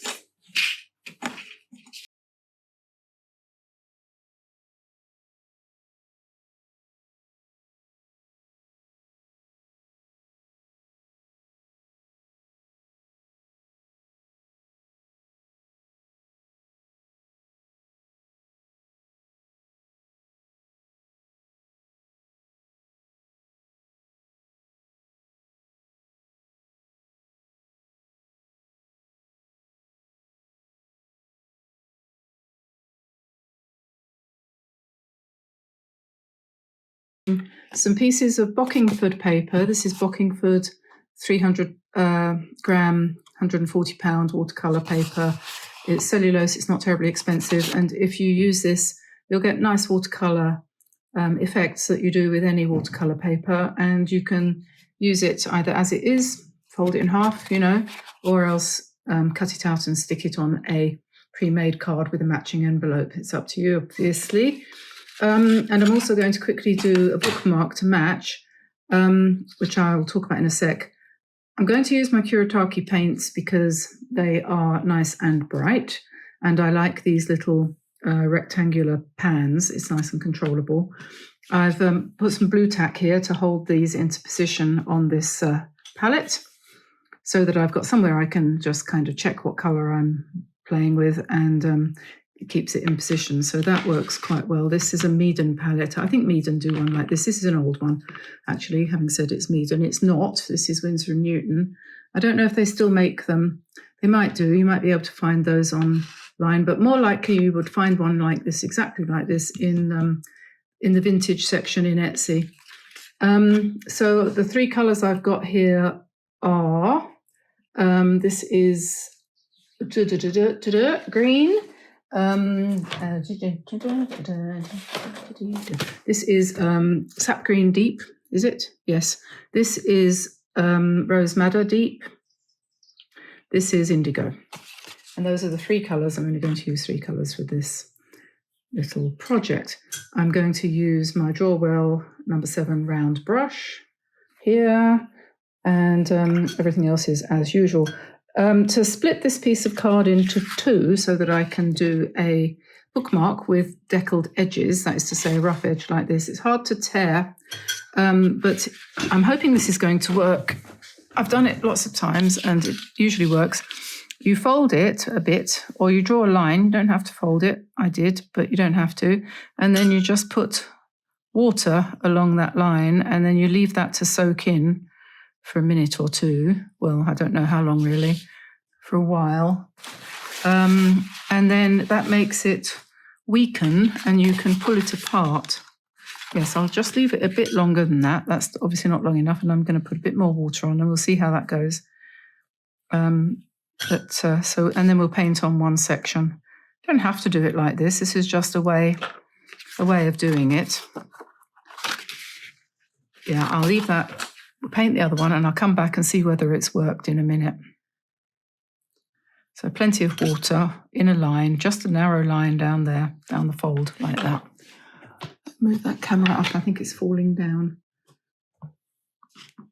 Some pieces of Bockingford paper. This is Bockingford 300 gram, 140 pound watercolor paper. It's cellulose, it's not terribly expensive, and if you use this, you'll get nice watercolor effects that you do with any watercolor paper, and you can use it either as it is, fold it in half, or else cut it out and stick it on a pre-made card with a matching envelope. It's up to you, obviously. And I'm also going to quickly do a bookmark to match, which I'll talk about in a sec. I'm going to use my Kuretake paints because they are nice and bright, and I like these little rectangular pans. It's nice and controllable. I've put some blue tack here to hold these into position on this palette, so that I've got somewhere I can just kind of check what colour I'm playing with, and it keeps it in position, so that works quite well. This is a Meaden palette. I think Meaden do one like this. This is an old one, actually, having said it's Meaden. It's not. This is Winsor & Newton. I don't know if they still make them. They might do. You might be able to find those online, but more likely you would find one like this, exactly like this, in the vintage section in Etsy. So the three colours I've got here are, this is green, this is sap green deep, is it? Yes. This is rose madder deep. This is indigo. And those are the three colours. I'm only going to use three colours for this little project. I'm going to use my Drawwell number 7 round brush here, and everything else is as usual. To split this piece of card into two so that I can do a bookmark with deckled edges, that is to say a rough edge like this. It's hard to tear, but I'm hoping this is going to work. I've done it lots of times and it usually works. You fold it a bit, or you draw a line. You don't have to fold it. I did, but you don't have to. And then you just put water along that line, and then you leave that to soak in for a minute or two. Well, I don't know how long really, for a while. And then that makes it weaken and you can pull it apart. Yes, I'll just leave it a bit longer than that. That's obviously not long enough, and I'm going to put a bit more water on and we'll see how that goes. And then we'll paint on one section. You don't have to do it like this. This is just a way of doing it. Yeah, I'll leave that. We'll paint the other one and I'll come back and see whether it's worked in a minute. So plenty of water in a line, just a narrow line down there, down the fold like that. Move that camera up, I think it's falling down.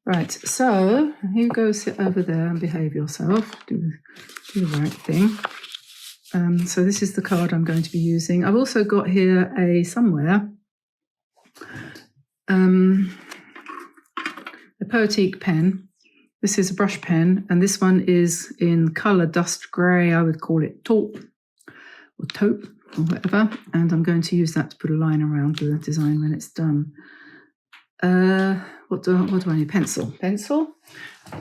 Right, so you go sit over there and behave yourself, do the right thing. So this is the card I'm going to be using. I've also got here somewhere a Poetique pen. This is a brush pen, and this one is in colour dust grey. I would call it taupe or taupe, or whatever, and I'm going to use that to put a line around the design when it's done. What do I need? Pencil.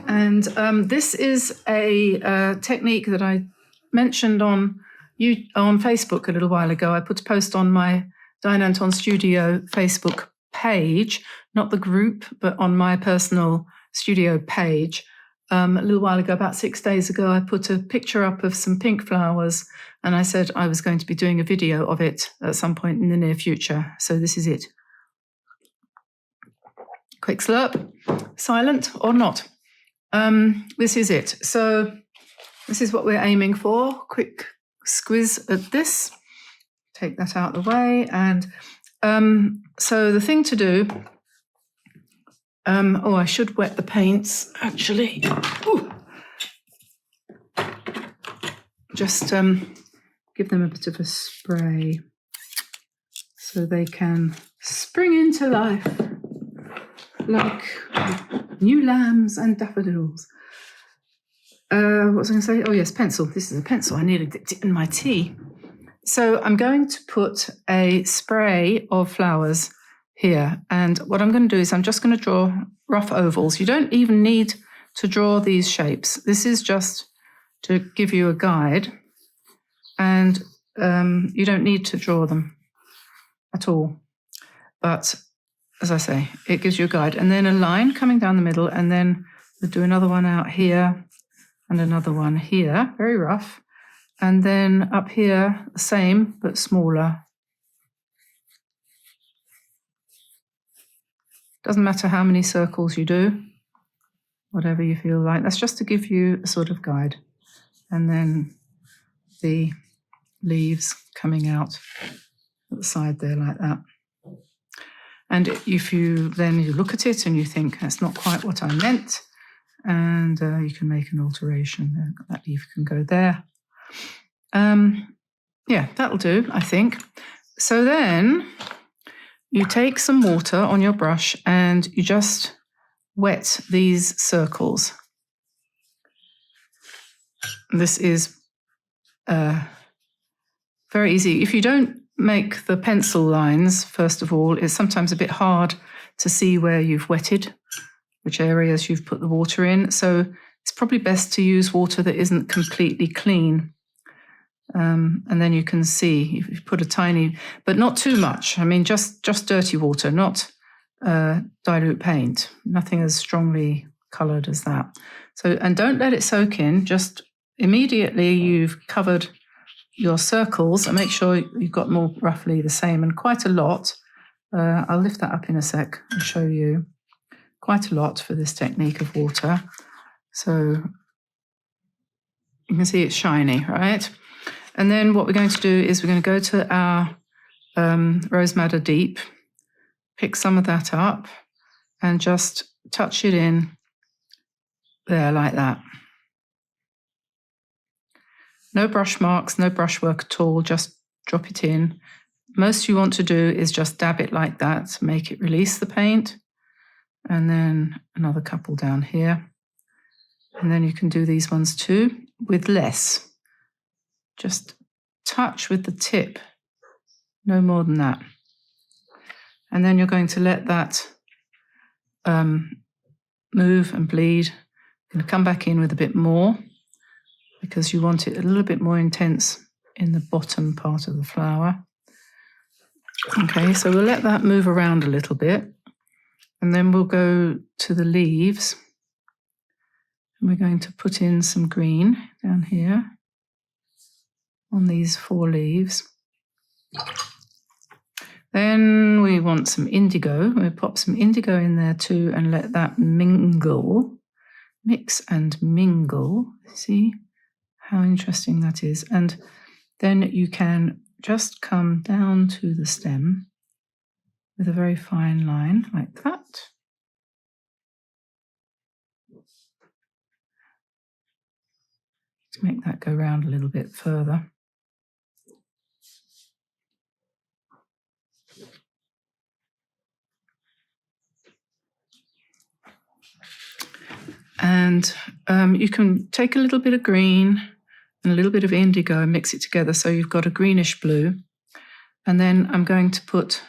And this is a technique that I mentioned on Facebook a little while ago. I put a post on my Diane Antone Studio Facebook page, not the group, but on my personal studio page. A little while ago, about 6 days ago, I put a picture up of some pink flowers, and I said I was going to be doing a video of it at some point in the near future. So this is it. Quick slurp, silent or not. This is it. So this is what we're aiming for. Quick squiz at this. Take that out of the way. And so the thing to do, I should wet the paints, actually. Ooh. Just give them a bit of a spray so they can spring into life like new lambs and daffodils. What was I going to say? Oh, yes, pencil. This is a pencil. I nearly dipped it in my tea. So I'm going to put a spray of flowers here. And what I'm going to do is I'm just going to draw rough ovals. You don't even need to draw these shapes. This is just to give you a guide. And you don't need to draw them at all. But as I say, it gives you a guide. And then a line coming down the middle, and then we'll do another one out here and another one here, very rough. And then up here, the same, but smaller. Doesn't matter how many circles you do, whatever you feel like. That's just to give you a sort of guide. And then the leaves coming out at the side there like that. And if you look at it and you think that's not quite what I meant, and you can make an alteration. That leaf can go there. Yeah, that'll do, I think. So then you take some water on your brush and you just wet these circles. This is very easy. If you don't make the pencil lines, first of all, it's sometimes a bit hard to see where you've wetted, which areas you've put the water in. So it's probably best to use water that isn't completely clean. And then you can see if you put a tiny, but not too much. I mean, just dirty water, not dilute paint, nothing as strongly coloured as that. So, and don't let it soak in, just immediately you've covered your circles, and make sure you've got more roughly the same, and quite a lot. I'll lift that up in a sec and show you. Quite a lot for this technique of water. So you can see it's shiny, right? And then what we're going to do is we're going to go to our Rose Madder Deep, pick some of that up and just touch it in there like that. No brush marks, no brushwork at all, just drop it in. Most you want to do is just dab it like that, make it release the paint. And then another couple down here. And then you can do these ones too with less. Just touch with the tip, no more than that. And then you're going to let that move and bleed. You're going to come back in with a bit more because you want it a little bit more intense in the bottom part of the flower. Okay, so we'll let that move around a little bit. And then we'll go to the leaves. And we're going to put in some green down here on these 4 leaves. Then we want some indigo. We'll pop some indigo in there too and let that mingle, mix and mingle. See how interesting that is. And then you can just come down to the stem with a very fine line like that. To make that go round a little bit further. And you can take a little bit of green and a little bit of indigo and mix it together so you've got a greenish blue. And then I'm going to put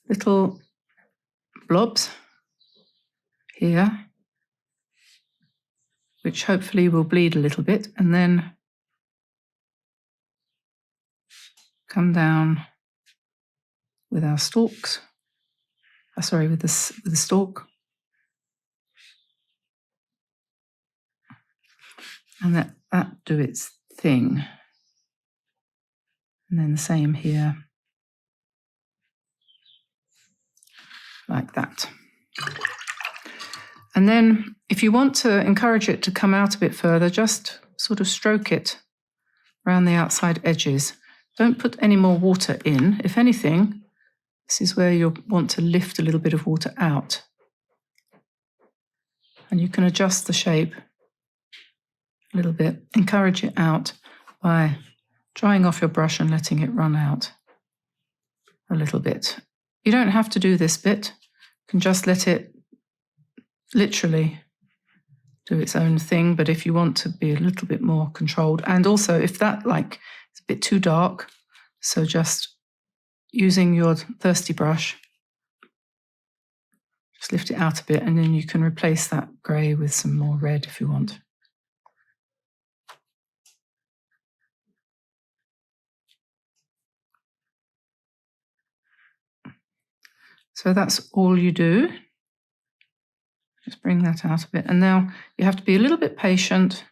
little blobs here, which hopefully will bleed a little bit, and then come down with our stalks. Sorry, with the stalk. And that do its thing. And then the same here. Like that. And then if you want to encourage it to come out a bit further, just sort of stroke it around the outside edges. Don't put any more water in. If anything, this is where you'll want to lift a little bit of water out. And you can adjust the shape a little bit. Encourage it out by drying off your brush and letting it run out a little bit. You don't have to do this bit. You can just let it literally do its own thing, but if you want to be a little bit more controlled, and also if that is a bit too dark, so just using your thirsty brush, just lift it out a bit, and then you can replace that grey with some more red if you want. So that's all you do. Just bring that out a bit. And now you have to be a little bit patient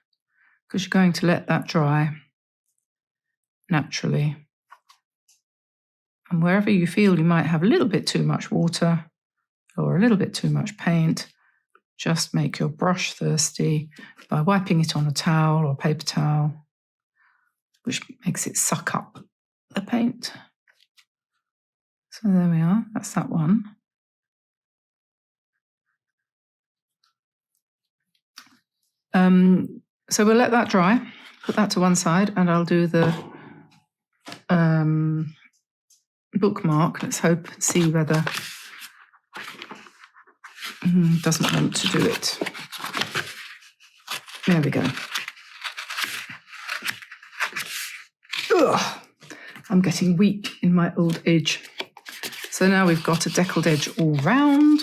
because you're going to let that dry naturally. And wherever you feel you might have a little bit too much water or a little bit too much paint, just make your brush thirsty by wiping it on a towel or paper towel, which makes it suck up the paint. So there we are, that's that one. So we'll let that dry, put that to one side, and I'll do the bookmark. Let's hope, see whether doesn't want to do it. There we go. Ugh, I'm getting weak in my old age. So now we've got a deckled edge all round.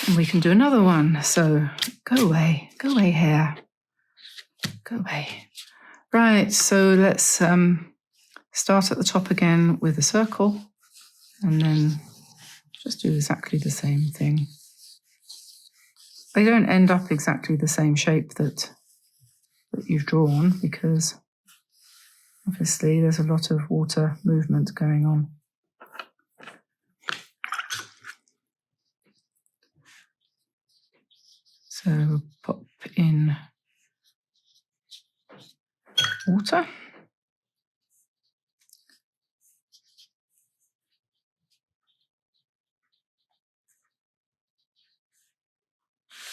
And we can do another one. So go away hair. Go away. Right, so let's start at the top again with a circle and then just do exactly the same thing. They don't end up exactly the same shape that you've drawn because obviously there's a lot of water movement going on. So we'll pop in water.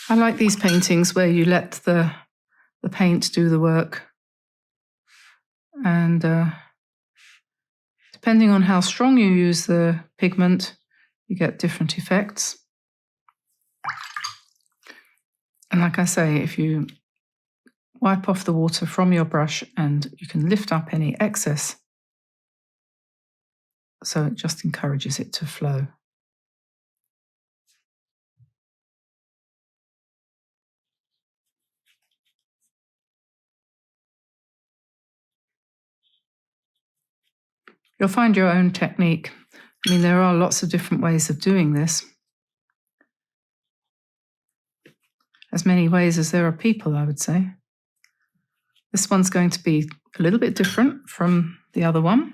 I like these paintings where you let the paint do the work. And depending on how strong you use the pigment, you get different effects. And like I say, if you wipe off the water from your brush and you can lift up any excess, so it just encourages it to flow. You'll find your own technique. I mean, there are lots of different ways of doing this. As many ways as there are people, I would say. This one's going to be a little bit different from the other one.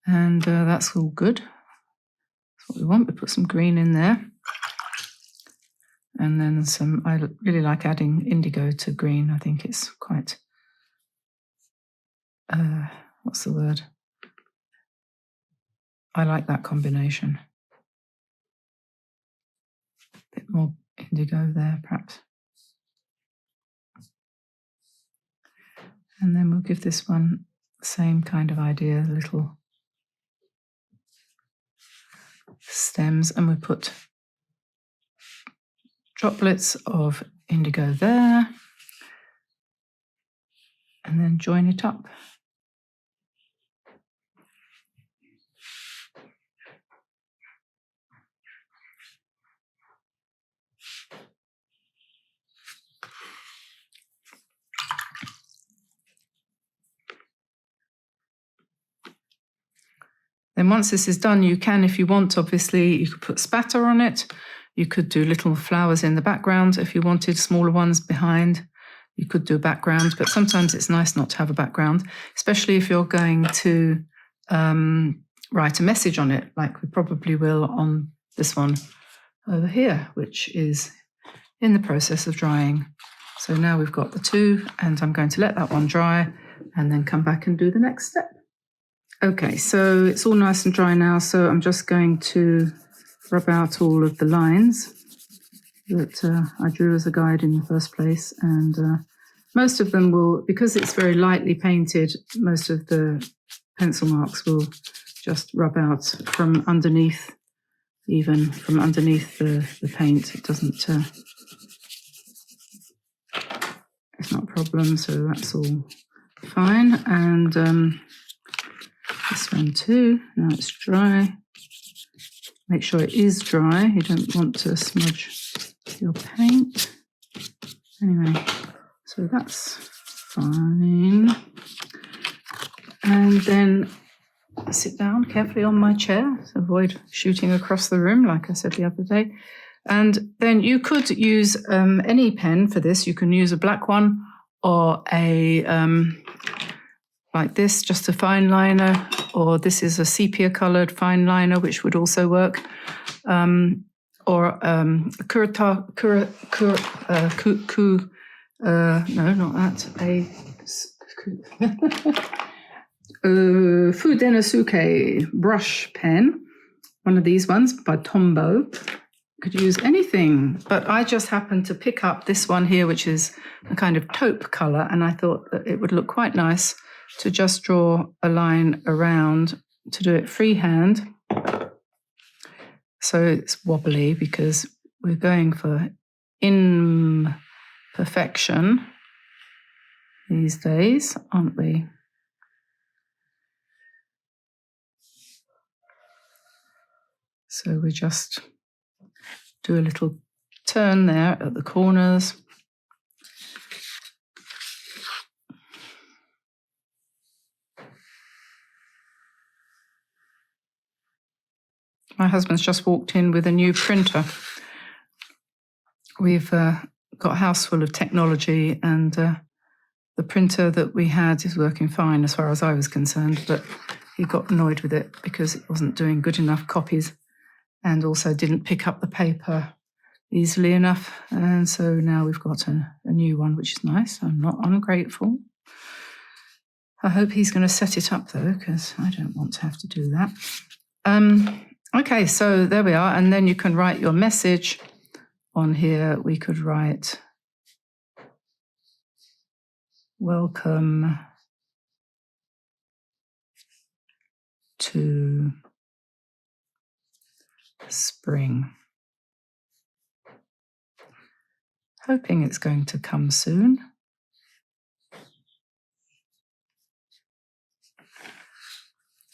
And that's all good. That's what we want. We put some green in there. And then some, I really like adding indigo to green. I think it's quite, what's the word? I like that combination. A bit more indigo there, perhaps. And then we'll give this one the same kind of idea, little stems, and we put droplets of indigo there. and then join it up. Then once this is done, you can, if you want, obviously, you could put spatter on it. You could do little flowers in the background if you wanted, smaller ones behind. You could do a background, but sometimes it's nice not to have a background, especially if you're going to write a message on it, like we probably will on this one over here, which is in the process of drying. So now we've got the two, and I'm going to let that one dry and then come back and do the next step. Okay, so it's all nice and dry now, so I'm just going to rub out all of the lines that I drew as a guide in the first place, and most of them will, because it's very lightly painted, most of the pencil marks will just rub out from underneath, even from underneath the paint. It doesn't, it's not a problem, so that's all fine. And this one too, now it's dry. Make sure it is dry. You don't want to smudge your paint. Anyway, so that's fine. And then I sit down carefully on my chair to avoid shooting across the room, like I said the other day. And then you could use any pen for this. You can use a black one or a like this, just a fine liner, or this is a sepia coloured fine liner, which would also work, or no, not that, a Fudenasuke brush pen, one of these ones by Tombow. Could use anything, but I just happened to pick up this one here, which is a kind of taupe colour, and I thought that it would look quite nice to just draw a line around, to do it freehand. So it's wobbly because we're going for imperfection these days, aren't we? So we just do a little turn there at the corners. My husband's just walked in with a new printer. We've got a house full of technology, and the printer that we had is working fine as far as I was concerned, but he got annoyed with it because it wasn't doing good enough copies and also didn't pick up the paper easily enough. And so now we've got a new one, which is nice. I'm not ungrateful. I hope he's going to set it up though, because I don't want to have to do that. Okay, so there we are, and then you can write your message on here. We could write, welcome to spring. Hoping it's going to come soon.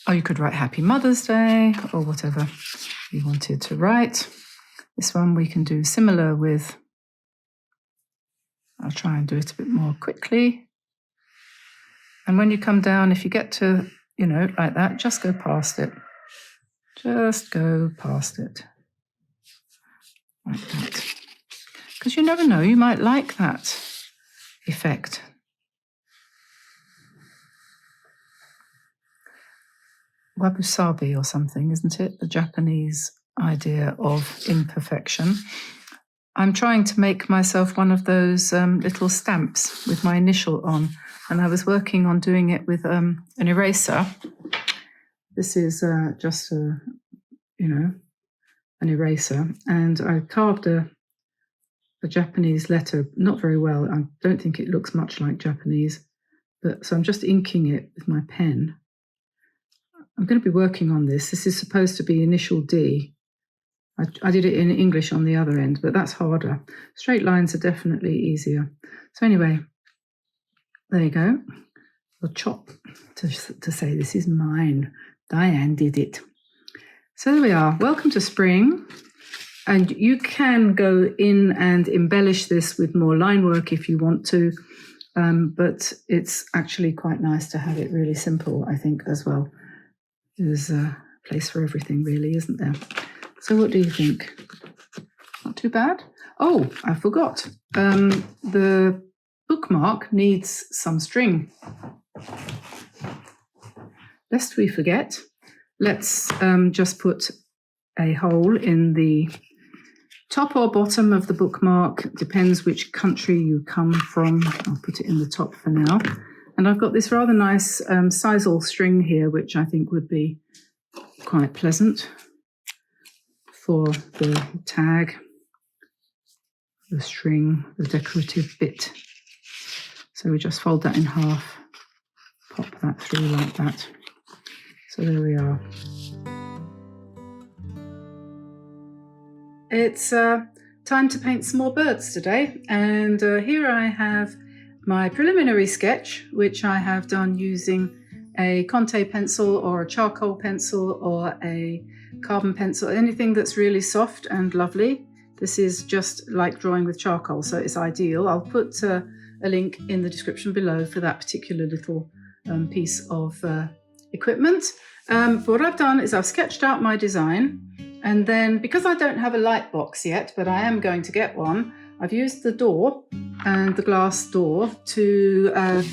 Or you could write Happy Mother's Day, or whatever you wanted to write. This one we can do similar with, I'll try and do it a bit more quickly. And when you come down, if you get to, like that, just go past it. Just go past it. Like that. Because you never know, you might like that effect. Wabi-sabi or something, isn't it? The Japanese idea of imperfection. I'm trying to make myself one of those little stamps with my initial on, and I was working on doing it with an eraser. This is just an eraser, and I carved a Japanese letter, not very well. I don't think it looks much like Japanese, but so I'm just inking it with my pen. I'm going to be working on this. This is supposed to be initial D. I did it in English on the other end, but that's harder. Straight lines are definitely easier. So anyway, there you go. Or chop to say this is mine. Diane did it. So there we are. Welcome to spring. And you can go in and embellish this with more line work if you want to. But it's actually quite nice to have it really simple, I think, as well. There's a place for everything, really, isn't there? So what do you think? Not too bad? Oh, I forgot. The bookmark needs some string. Lest we forget, let's just put a hole in the top or bottom of the bookmark. Depends which country you come from. I'll put it in the top for now. And I've got this rather nice sisal string here, which I think would be quite pleasant for the tag, the string, the decorative bit. So we just fold that in half, pop that through like that. So there we are. It's time to paint some more birds today, and here I have my preliminary sketch, which I have done using a Conte pencil or a charcoal pencil or a carbon pencil, anything that's really soft and lovely. This is just like drawing with charcoal, so it's ideal. I'll put a link in the description below for that particular little piece of equipment. But what I've done is I've sketched out my design, and then because I don't have a light box yet, but I am going to get one, I've used the door and the glass door to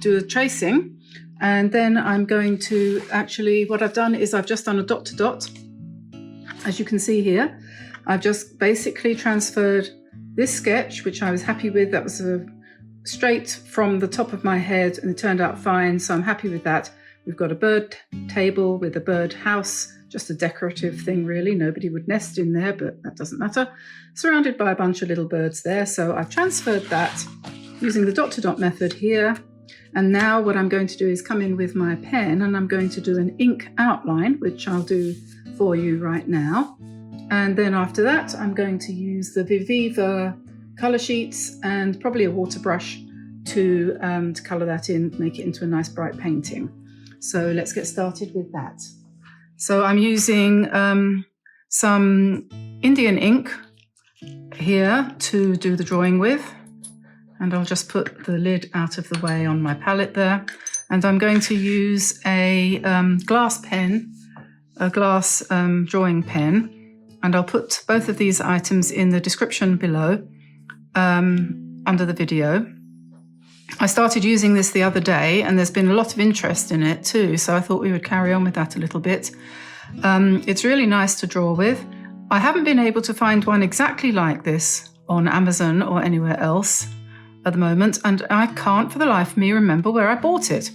do a tracing. And then I'm going to actually, what I've done is I've just done a dot to dot. As you can see here, I've just basically transferred this sketch, which I was happy with. That was straight from the top of my head and it turned out fine. So I'm happy with that. We've got a bird table with a bird house, just a decorative thing really. Nobody would nest in there, but that doesn't matter. Surrounded by a bunch of little birds there. So I've transferred that using the dot to dot method here. And now what I'm going to do is come in with my pen and I'm going to do an ink outline, which I'll do for you right now. And then after that, I'm going to use the Viviva colour sheets and probably a water brush to colour that in, make it into a nice bright painting. So let's get started with that. So I'm using some Indian ink here to do the drawing with. And I'll just put the lid out of the way on my palette there. And I'm going to use a glass pen, a glass drawing pen. And I'll put both of these items in the description below under the video. I started using this the other day and there's been a lot of interest in it too. So I thought we would carry on with that a little bit. It's really nice to draw with. I haven't been able to find one exactly like this on Amazon or anywhere else at the moment, and I can't for the life of me remember where I bought it.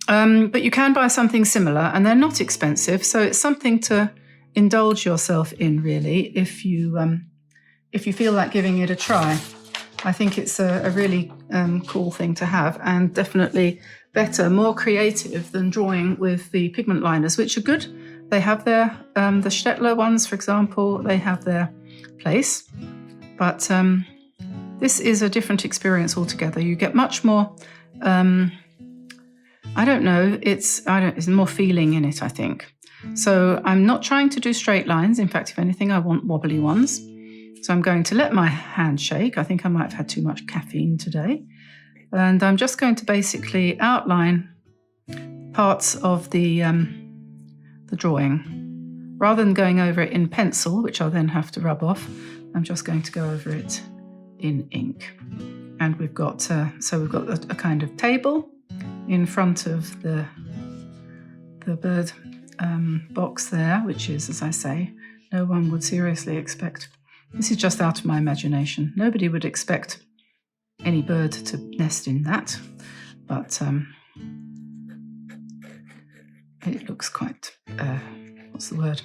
But you can buy something similar and they're not expensive, so it's something to indulge yourself in really if you feel like giving it a try. I think it's a really cool thing to have, and definitely better, more creative than drawing with the pigment liners, which are good. They have their, the Stetler ones, for example, they have their place. But this is a different experience altogether. You get much more, I don't know, it's more feeling in it, I think. So I'm not trying to do straight lines. In fact, if anything, I want wobbly ones. So I'm going to let my hand shake. I think I might have had too much caffeine today. And I'm just going to basically outline parts of the drawing. Rather than going over it in pencil, which I'll then have to rub off, I'm just going to go over it in ink. And we've got, we've got a kind of table in front of the bird box there, which is, as I say, no one would seriously expect. This is just out of my imagination. Nobody would expect any bird to nest in that, but it looks quite, what's the word?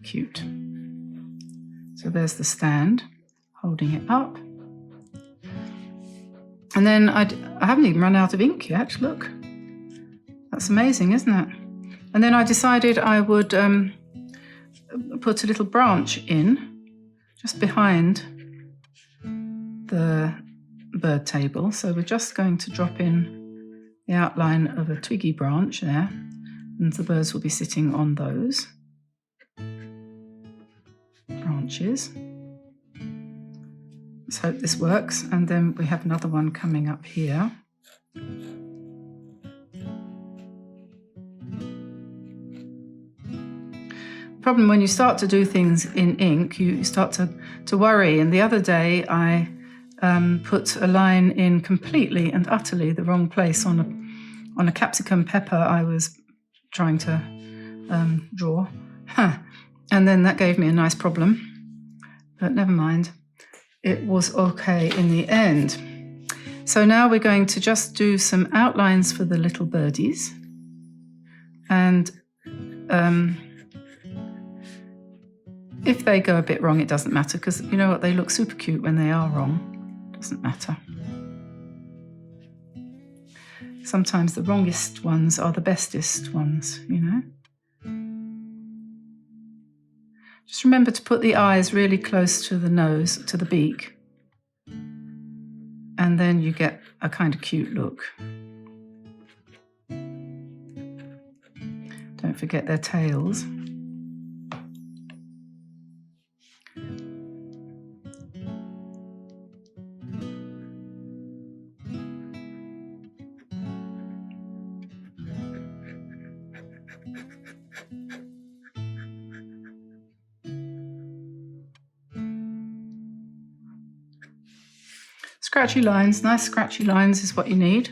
Cute. So there's the stand, holding it up. And then I haven't even run out of ink yet, look. That's amazing, isn't it? And then I decided I would put a little branch in just behind the bird table. So we're just going to drop in the outline of a twiggy branch there, and the birds will be sitting on those branches. Let's hope this works. And then we have another one coming up here. Problem when you start to do things in ink, you start to worry. And the other day I put a line in completely and utterly the wrong place on a capsicum pepper I was trying to draw. And then that gave me a nice problem, but never mind. It was okay in the end. So now we're going to just do some outlines for the little birdies. And if they go a bit wrong, it doesn't matter, because you know what, they look super cute when they are wrong. Doesn't matter. Sometimes the wrongest ones are the bestest ones, you know. Just remember to put the eyes really close to the nose, to the beak, and then you get a kind of cute look. Don't forget their tails. Scratchy lines, nice scratchy lines is what you need.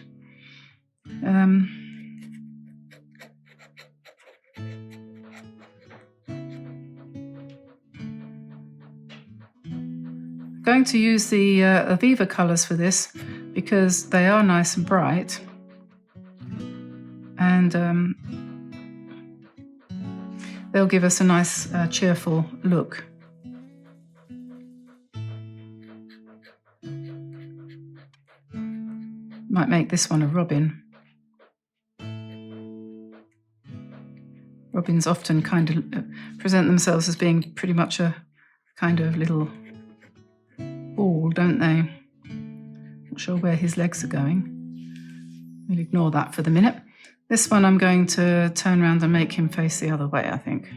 Going to use the Aviva colours for this because they are nice and bright, and they'll give us a nice cheerful look. Might make this one a robin. Robins often kind of present themselves as being pretty much a kind of little ball, don't they? Not sure where his legs are going. We'll ignore that for the minute. This one I'm going to turn around and make him face the other way, I think.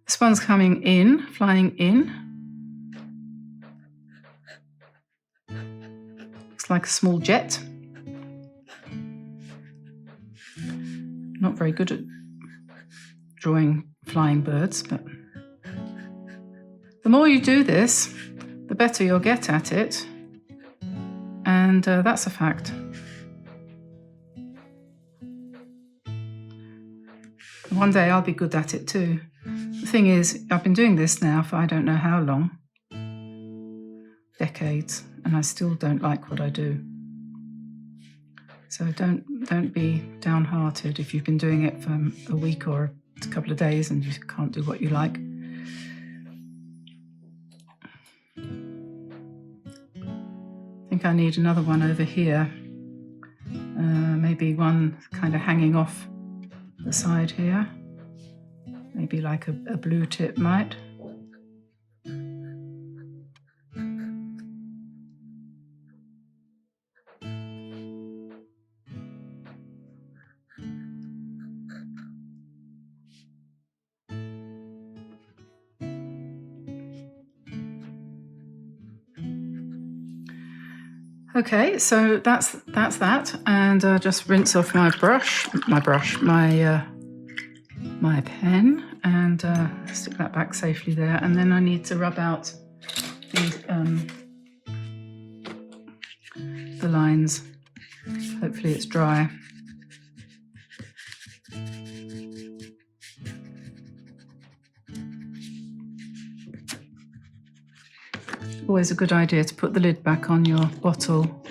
This one's coming in, flying in. Looks like a small jet. Not very good at drawing flying birds, but the more you do this, the better you'll get at it. And that's a fact. One day I'll be good at it too. The thing is, I've been doing this now for I don't know how long, decades, and I still don't like what I do. So don't be downhearted if you've been doing it for a week or a couple of days and you can't do what you like. I think I need another one over here. Maybe one kind of hanging off the side here. Maybe like a blue tip might. Okay, so that's that, and just rinse off my pen, and stick that back safely there. And then I need to rub out the lines. Hopefully it's dry. Always a good idea to put the lid back on your bottle.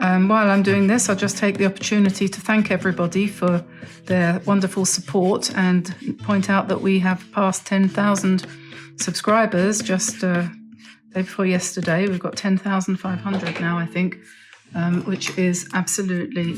while I'm doing this, I'll just take the opportunity to thank everybody for their wonderful support and point out that we have passed 10,000 subscribers just day before yesterday. We've got 10,500 now, I think, which is absolutely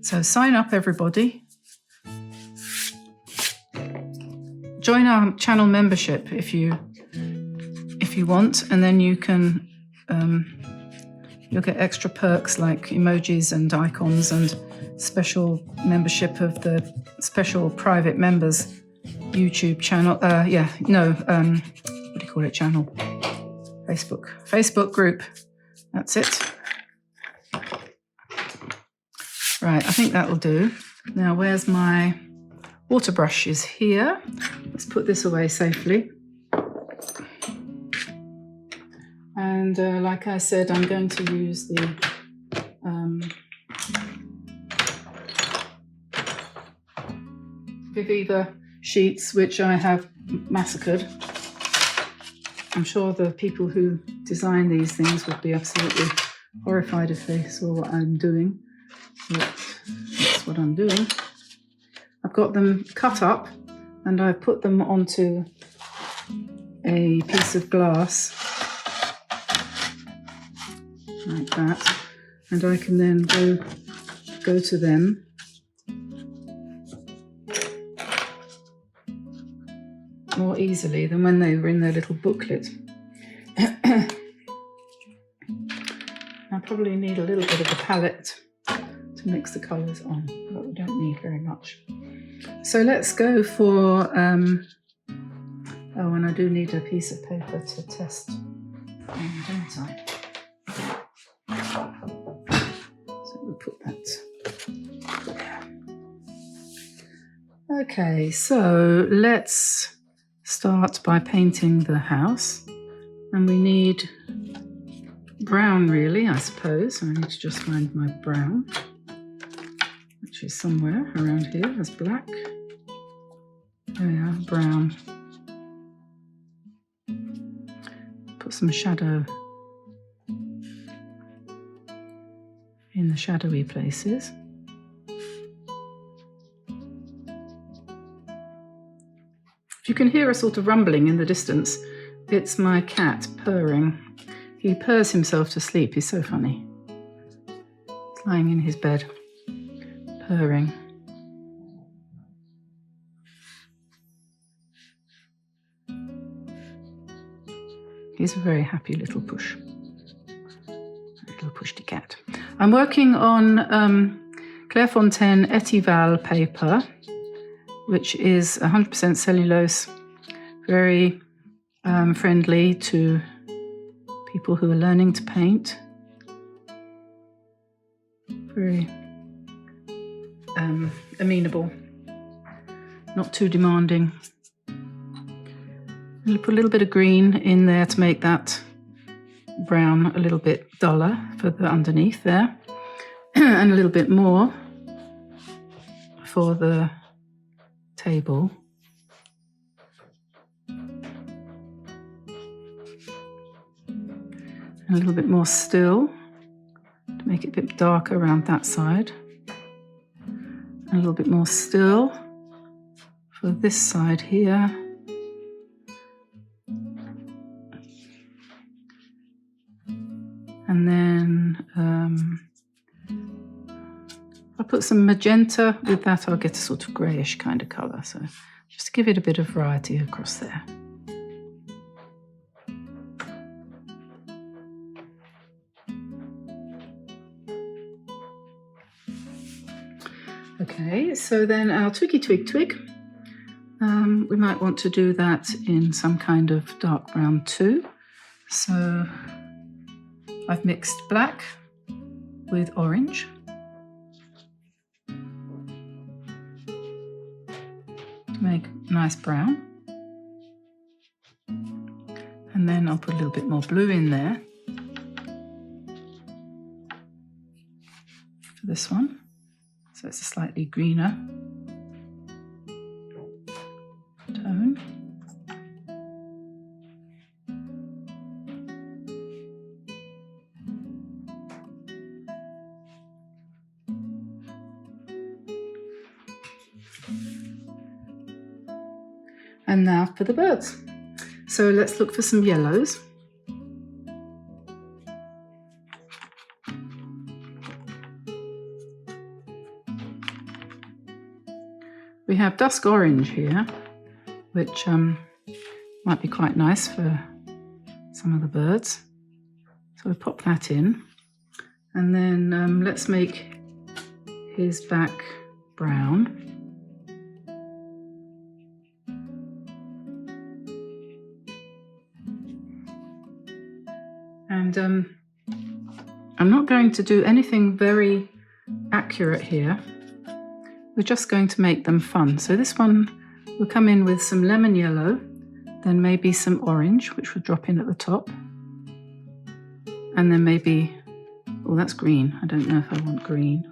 So sign up, everybody. Join our channel membership if you want, and then you can you'll get extra perks like emojis and icons and special membership of the special private members YouTube channel. What do you call it? Channel. Facebook group. That's it. Right, I think that'll do. Now, where's my water brush? Is here. Let's put this away safely. And like I said, I'm going to use the Viviva sheets, which I have massacred. I'm sure the people who design these things would be absolutely horrified if they saw what I'm doing. But that's what I'm doing. I've got them cut up and I've put them onto a piece of glass like that, and I can then go to them more easily than when they were in their little booklet. I probably need a little bit of a palette to mix the colours on, but we don't need very much. So let's go for, and I do need a piece of paper to test, don't I? So we'll put that there. Okay, so let's start by painting the house, and we need brown really, I suppose. I need to just find my brown, which is somewhere around here. There's black. There we are, brown. Put some shadow in the shadowy places. If you can hear a sort of rumbling in the distance, it's my cat purring. He purrs himself to sleep. He's so funny. He's lying in his bed, purring. He's a very happy little push. Little pushty cat. I'm working on Clairefontaine Etival paper, which is 100% cellulose, very friendly to people who are learning to paint. Very amenable, not too demanding. I'll put a little bit of green in there to make that brown a little bit duller for the underneath there, and a little bit more for the table. And a little bit more still to make it a bit darker around that side. And a little bit more still for this side here. And then I'll put some magenta. With that I'll get a sort of greyish kind of colour, so just to give it a bit of variety across there. Okay, so then our twiggy twig twig. We might want to do that in some kind of dark brown too. So I've mixed black with orange. To make a nice brown. And then I'll put a little bit more blue in there for this one. So it's a slightly greener tone. And now for the birds. So let's look for some yellows. We have dusk orange here, which might be quite nice for some of the birds. So we pop that in. And then let's make his back brown. And I'm not going to do anything very accurate here. We're just going to make them fun. So this one will come in with some lemon yellow, then maybe some orange, which will drop in at the top. And then maybe, oh, that's green. I don't know if I want green.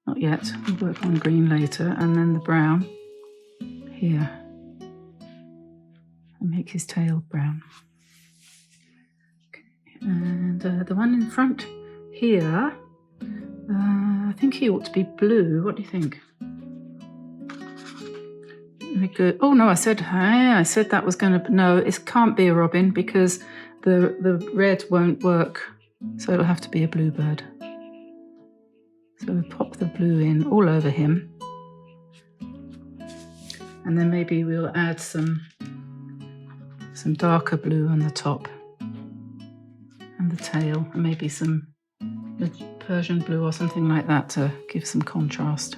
Not yet. We'll work on green later. And then the brown here. And make his tail brown. And the one in front here, I think he ought to be blue. What do you think? Very good. Oh no, I said that was going to, no, it can't be a robin because the red won't work. So it'll have to be a bluebird. So we pop the blue in all over him. And then maybe we'll add some darker blue on the top. And the tail, and maybe some Persian blue or something like that to give some contrast.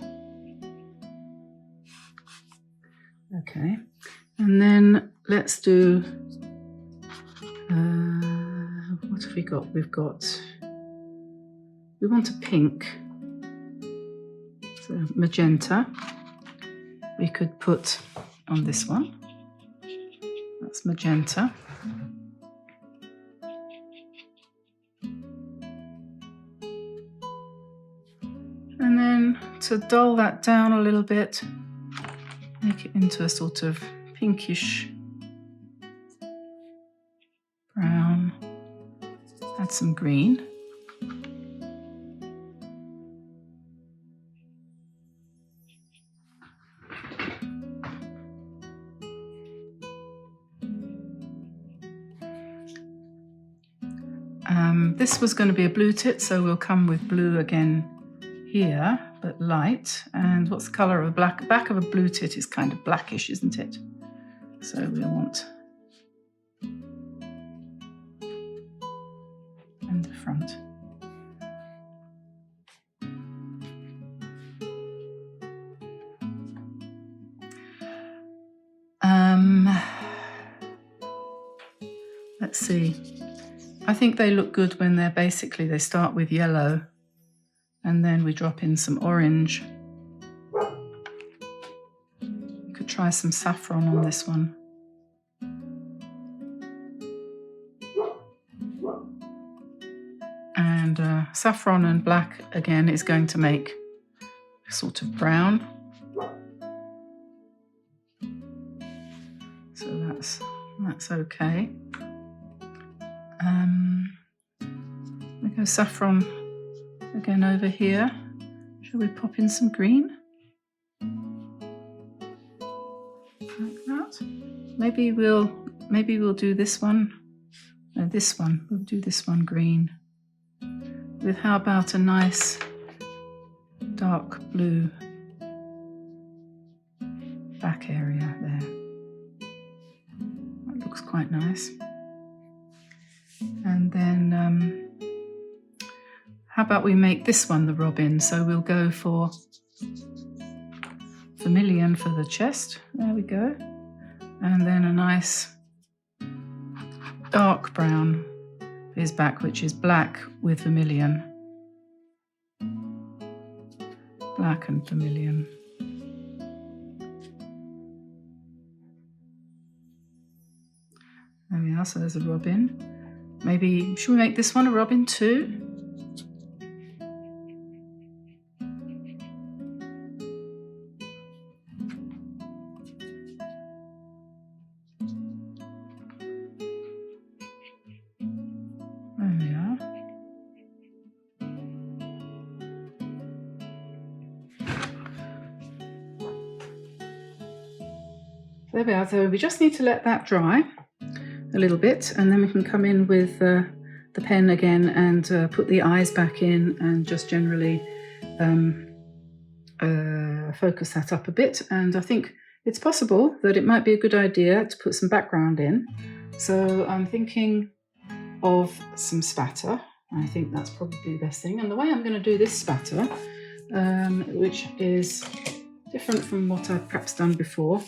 Okay, and then let's do, what have we got? We want a pink, so magenta. We could put on this one, that's magenta. And then to dull that down a little bit, make it into a sort of pinkish brown. Add some green. This was going to be a blue tit, so we'll come with blue again here, but light. And what's the colour of a black? The back of a blue tit is kind of blackish, isn't it? So we'll want, and the front. Let's see. I think they look good when they're basically, they start with yellow and then we drop in some orange. You could try some saffron on this one. And saffron and black again is going to make a sort of brown. So that's okay. We go saffron again over here. Shall we pop in some green? Like that. Maybe we'll do this one. No, this one. We'll do this one green. With how about a nice dark blue back area there. That looks quite nice. And then how about we make this one the robin? So we'll go for vermilion for the chest. There we go. And then a nice dark brown for his back, which is black with vermilion. Black and vermilion. There we are, so there's a robin. Maybe, should we make this one a robin too? There we are. There we are, so we just need to let that dry a little bit, and then we can come in with the pen again and put the eyes back in and just generally focus that up a bit. And I think it's possible that it might be a good idea to put some background in. So I'm thinking of some spatter. I think that's probably the best thing. And the way I'm going to do this spatter, which is different from what I've perhaps done before,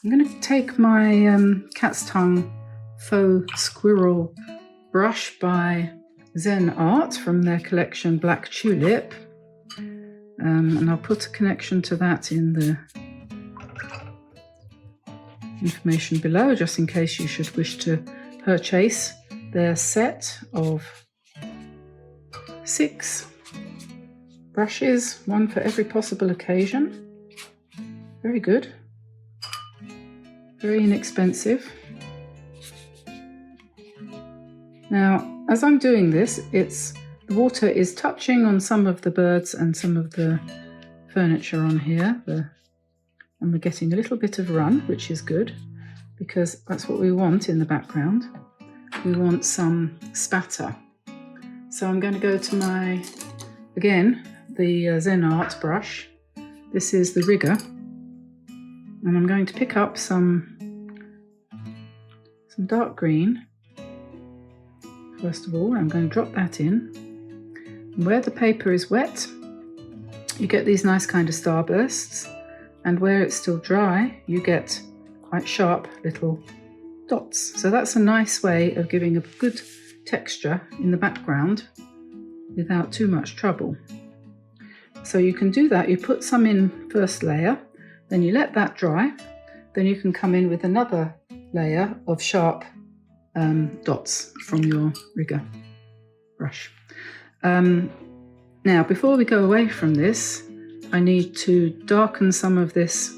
I'm going to take my cat's tongue faux squirrel brush by Zen Art from their collection Black Tulip, and I'll put a connection to that in the information below, just in case you should wish to purchase their set of 6 brushes, one for every possible occasion. Very good, very inexpensive. Now, as I'm doing this, the water is touching on some of the birds and some of the furniture on here, and we're getting a little bit of run, which is good, because that's what we want in the background. We want some spatter. So I'm going to go to my, again, the Zen Art brush. This is the Rigger, and I'm going to pick up some dark green. First of all, I'm going to drop that in. And where the paper is wet, you get these nice kind of starbursts, and where it's still dry, you get quite sharp little dots. So that's a nice way of giving a good texture in the background without too much trouble. So you can do that. You put some in first layer, then you let that dry, then you can come in with another layer of sharp dots from your Rigger brush. Now, before we go away from this, I need to darken some of this,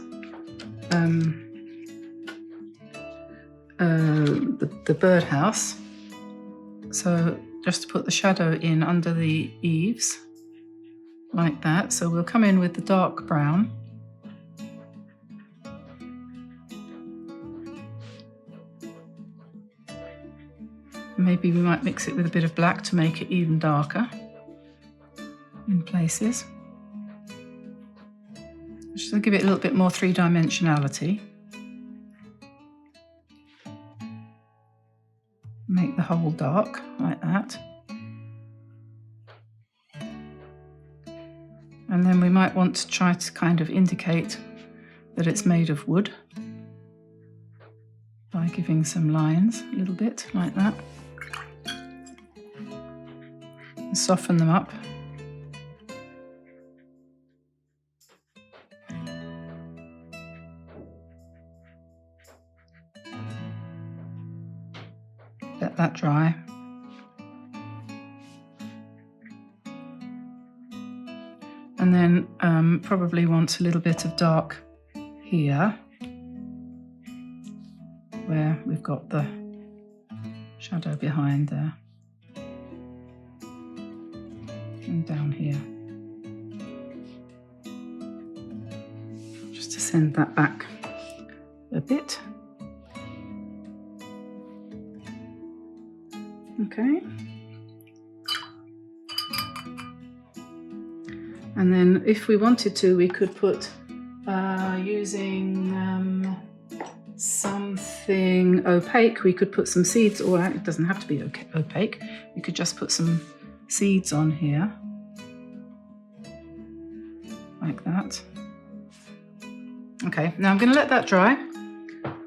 the birdhouse. So just to put the shadow in under the eaves, like that. So we'll come in with the dark brown. Maybe we might mix it with a bit of black to make it even darker in places. Just to give it a little bit more three-dimensionality. Make the whole dark like that. And then we might want to try to kind of indicate that it's made of wood by giving some lines a little bit like that. And soften them up. Let that dry. And then probably want a little bit of dark here, where we've got the shadow behind there. And down here. Just to send that back a bit. Okay. And then if we wanted to, we could put, using something opaque, we could put some seeds, or it doesn't have to be opaque, we could just put some seeds on here, like that. Okay, now I'm going to let that dry,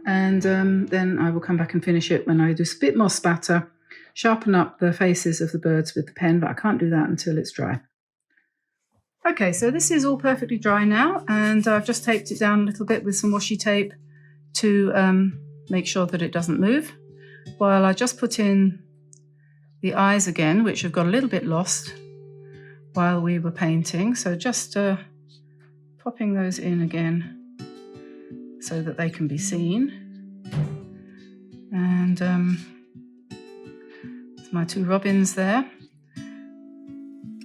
and then I will come back and finish it when I do a bit more spatter, sharpen up the faces of the birds with the pen, but I can't do that until it's dry. Okay, so this is all perfectly dry now, and I've just taped it down a little bit with some washi tape to make sure that it doesn't move, while I just put in the eyes again, which have got a little bit lost while we were painting. So just popping those in again so that they can be seen. And there's my two robins there.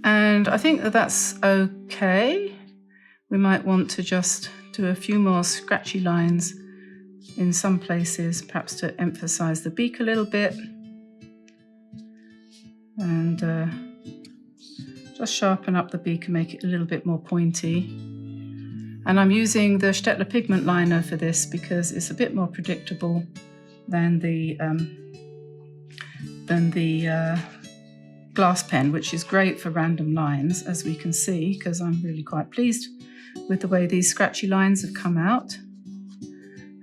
And I think that that's okay. We might want to just do a few more scratchy lines in some places, perhaps to emphasize the beak a little bit. And just sharpen up the beak and make it a little bit more pointy. And I'm using the Staedtler pigment liner for this because it's a bit more predictable than the glass pen, which is great for random lines, as we can see, because I'm really quite pleased with the way these scratchy lines have come out.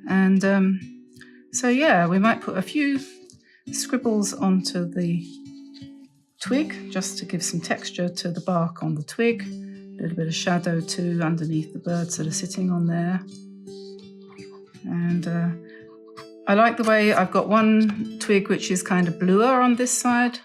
And so yeah, we might put a few scribbles onto the twig just to give some texture to the bark on the twig. A little bit of shadow too underneath the birds that are sitting on there. And I like the way I've got one twig which is kind of bluer on this side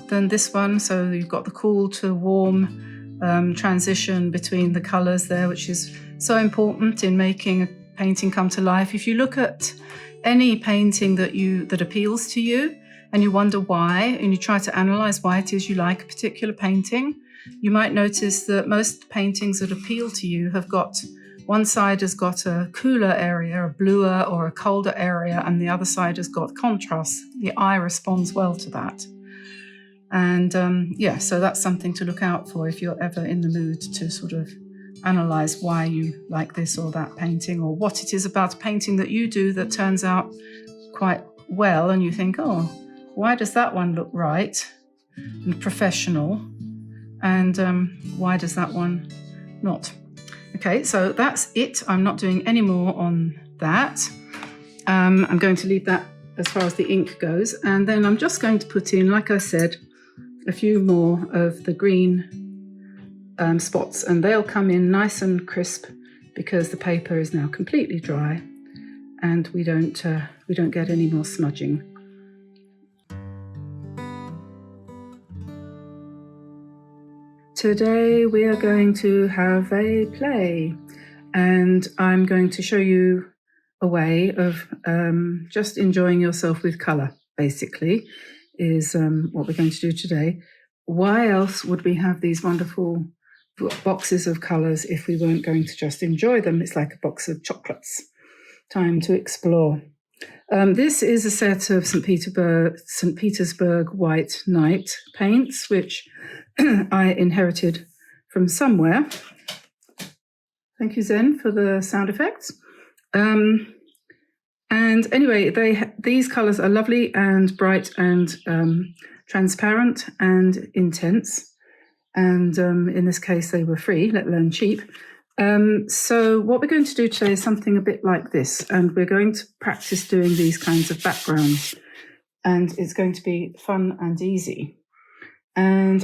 than this one, so you've got the cool to warm transition between the colours there, which is so important in making a painting come to life. If you look at any painting that appeals to you and you wonder why, and you try to analyse why it is you like a particular painting, you might notice that most paintings that appeal to you have got, one side has got a cooler area, a bluer or a colder area, and the other side has got contrast. The eye responds well to that. And yeah, so that's something to look out for if you're ever in the mood to sort of analyse why you like this or that painting, or what it is about a painting that you do that turns out quite well, and you think, oh, why does that one look right and professional? And why does that one not? Okay, so that's it. I'm not doing any more on that. I'm going to leave that as far as the ink goes. And then I'm just going to put in, like I said, a few more of the green spots, and they'll come in nice and crisp because the paper is now completely dry and we don't get any more smudging. Today we are going to have a play, and I'm going to show you a way of just enjoying yourself with colour, basically, is what we're going to do today. Why else would we have these wonderful boxes of colours if we weren't going to just enjoy them? It's like a box of chocolates. Time to explore. This is a set of St. Petersburg White Night paints, which I inherited from somewhere. Thank you, Zen, for the sound effects. And anyway, these colours are lovely and bright and transparent and intense. And in this case, they were free, let alone cheap. So what we're going to do today is something a bit like this, and we're going to practice doing these kinds of backgrounds, and it's going to be fun and easy. And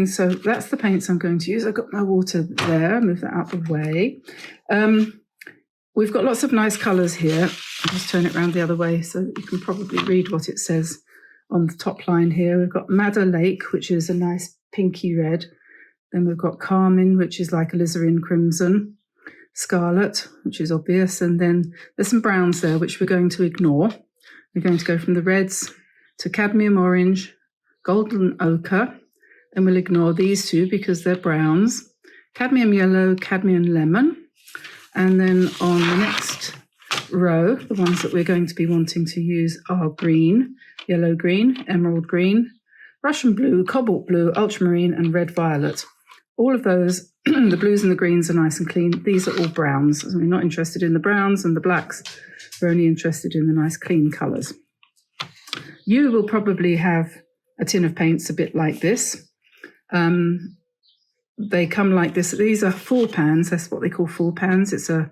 so that's the paints I'm going to use. I've got my water there, move that out of the way. We've got lots of nice colours here. I'll just turn it around the other way so that you can probably read what it says on the top line here. We've got Madder Lake, which is a nice pinky red. Then we've got Carmine, which is like alizarin crimson. Scarlet, which is obvious. And then there's some browns there, which we're going to ignore. We're going to go from the reds to cadmium orange, golden ochre, and we'll ignore these two because they're browns. Cadmium yellow, cadmium lemon. And then on the next row, the ones that we're going to be wanting to use are green, yellow green, emerald green, Russian blue, cobalt blue, ultramarine, and red violet. All of those, the blues and the greens are nice and clean. These are all browns. So we're not interested in the browns and the blacks. We're only interested in the nice clean colours. You will probably have a tin of paints a bit like this. They come like this. These are full pans. That's what they call full pans. It's a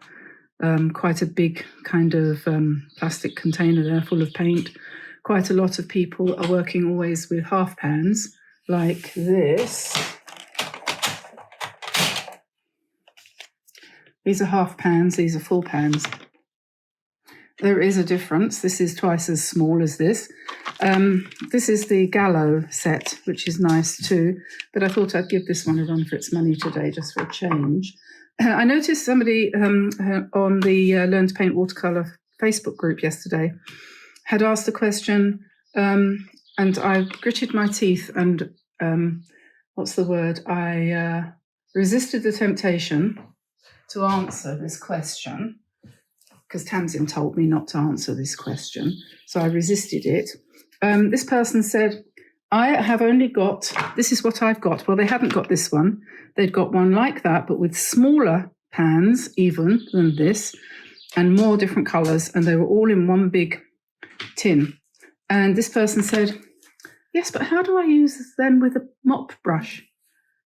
quite a big kind of plastic container there full of paint. Quite a lot of people are working always with half pans like this. These are half pans, these are full pans. There is a difference. This is twice as small as this. This is the Gallo set, which is nice too, but I thought I'd give this one a run for its money today, just for a change. I noticed somebody on the Learn to Paint Watercolor Facebook group yesterday had asked a question, and I gritted my teeth and, what's the word? I resisted the temptation to answer this question, because Tamsin told me not to answer this question, so I resisted it. This person said, I have only got, this is what I've got. Well, they hadn't got this one. They'd got one like that, but with smaller pans even than this, and more different colours, and they were all in one big tin. And this person said, yes, but how do I use them with a mop brush?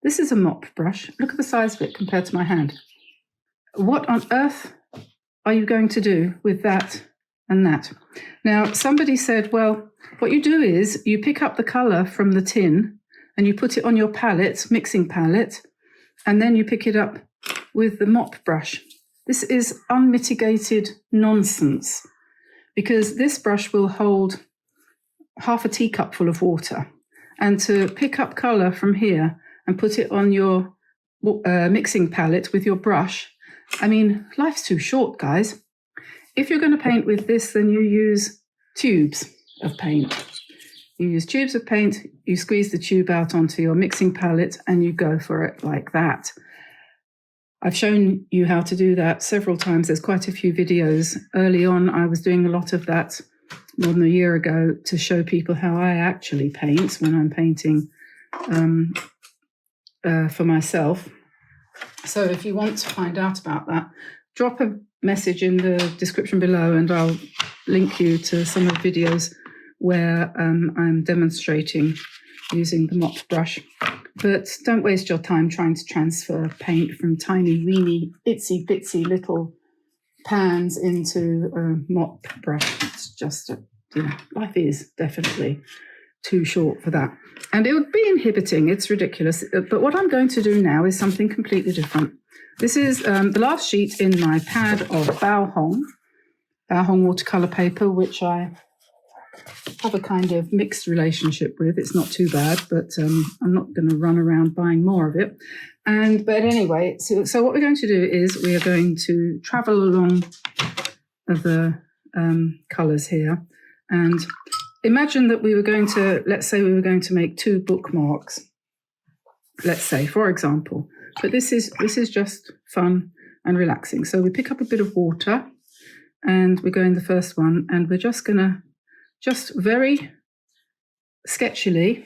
This is a mop brush. Look at the size of it compared to my hand. What on earth are you going to do with that and that? Now, somebody said, well, what you do is you pick up the colour from the tin and you put it on your palette, mixing palette, and then you pick it up with the mop brush. This is unmitigated nonsense, because this brush will hold half a teacup full of water. And to pick up colour from here and put it on your mixing palette with your brush, I mean, life's too short, guys. If you're going to paint with this, then you use tubes of paint. You use tubes of paint, you squeeze the tube out onto your mixing palette, and you go for it like that. I've shown you how to do that several times. There's quite a few videos. Early on, I was doing a lot of that more than a year ago to show people how I actually paint when I'm painting for myself. So if you want to find out about that, drop a message in the description below and I'll link you to some of the videos where I'm demonstrating using the mop brush. But don't waste your time trying to transfer paint from tiny, weeny, itsy bitsy little pans into a mop brush. It's just, life is definitely too short for that. And it would be inhibiting. It's ridiculous. But what I'm going to do now is something completely different. This is the last sheet in my pad of Bao Hong watercolor paper, which I have a kind of mixed relationship with. It's not too bad, but I'm not going to run around buying more of it. But anyway, so what we're going to do is we are going to travel along the colours here, and imagine that we were going to, let's say we were going to make 2 bookmarks, let's say, for example. But this is just fun and relaxing. So we pick up a bit of water and we go in the first one, and we're just going to very sketchily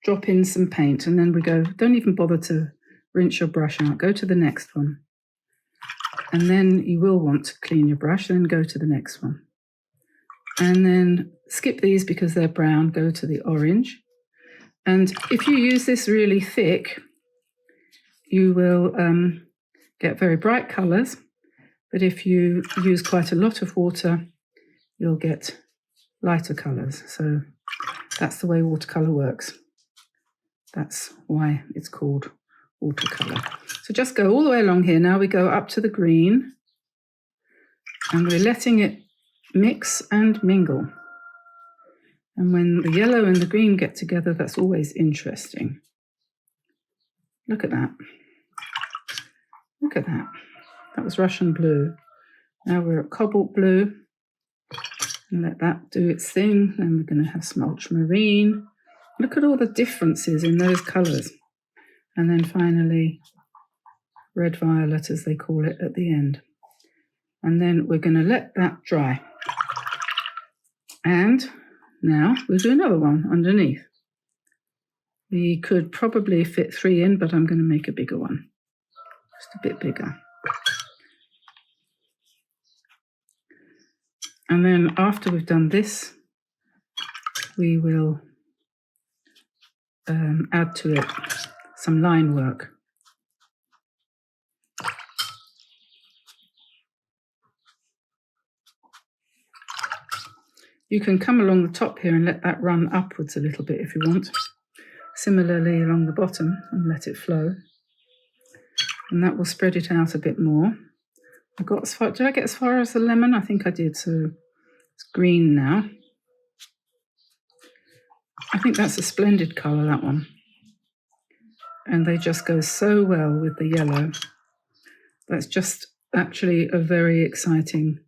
drop in some paint, and then we go, don't even bother to rinse your brush out, go to the next one. And then you will want to clean your brush, then go to the next one. And then skip these because they're brown, go to the orange. And if you use this really thick, you will get very bright colours. But if you use quite a lot of water, you'll get lighter colours. So that's the way watercolour works. That's why it's called watercolour. So just go all the way along here. Now we go up to the green, and we're letting it mix and mingle. And when the yellow and the green get together, that's always interesting. Look at that. Look at that. That was Russian blue. Now we're at cobalt blue. And let that do its thing. Then we're going to have some ultramarine. Look at all the differences in those colours. And then finally, red violet, as they call it, at the end. And then we're going to let that dry. And now we'll do another one underneath. We could probably fit 3 in, but I'm going to make a bigger one. Just a bit bigger. And then after we've done this, we will add to it some line work. You can come along the top here and let that run upwards a little bit if you want. Similarly along the bottom, and let it flow. And that will spread it out a bit more. I got as far, did I get as far as the lemon? I think I did, so it's green now. I think that's a splendid colour, that one. And they just go so well with the yellow. That's just actually a very exciting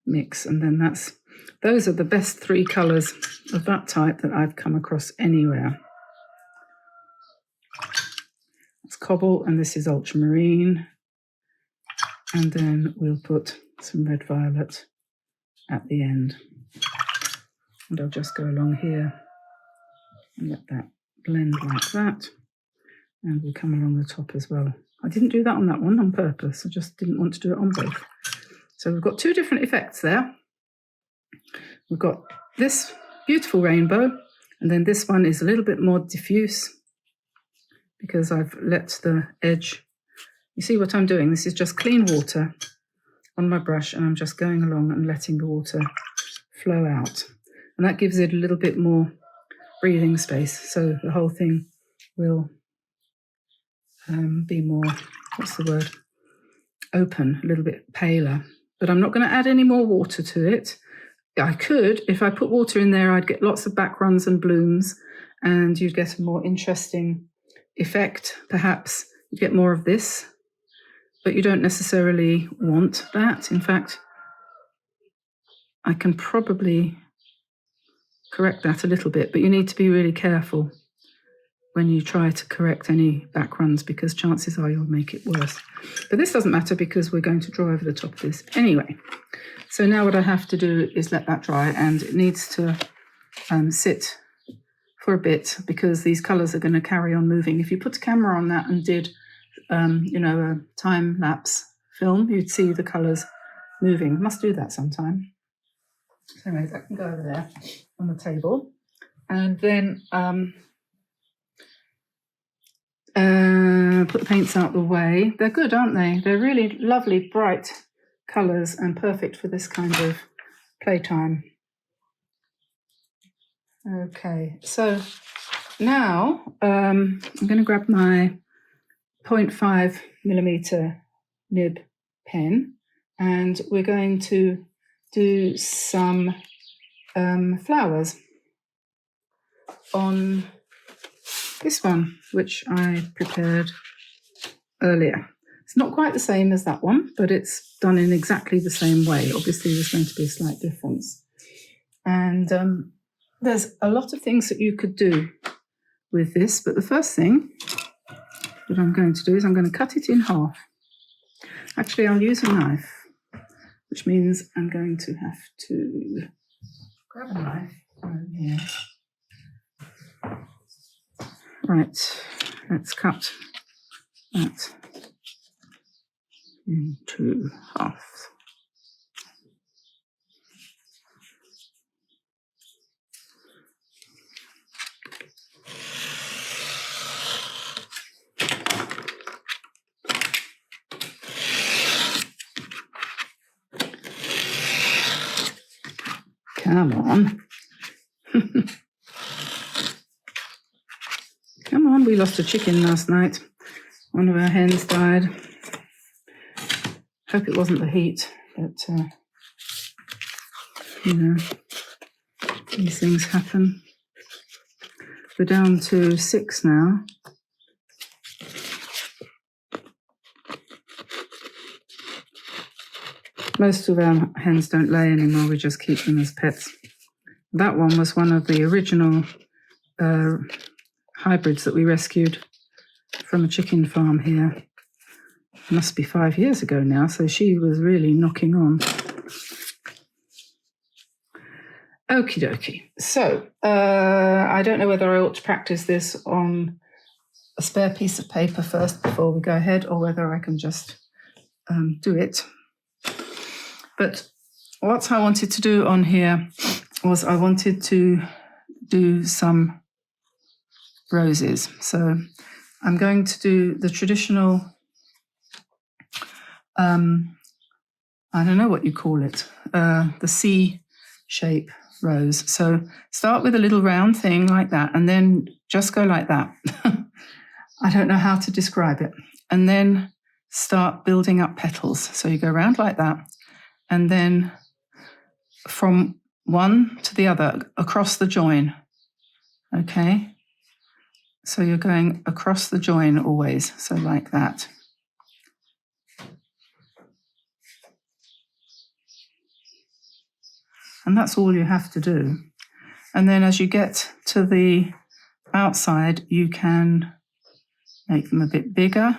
mix. And then those are the best 3 colours of that type that I've come across anywhere. It's cobble, and this is ultramarine. And then we'll put some red violet at the end. And I'll just go along here and let that blend like that. And we'll come along the top as well. I didn't do that on that one on purpose. I just didn't want to do it on both. So we've got 2 different effects there. We've got this beautiful rainbow, and then this one is a little bit more diffuse because I've let the edge, you see what I'm doing? This is just clean water on my brush, and I'm just going along and letting the water flow out. And that gives it a little bit more breathing space, so the whole thing will be more, what's the word, open, a little bit paler. But I'm not going to add any more water to it. I could, if I put water in there, I'd get lots of backgrounds and blooms, and you'd get a more interesting effect. Perhaps you'd get more of this, but you don't necessarily want that. In fact, I can probably correct that a little bit, but you need to be really careful when you try to correct any backgrounds, because chances are you'll make it worse. But this doesn't matter because we're going to draw over the top of this anyway. So now what I have to do is let that dry, and it needs to sit for a bit because these colours are going to carry on moving. If you put a camera on that and did, a time-lapse film, you'd see the colours moving. I must do that sometime. So anyway, that can go over there on the table. And then put the paints out the way. They're good, aren't they? They're really lovely, bright colours and perfect for this kind of playtime. Okay, so now I'm going to grab my 0.5mm nib pen, and we're going to do some flowers on this one, which I prepared earlier. It's not quite the same as that one, but it's done in exactly the same way. Obviously, there's going to be a slight difference. And there's a lot of things that you could do with this, but the first thing that I'm going to do is I'm going to cut it in half. Actually, I'll use a knife, which means I'm going to have to grab a knife over here. Right, let's cut that into half. Come on. Come on, we lost a chicken last night. One of our hens died. Hope it wasn't the heat, but, these things happen. We're down to 6 now. Most of our hens don't lay anymore, we just keep them as pets. That one was one of the original hybrids that we rescued from a chicken farm here. It must be 5 years ago now, so she was really knocking on. Okie dokie. So, I don't know whether I ought to practice this on a spare piece of paper first before we go ahead, or whether I can just do it. But what I wanted to do on here was I wanted to do some roses. So I'm going to do the traditional, I don't know what you call it, the sea shape rose. So start with a little round thing like that, and then just go like that. I don't know how to describe it. And then start building up petals. So you go around like that, and then from one to the other, across the join. Okay? So you're going across the join always, so like that. And that's all you have to do. And then as you get to the outside, you can make them a bit bigger,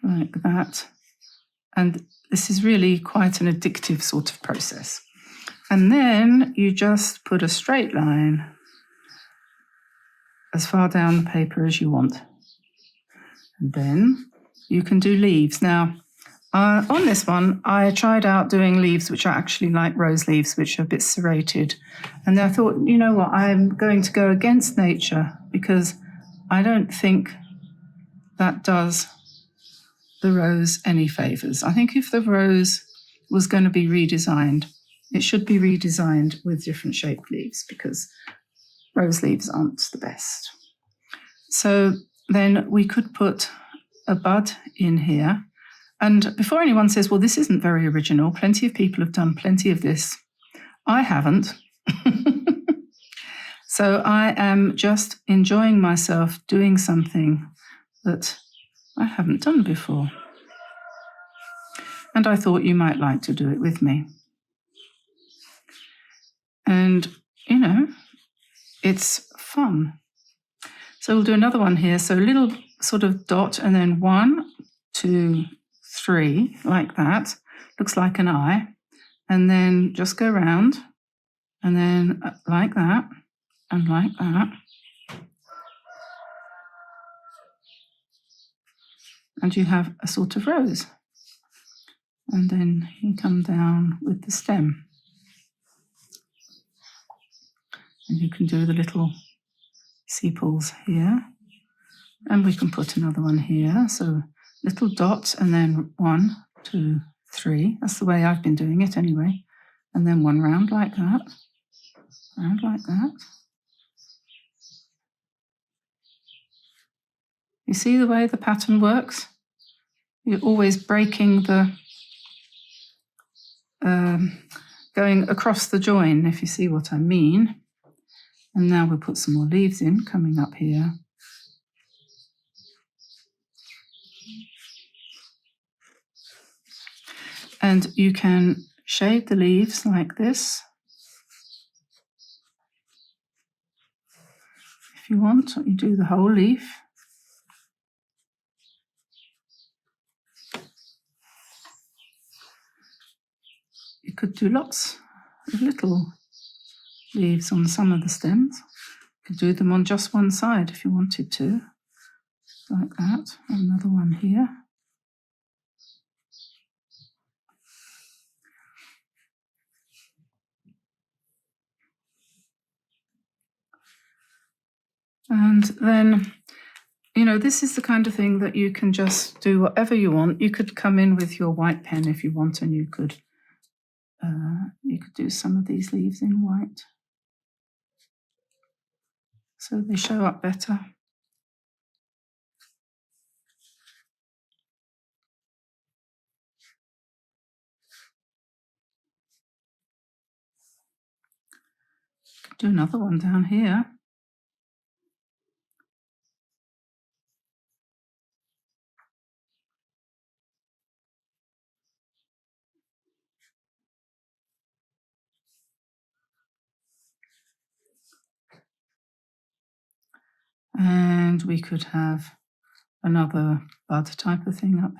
like that. And this is really quite an addictive sort of process. And then you just put a straight line as far down the paper as you want. And then you can do leaves. Now, on this one, I tried out doing leaves, which are actually like rose leaves, which are a bit serrated. And then I thought, you know what, I'm going to go against nature because I don't think that does the rose any favours. I think if the rose was going to be redesigned, it should be redesigned with different shaped leaves because rose leaves aren't the best. So then we could put a bud in here. And before anyone says, well, this isn't very original, plenty of people have done plenty of this. I haven't. So I am just enjoying myself doing something that I haven't done before. And I thought you might like to do it with me. And, you know, it's fun. So we'll do another one here. So a little sort of dot and then 1, 2, 3, like that. Looks like an eye. And then just go round and then like that and like that. And you have a sort of rose. And then you come down with the stem. And you can do the little sepals here. And we can put another one here. So little dot and then 1, 2, 3. That's the way I've been doing it anyway. And then one round like that. Round like that. You see the way the pattern works? You're always breaking the, going across the join, if you see what I mean. And now we'll put some more leaves in, coming up here. And you can shade the leaves like this. If you want, you do the whole leaf. You could do lots of little leaves on some of the stems. You could do them on just one side if you wanted to, like that. Another one here. And then, you know, this is the kind of thing that you can just do whatever you want. You could come in with your white pen if you want, and you could do some of these leaves in white, so they show up better. Do another one down here. And we could have another bud type of thing up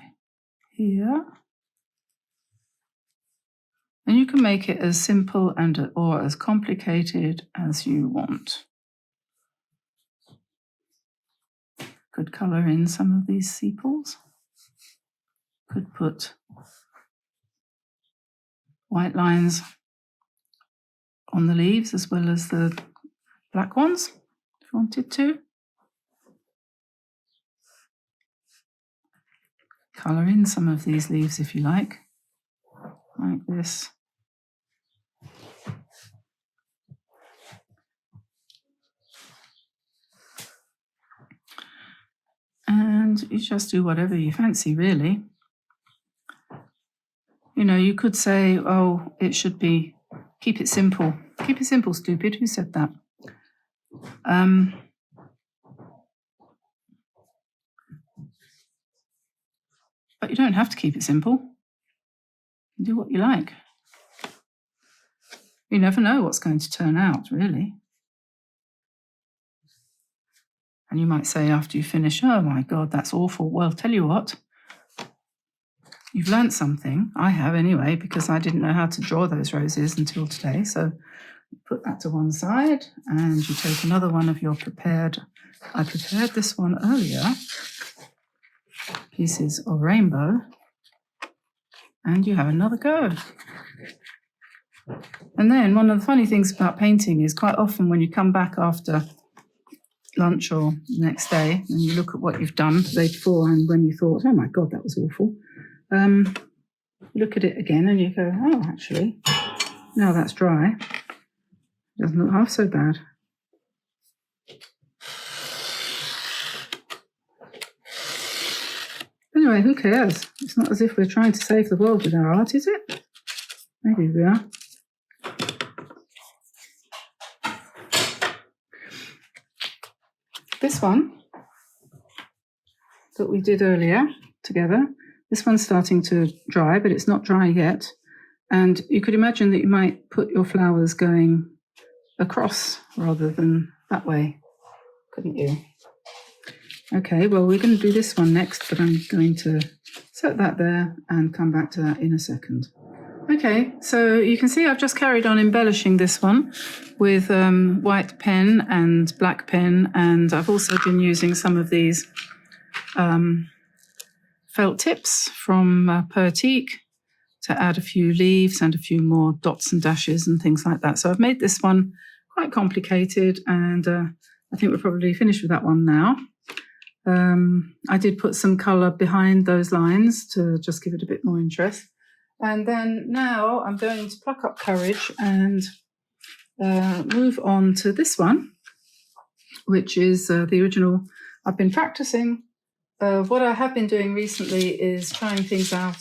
here. And you can make it as simple and or as complicated as you want. Could colour in some of these sepals. Could put white lines on the leaves as well as the black ones, if you wanted to. Colour in some of these leaves if you like this. And you just do whatever you fancy, really. You know, you could say, oh, it should be, keep it simple. Keep it simple, stupid. Who said that? But you don't have to keep it simple. You do what you like. You never know what's going to turn out, really. And you might say after you finish, oh my God, that's awful. Well, tell you what, you've learnt something. I have anyway, because I didn't know how to draw those roses until today. So put that to one side and you take another one of your prepared, I prepared this one earlier, pieces of rainbow, and you have another go. And then one of the funny things about painting is quite often when you come back after lunch or the next day and you look at what you've done the day before and when you thought, oh my God, that was awful, look at it again and you go, oh, actually, now that's dry, it doesn't look half so bad. Anyway, who cares? It's not as if we're trying to save the world with our art, is it? Maybe we are. This one that we did earlier together, this one's starting to dry, but it's not dry yet. And you could imagine that you might put your flowers going across rather than that way, couldn't you? Okay, well, we're going to do this one next, but I'm going to set that there and come back to that in a second. Okay, so you can see I've just carried on embellishing this one with white pen and black pen, and I've also been using some of these felt tips from Pertique to add a few leaves and a few more dots and dashes and things like that. So I've made this one quite complicated, and I think we're probably finished with that one now. I did put some colour behind those lines to just give it a bit more interest. And then now I'm going to pluck up courage and move on to this one, which is the original. I've been practicing. What I have been doing recently is trying things out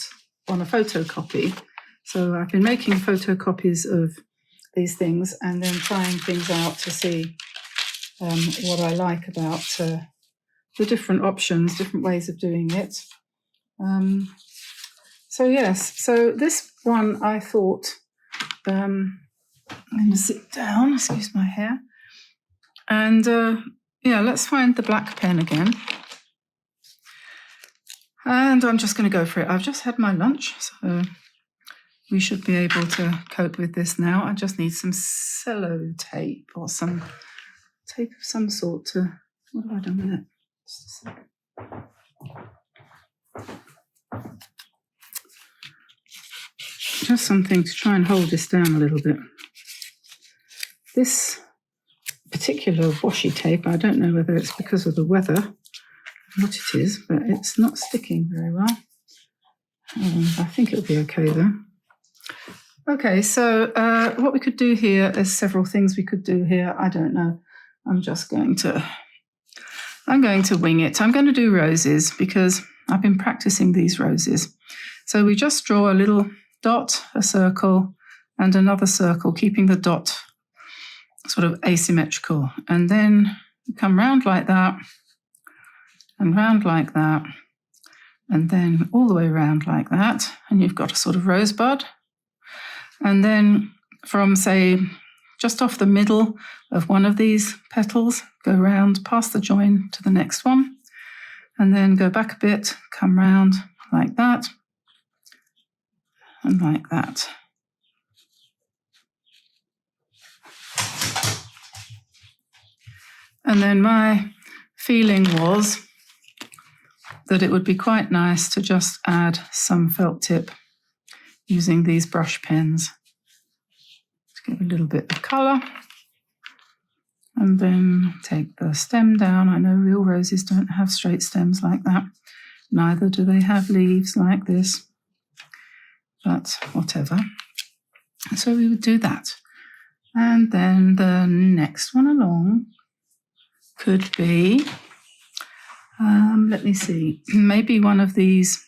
on a photocopy. So I've been making photocopies of these things and then trying things out to see what I like about the different options, different ways of doing it. So yes, so this one I thought, I'm going to sit down, excuse my hair, and yeah, let's find the black pen again. And I'm just going to go for it. I've just had my lunch, so we should be able to cope with this now. I just need some cello tape or some tape of some sort to, what have I done with it? Just a second. Just something to try and hold this down a little bit. This particular washi tape, I don't know whether it's because of the weather, what it is, but it's not sticking very well. I think it'll be okay though. Okay, so what we could do here is several things we could do here. I don't know. I'm going to wing it. I'm going to do roses because I've been practicing these roses. So we just draw a little dot, a circle, and another circle, keeping the dot sort of asymmetrical. And then come round like that, and round like that, and then all the way around like that. And you've got a sort of rosebud. And then from, say, just off the middle of one of these petals, go round past the join to the next one, and then go back a bit, come round like that, and like that. And then my feeling was that it would be quite nice to just add some felt tip using these brush pens to give a little bit of colour. And then take the stem down. I know real roses don't have straight stems like that. Neither do they have leaves like this. But whatever. So we would do that. And then the next one along could be Let me see, maybe one of these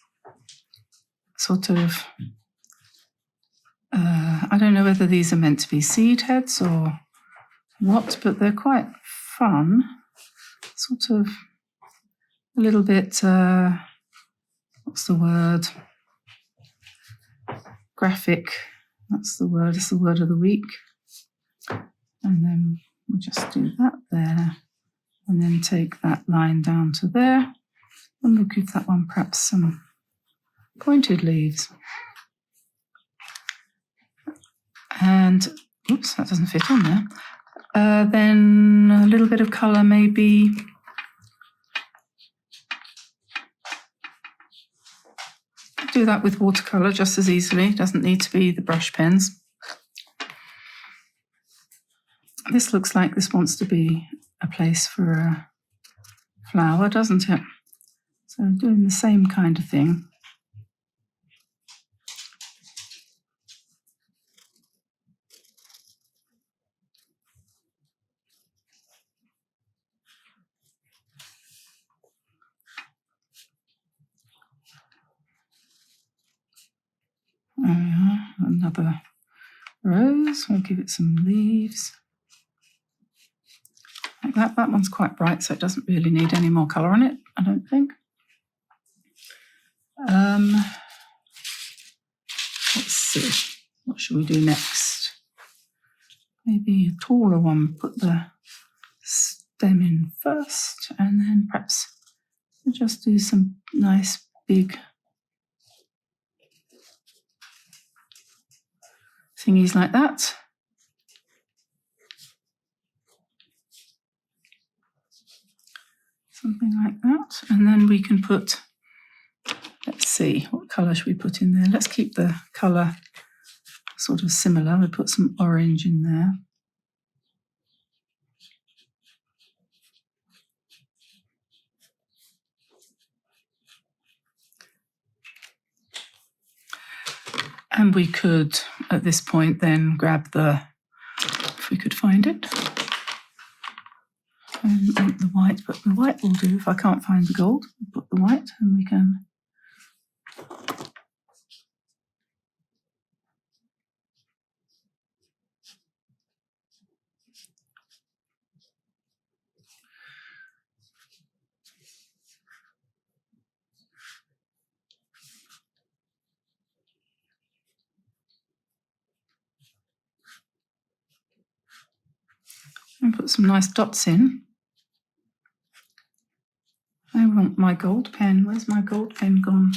sort of, I don't know whether these are meant to be seed heads or what, but they're quite fun. Sort of a little bit, what's the word? Graphic. That's the word. It's the word of the week. And then we'll just do that there. And then take that line down to there. And we'll give that one perhaps some pointed leaves. And, oops, that doesn't fit on there. Then a little bit of colour maybe. Do that with watercolour just as easily. It doesn't need to be the brush pens. This looks like this wants to be a place for a flower, doesn't it? So doing the same kind of thing. There we are, another rose. I'll give it some leaves. Like that. That one's quite bright, so it doesn't really need any more colour on it, I don't think. Let's see, what should we do next? Maybe a taller one, put the stem in first, and then perhaps we'll just do some nice big thingies like that. Something like that. And then we can put, let's see, what colour should we put in there? Let's keep the colour sort of similar. We'll put some orange in there. And we could, at this point, then grab the, if we could find it, and ink the white, but the white will do. If I can't find the gold, we'll put the white and we can and put some nice dots in. I want my gold pen. Where's my gold pen gone?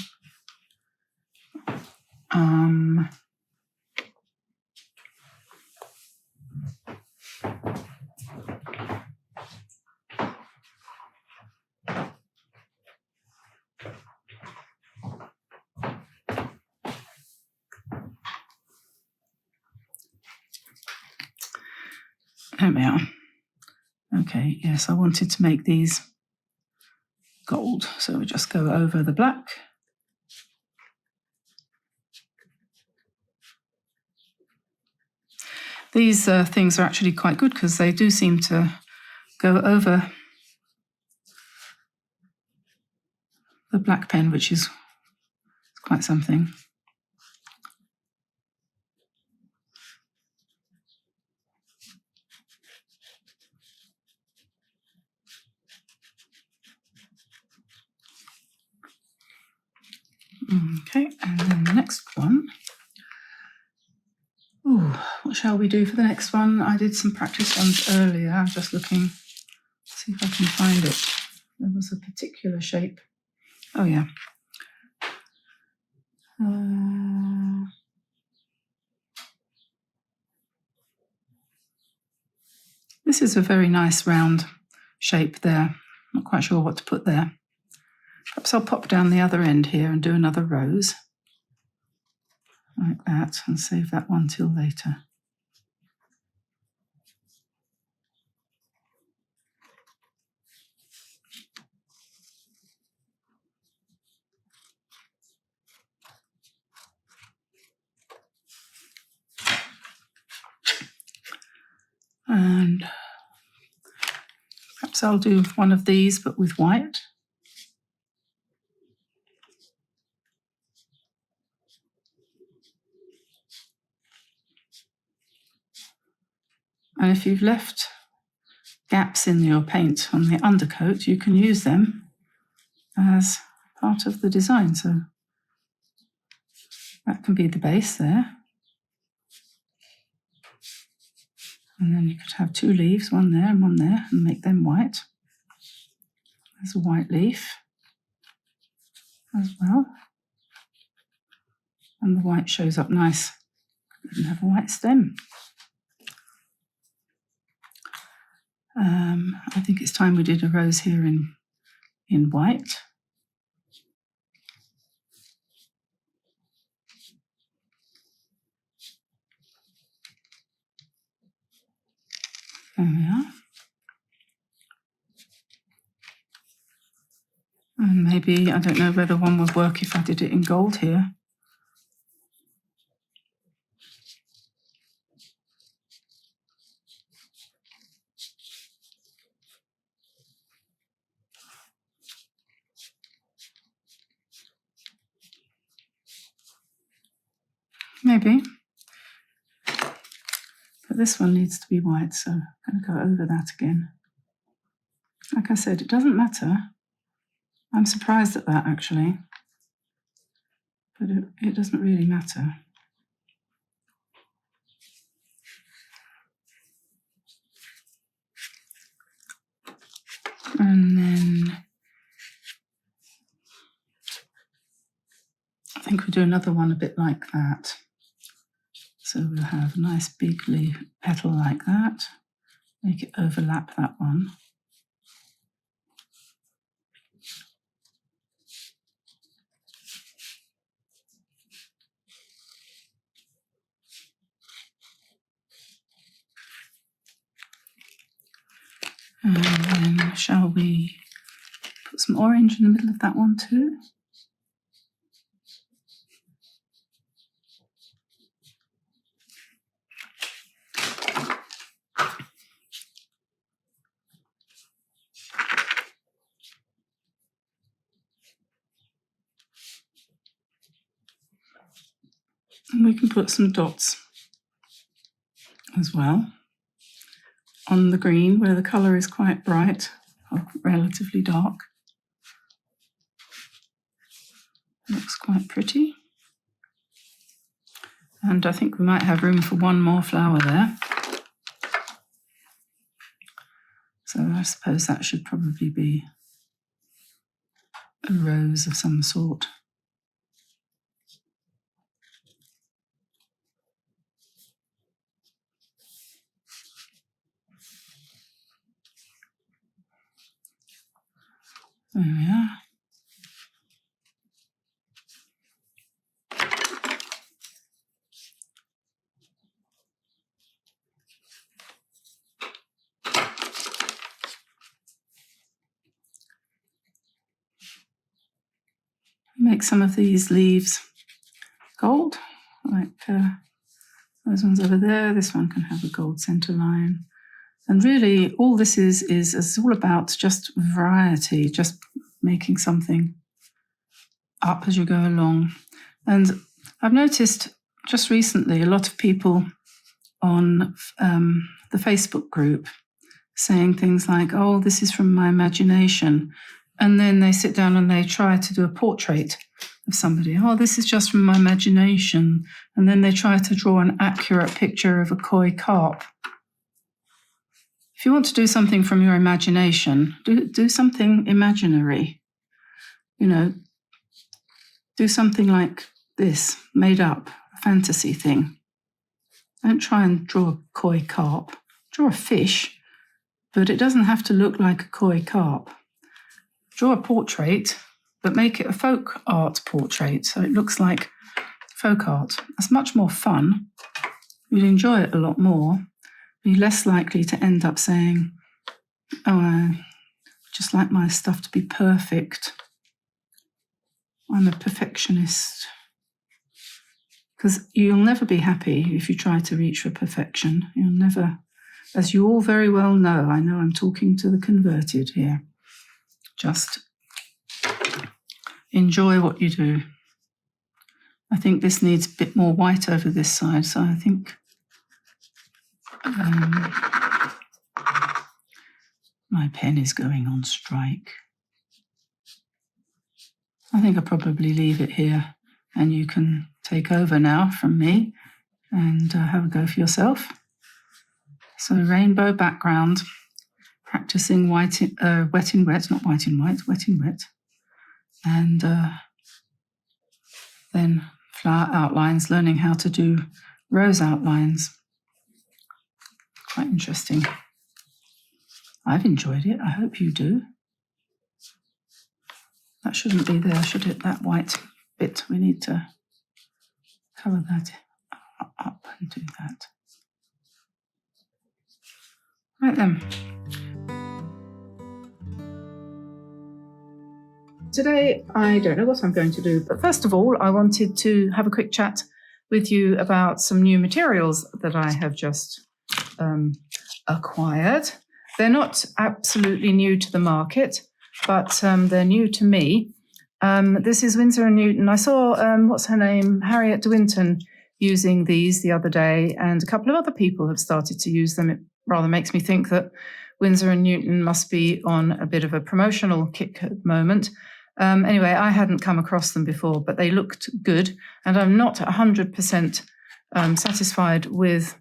There we are. Okay, yes, I wanted to make these gold, so we just go over the black. These things are actually quite good because they do seem to go over the black pen, which is quite something. Okay, and then the next one. Ooh, what shall we do for the next one? I did some practice ones earlier. I'm just looking, see if I can find it. There was a particular shape. Oh yeah. This is a very nice round shape there. Not quite sure what to put there. Perhaps I'll pop down the other end here and do another rose. Like that, and save that one till later. And perhaps I'll do one of these, but with white. And if you've left gaps in your paint on the undercoat, you can use them as part of the design. So that can be the base there. And then you could have 2 leaves, one there, and make them white. There's a white leaf as well. And the white shows up nice. You can have a white stem. I think it's time we did a rose here in white. There we are. And maybe, I don't know whether one would work if I did it in gold here. Maybe. But this one needs to be white, so I'm going to go over that again. Like I said, it doesn't matter. I'm surprised at that, actually. But it doesn't really matter. And then I think we'll do another one a bit like that. So we'll have a nice big leaf petal like that. Make it overlap that one. And then shall we put some orange in the middle of that one too? And we can put some dots as well on the green where the colour is quite bright or relatively dark. Looks quite pretty. And I think we might have room for one more flower there. So I suppose that should probably be a rose of some sort. There we are. Make some of these leaves gold, like those ones over there. This one can have a gold center line. And really, all this is all about just variety, just making something up as you go along. And I've noticed just recently a lot of people on the Facebook group saying things like, oh, this is from my imagination. And then they sit down and they try to do a portrait of somebody. Oh, this is just from my imagination. And then they try to draw an accurate picture of a koi carp. If you want to do something from your imagination, do something imaginary. You know, do something like this, made up, a fantasy thing. Don't try and draw a koi carp. Draw a fish, but it doesn't have to look like a koi carp. Draw a portrait, but make it a folk art portrait, so it looks like folk art. That's much more fun. You'd enjoy it a lot more. Be less likely to end up saying, oh, I just like my stuff to be perfect. I'm a perfectionist. Because you'll never be happy if you try to reach for perfection. You'll never, as you all very well know, I know I'm talking to the converted here. Just enjoy what you do. I think this needs a bit more white over this side, so I think My pen is going on strike. I think I'll probably leave it here and you can take over now from me and have a go for yourself. So rainbow background, practicing wet in wet, not white in white, wet in wet. And then flower outlines, learning how to do rose outlines. Quite interesting. I've enjoyed it. I hope you do. That shouldn't be there, should it? That white bit. We need to colour that up and do that. Right then. Today, I don't know what I'm going to do, but first of all, I wanted to have a quick chat with you about some new materials that I have just acquired. They're not absolutely new to the market, but they're new to me. This is Winsor & Newton. I saw, what's her name, Harriet de Winton, using these the other day, and a couple of other people have started to use them. It rather makes me think that Winsor & Newton must be on a bit of a promotional kick at the moment. Anyway, I hadn't come across them before, but they looked good, and I'm not 100% satisfied with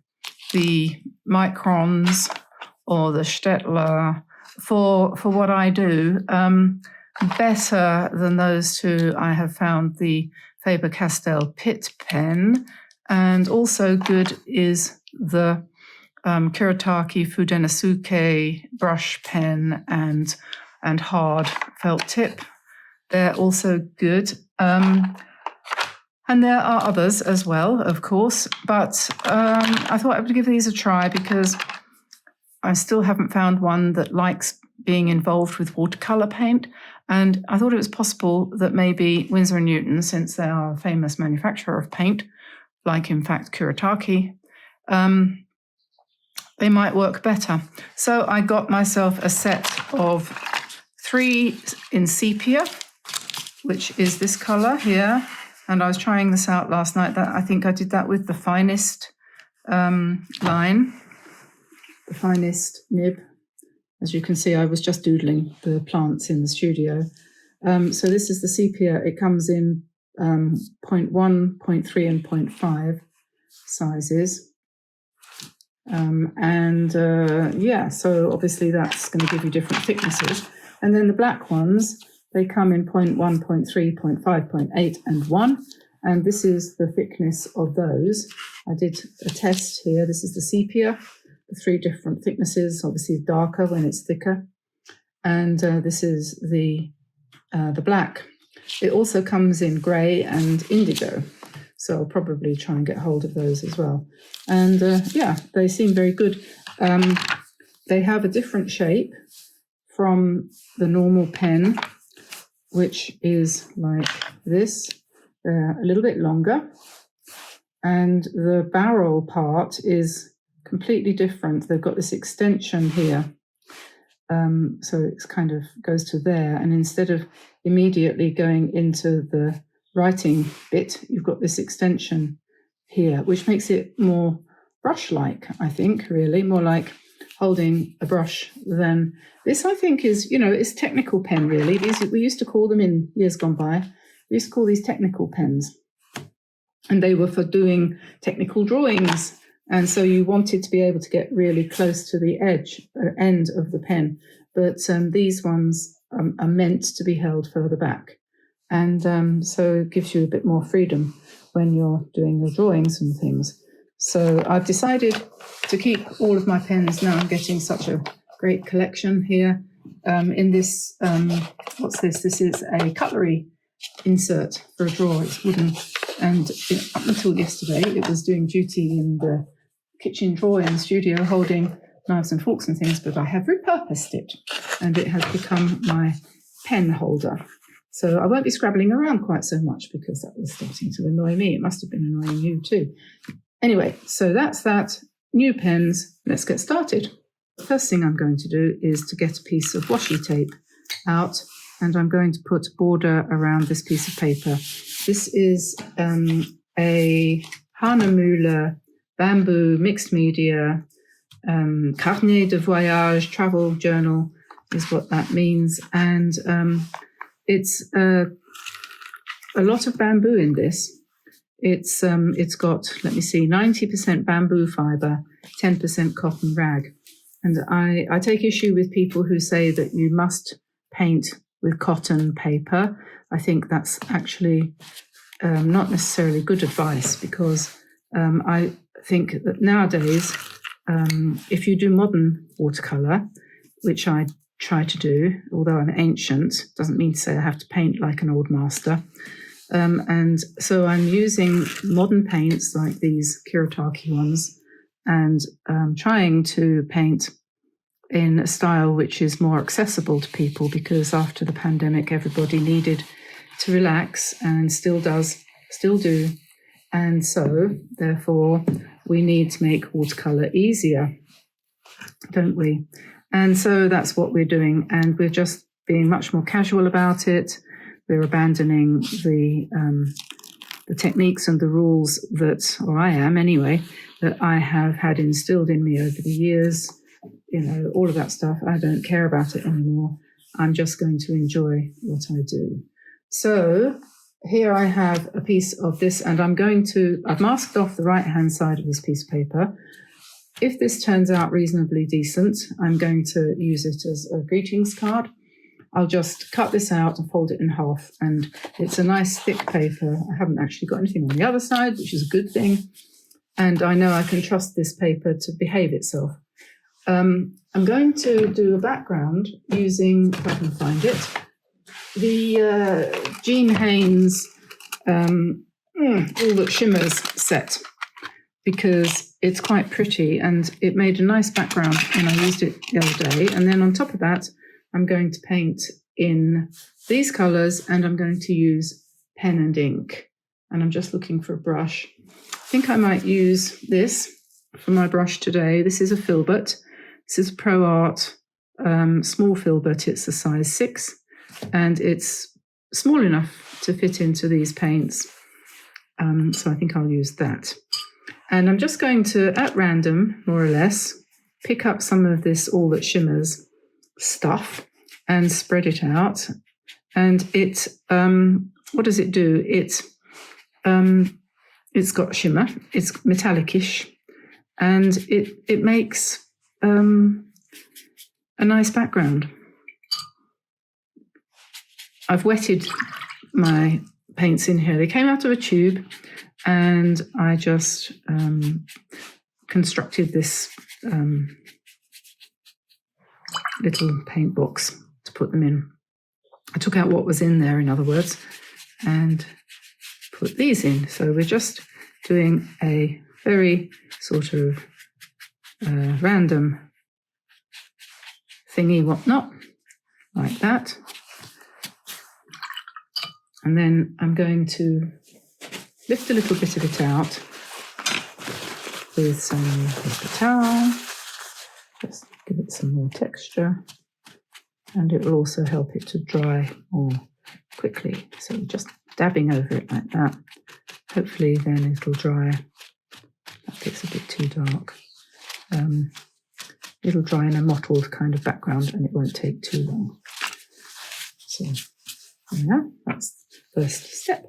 the microns or the Stetler for what I do. Better than those two, I have found the Faber-Castell Pitt pen, and also good is the Kuretake Fudenasuke brush pen and hard felt tip. They're also good. And there are others as well, of course, but I thought I would give these a try because I still haven't found one that likes being involved with watercolor paint. And I thought it was possible that maybe Winsor & Newton, since they are a famous manufacturer of paint, like in fact Kuretake, they might work better. So I got myself a set of 3 in sepia, which is this color here. And I was trying this out last night. I think I did that with the finest line, the finest nib. As you can see, I was just doodling the plants in the studio. So this is the sepia. It comes in 0.1, 0.3 and 0.5 sizes. Yeah, so obviously that's going to give you different thicknesses. And then the black ones, they come in 0.1, 0.3, 0.5, 0.8 and 1. And this is the thickness of those. I did a test here. This is the sepia, the 3 different thicknesses, obviously darker when it's thicker. And this is the black. It also comes in grey and indigo. So I'll probably try and get hold of those as well. And yeah, they seem very good. They have a different shape from the normal pen, which is like this. They're a little bit longer. And the barrel part is completely different. They've got this extension here. So it kind of goes to there. And instead of immediately going into the writing bit, you've got this extension here, which makes it more brush-like, I think, really, more like holding a brush than this. I think is, you know, it's technical pen, really. These, we used to call them in years gone by, we used to call these technical pens. And they were for doing technical drawings. And so you wanted to be able to get really close to the edge, end of the pen. But these ones are meant to be held further back. And so it gives you a bit more freedom when you're doing your drawings and things. So I've decided to keep all of my pens now. I'm getting such a great collection here. In this, what's this? This is a cutlery insert for a drawer. It's wooden. And up until yesterday, it was doing duty in the kitchen drawer in the studio, holding knives and forks and things, but I have repurposed it, and it has become my pen holder. So I won't be scrabbling around quite so much because that was starting to annoy me. It must have been annoying you too. Anyway, so that's that. New pens. Let's get started. The first thing I'm going to do is to get a piece of washi tape out, and I'm going to put a border around this piece of paper. This is a Hahnemühle bamboo mixed media carnet de voyage, travel journal is what that means. And it's a lot of bamboo in this. It's got, let me see, 90% bamboo fiber, 10% cotton rag. And I take issue with people who say that you must paint with cotton paper. I think that's actually not necessarily good advice, because I think that nowadays, if you do modern watercolor, which I try to do, although I'm ancient, doesn't mean to say I have to paint like an old master. And so I'm using modern paints like these Kuretake ones, and trying to paint in a style which is more accessible to people, because after the pandemic, everybody needed to relax and still do. And so, therefore, we need to make watercolor easier, don't we? And so that's what we're doing. And we're just being much more casual about it. We're abandoning the techniques and the rules that, or I am anyway, that I have had instilled in me over the years. You know, all of that stuff, I don't care about it anymore. I'm just going to enjoy what I do. So here I have a piece of this, and I've masked off the right-hand side of this piece of paper. If this turns out reasonably decent, I'm going to use it as a greetings card. I'll just cut this out and fold it in half, and it's a nice thick paper. I haven't actually got anything on the other side, which is a good thing. And I know I can trust this paper to behave itself. I'm going to do a background using, if I can find it, the Jean Haynes All That Shimmers set, because it's quite pretty and it made a nice background when I used it the other day. And then on top of that, I'm going to paint in these colours, and I'm going to use pen and ink. And I'm just looking for a brush. I think I might use this for my brush today. This is a filbert. This is a Pro Art small filbert. It's a size 6, and it's small enough to fit into these paints. So I think I'll use that. And I'm just going to, at random, more or less, pick up some of this All That Shimmers stuff and spread it out. And it, what does it do? It's got shimmer. It's metallic-ish, and it makes a nice background. I've wetted my paints in here. They came out of a tube, and I just constructed this little paint box to put them in. I took out what was in there, in other words, and put these in. So we're just doing a very sort of random thingy whatnot, like that. And then I'm going to lift a little bit of it out with some paper towel, just give it some more texture, and it will also help it to dry more quickly. So just dabbing over it like that. Hopefully then it'll dry. That bit's a bit too dark. It'll dry in a mottled kind of background, and it won't take too long. So yeah, that's the first step.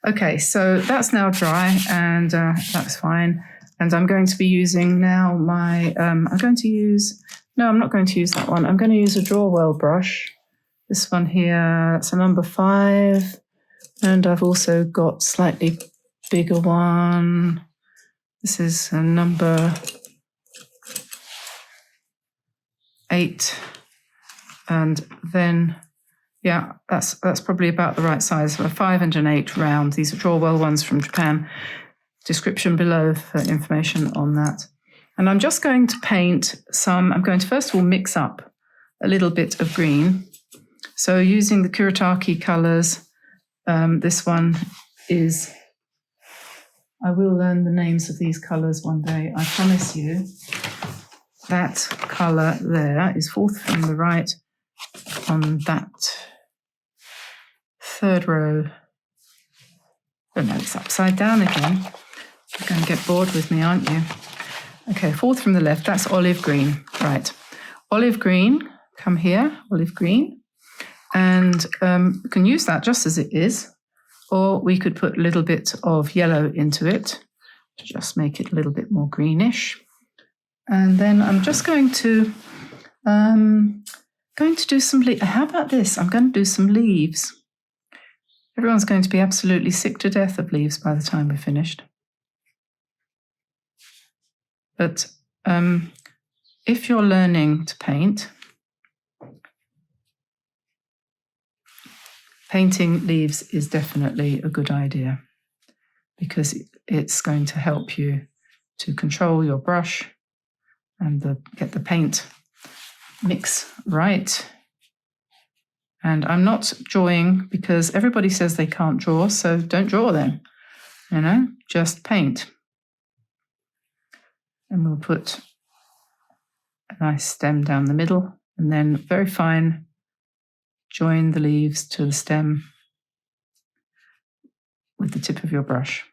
Okay, so that's now dry, and that's fine. And I'm going to be using now my, I'm not going to use that one. I'm going to use a Draw Well brush. This one here, it's a number 5. And I've also got slightly bigger one. This is a number 8. And then, yeah, that's probably about the right size. A 5 and an 8 round. These are Draw Well ones from Japan. Description below for information on that. And I'm just going to paint some, I'm going to first of all mix up a little bit of green. So using the Kuretake colours, this one is, I will learn the names of these colours one day, I promise you. That colour there is 4th from the right on that 3rd row. Oh no, it's upside down again. You're going to get bored with me, aren't you? Okay, fourth from the left, that's olive green. Right, olive green, come here, olive green. And we can use that just as it is, or we could put a little bit of yellow into it to just make it a little bit more greenish. And then I'm just going to do some leaves. How about this? I'm going to do some leaves. Everyone's going to be absolutely sick to death of leaves by the time we're finished. But if you're learning to paint, painting leaves is definitely a good idea because it's going to help you to control your brush and get the paint mix right. And I'm not drawing because everybody says they can't draw, so don't draw then, you know, just paint. And we'll put a nice stem down the middle and then very fine, join the leaves to the stem with the tip of your brush.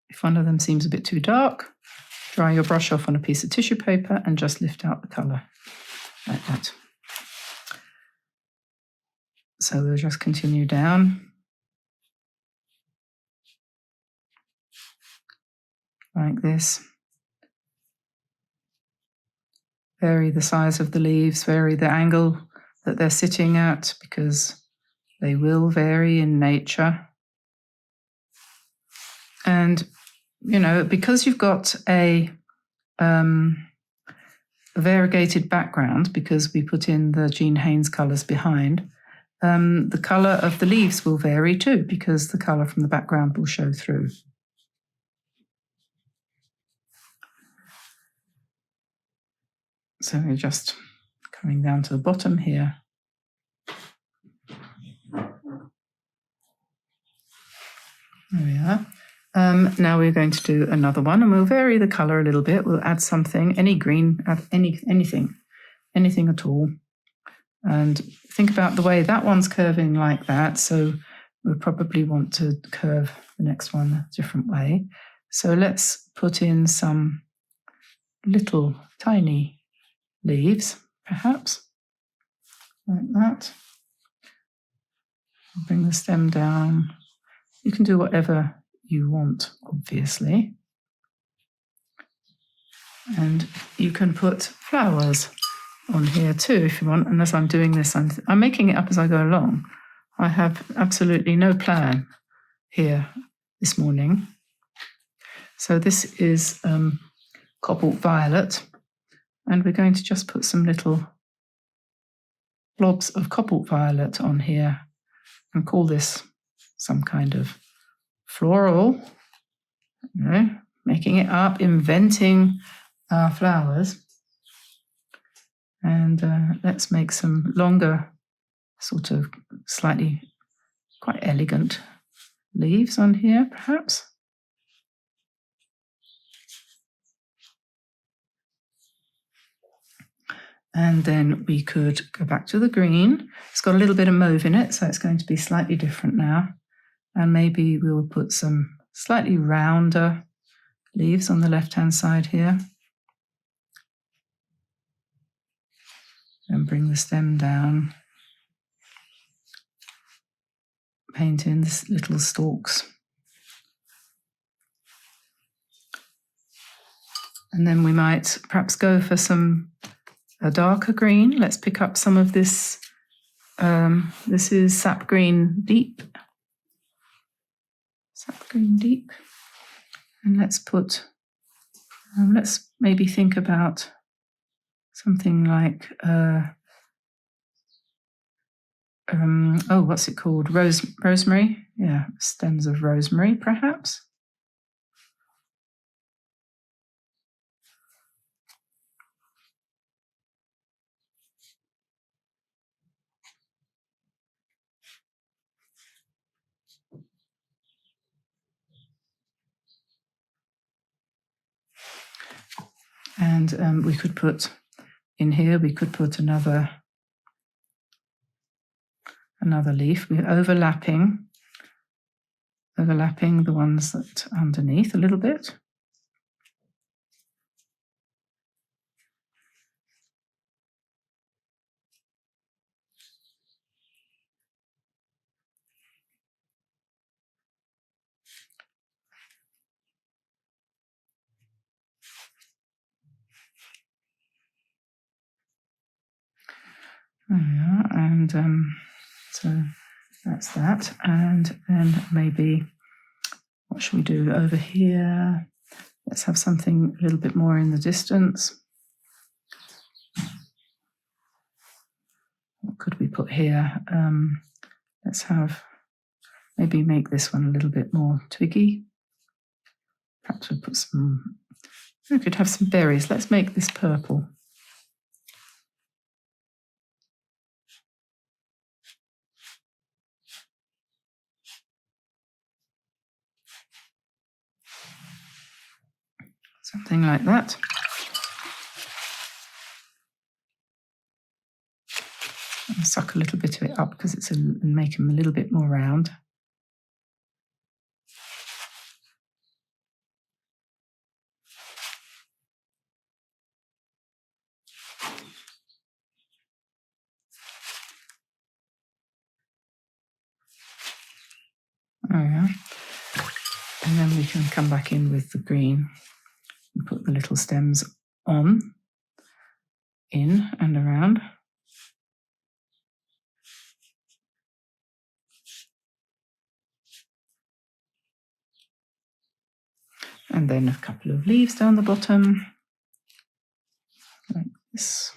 If one of them seems a bit too dark, dry your brush off on a piece of tissue paper and just lift out the colour like that. So we'll just continue down like this. Vary the size of the leaves, vary the angle that they're sitting at because they will vary in nature. And, you know, because you've got a variegated background, because we put in the Jean Haynes colours behind, the colour of the leaves will vary too because the colour from the background will show through. So we're just coming down to the bottom here. There we are. Now we're going to do another one and we'll vary the colour a little bit. We'll add something, any green, add anything at all. And think about the way that one's curving like that. So we'll probably want to curve the next one a different way. So let's put in some little tiny leaves, perhaps, like that. Bring the stem down. You can do whatever you want, obviously. And you can put flowers on here too if you want. And as I'm doing this, I'm making it up as I go along. I have absolutely no plan here this morning. So this is cobalt violet. And we're going to just put some little blobs of cobalt violet on here and call this some kind of floral, you know, making it up, inventing our flowers. And let's make some longer, sort of slightly quite elegant leaves on here, perhaps. And then we could go back to the green. It's got a little bit of mauve in it, so it's going to be slightly different now. And maybe we'll put some slightly rounder leaves on the left-hand side here. And bring the stem down. Paint in the little stalks. And then we might perhaps go for a darker green. Let's pick up some of this. This is sap green deep. Sap green deep. And let's put, let's maybe think about something like, what's it called? Rosemary? Yeah, stems of rosemary, perhaps. And we could put in here, we could put another leaf. We're overlapping overlapping the ones that underneath a little bit. Yeah, and so that's that. And then maybe, what should we do over here? Let's have something a little bit more in the distance. What could we put here? Let's have, maybe make this one a little bit more twiggy. Perhaps we'll put some, we could have some berries. Let's make this purple. Something like that. I'll suck a little bit of it up because it's and make them a little bit more round. Oh yeah. And then we can come back in with the green and put the little stems on, in and around. And then a couple of leaves down the bottom, like this.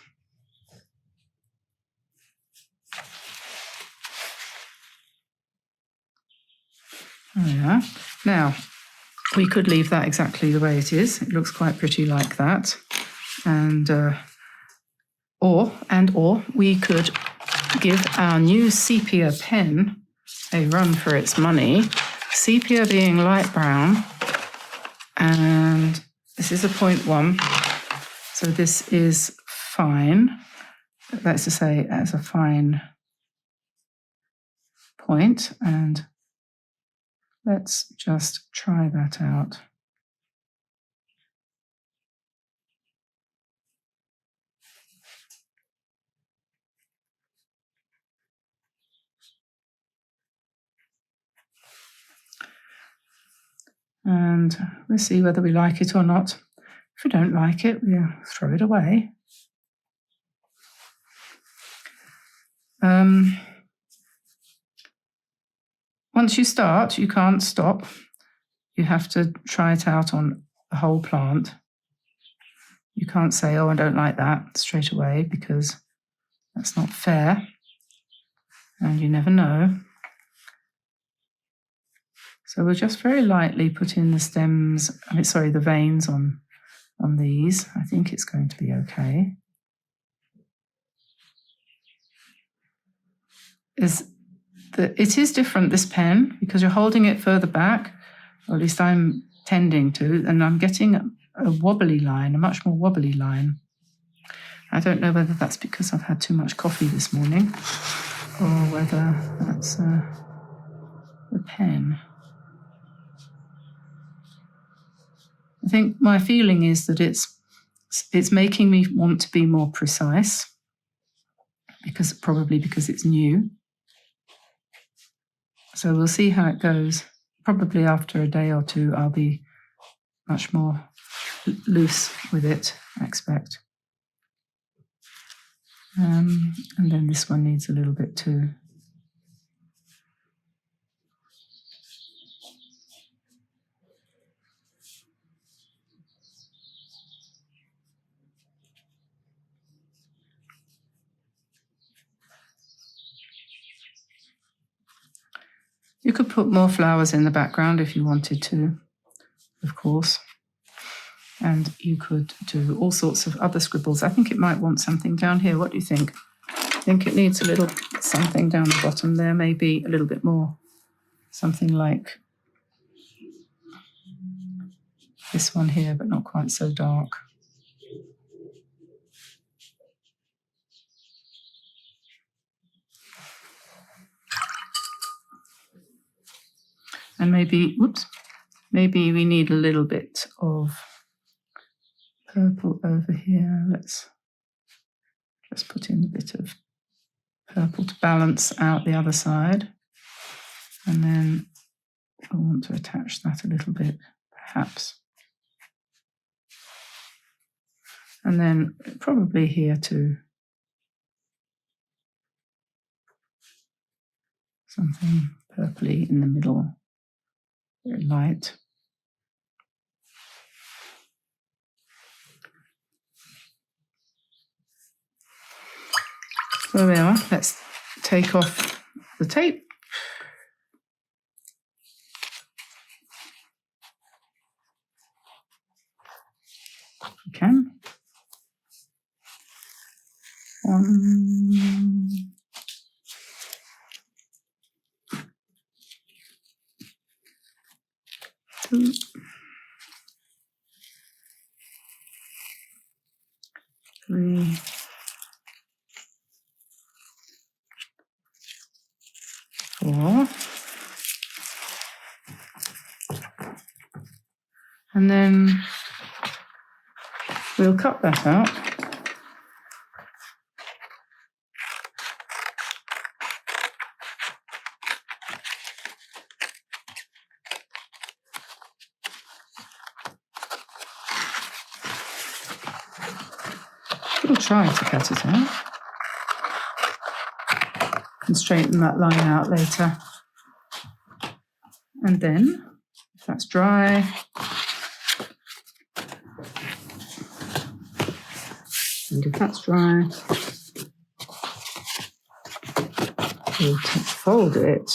Oh yeah. Now, we could leave that exactly the way it is. It looks quite pretty like that. And or we could give our new sepia pen a run for its money. Sepia being light brown, and this is a 0.1, so this is fine. That's to say, as a fine point, and let's just try that out. And we'll see whether we like it or not. If we don't like it, we'll throw it away. Once you start, you can't stop. You have to try it out on the whole plant. You can't say, oh, I don't like that straight away, because that's not fair. And you never know. So we'll just very lightly put in the stems, the veins on these. I think it's going to be okay. It is different, this pen, because you're holding it further back, or at least I'm tending to, and I'm getting a wobbly line, a much more wobbly line. I don't know whether that's because I've had too much coffee this morning, or whether that's the pen. I think my feeling is that it's making me want to be more precise, probably because it's new. So we'll see how it goes. Probably after a day or two, I'll be much more loose with it, I expect. And then this one needs a little bit too. You could put more flowers in the background if you wanted to, of course. And you could do all sorts of other scribbles. I think it might want something down here. What do you think? I think it needs a little something down the bottom there, maybe a little bit more. Something like this one here, but not quite so dark. And maybe, whoops, maybe we need a little bit of purple over here. Let's just put in a bit of purple to balance out the other side. And then I want to attach that a little bit, perhaps. And then probably here too. Something purpley in the middle, very light. So there we are. Let's take off the tape. We can. 1, 2, 3, 4. And then we'll cut that out. We'll try to cut it out and straighten that line out later. And then, if that's dry, and if that's dry, we'll fold it.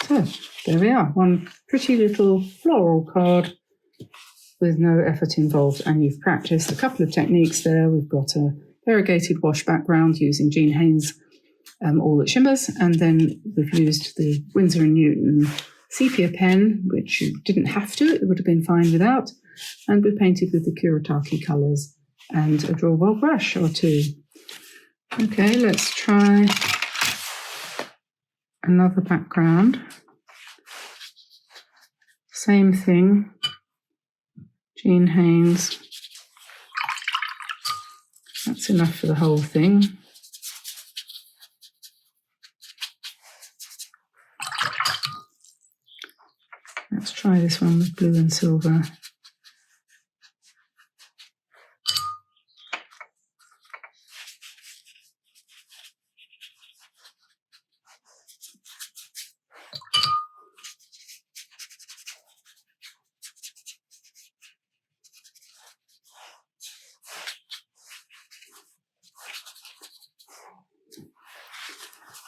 So there we are, one pretty little floral card with no effort involved, and you've practiced a couple of techniques there. We've got a variegated wash background using Jean Haynes All That Shimmers, and then we've used the Winsor & Newton sepia pen, which you didn't have to, it would have been fine without, and we painted with the Kuretake colours and a Drawwell brush or two. Okay, let's try another background. Same thing, Jean Haynes. That's enough for the whole thing. Let's try this one with blue and silver.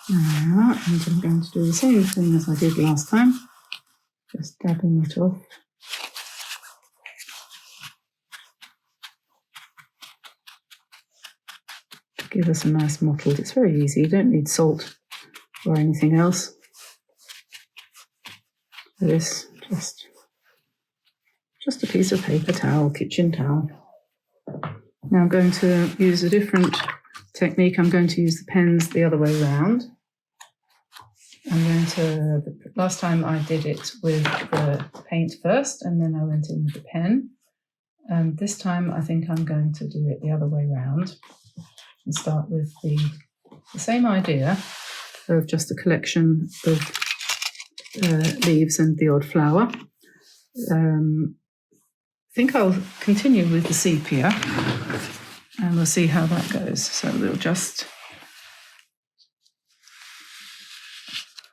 And I'm going to do the same thing as I did last time, just dabbing it off. To give us a nice mottled. It's very easy, you don't need salt or anything else for this, just a piece of paper towel, kitchen towel. Now I'm going to use a different technique. I'm going to use the pens the other way around. Last time I did it with the paint first and then I went in with the pen. This time I think I'm going to do it the other way around and start with the same idea of just a collection of leaves and the odd flower. I think I'll continue with the sepia and we'll see how that goes. So we'll just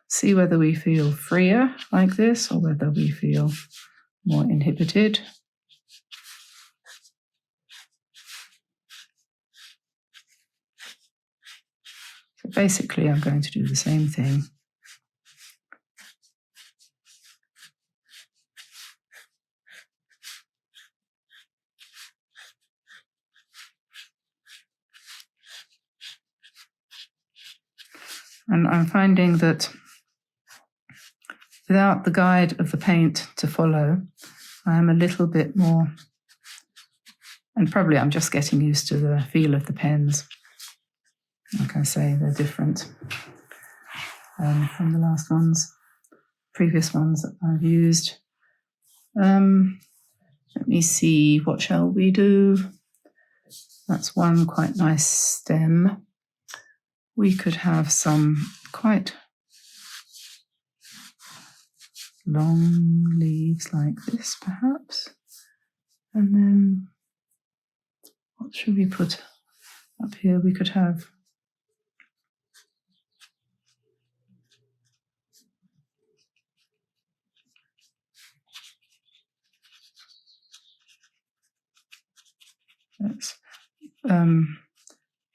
see whether we feel freer like this or whether we feel more inhibited. So basically I'm going to do the same thing. And I'm finding that without the guide of the paint to follow, I am a little bit more, and probably I'm just getting used to the feel of the pens. Like I say, they're different from the last ones, previous ones that I've used. Let me see, what shall we do? That's one quite nice stem. We could have some quite long leaves like this, perhaps. And then what should we put up here? We could have let's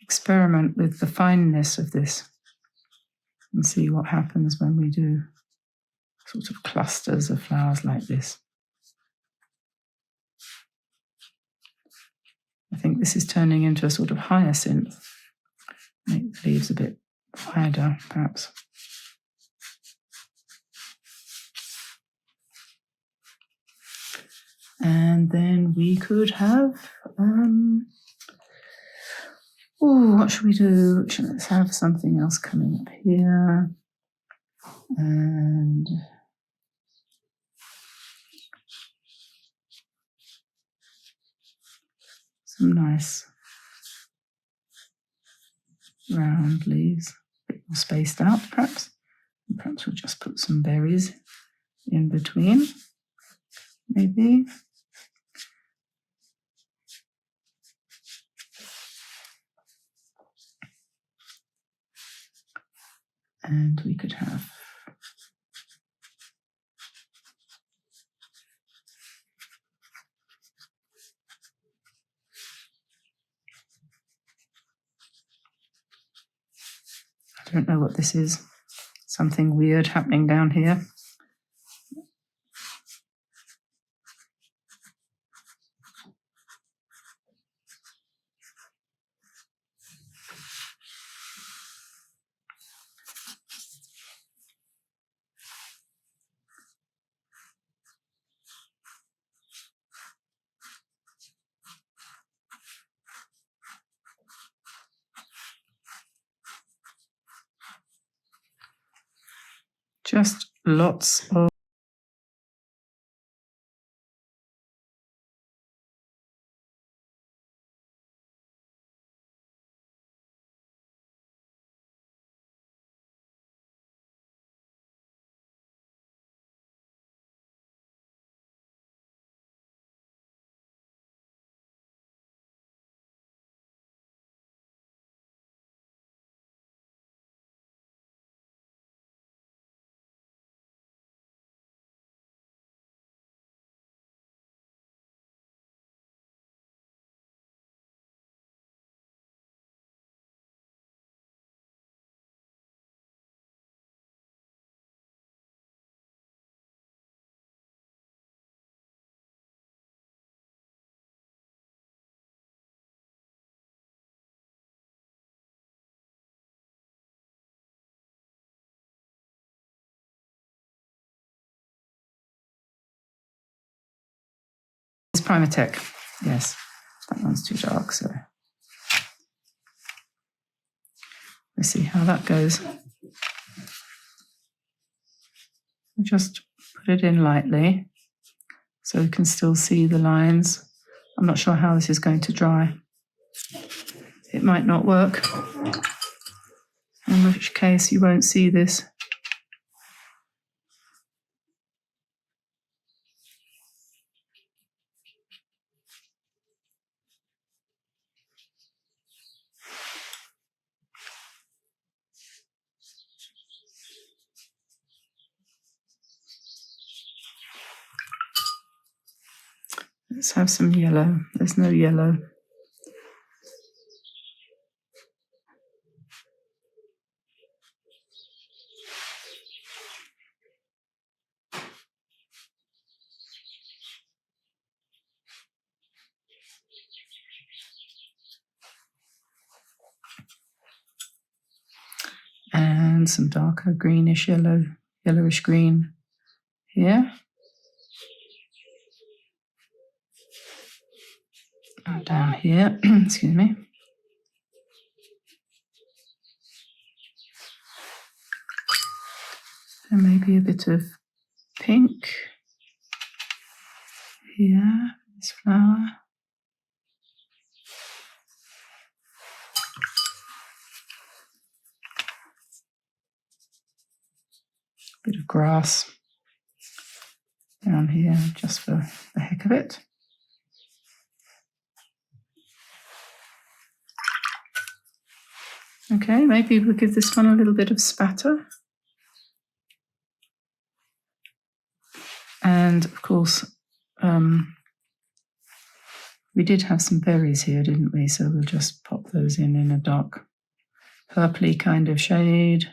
experiment with the fineness of this and see what happens when we do sort of clusters of flowers like this. I think this is turning into a sort of hyacinth. Make the leaves a bit wider, perhaps. And then we could have, what should we do? Let's have something else coming up here. And some nice round leaves, a bit more spaced out perhaps. And perhaps we'll just put some berries in between, maybe. And we could have I don't know what this is. Something weird happening down here. Just lots of Primatech. Yes, that one's too dark, so let's see how that goes. Just put it in lightly so you can still see the lines. I'm not sure how this is going to dry. It might not work, in which case you won't see this. Let's have some yellow. There's no yellow. And some darker greenish yellow, yellowish green here. And down here, excuse me. And maybe a bit of pink here, this flower. Bit of grass down here just for the heck of it. Okay, maybe we'll give this one a little bit of spatter. And of course, we did have some berries here, didn't we? So we'll just pop those in a dark purpley kind of shade.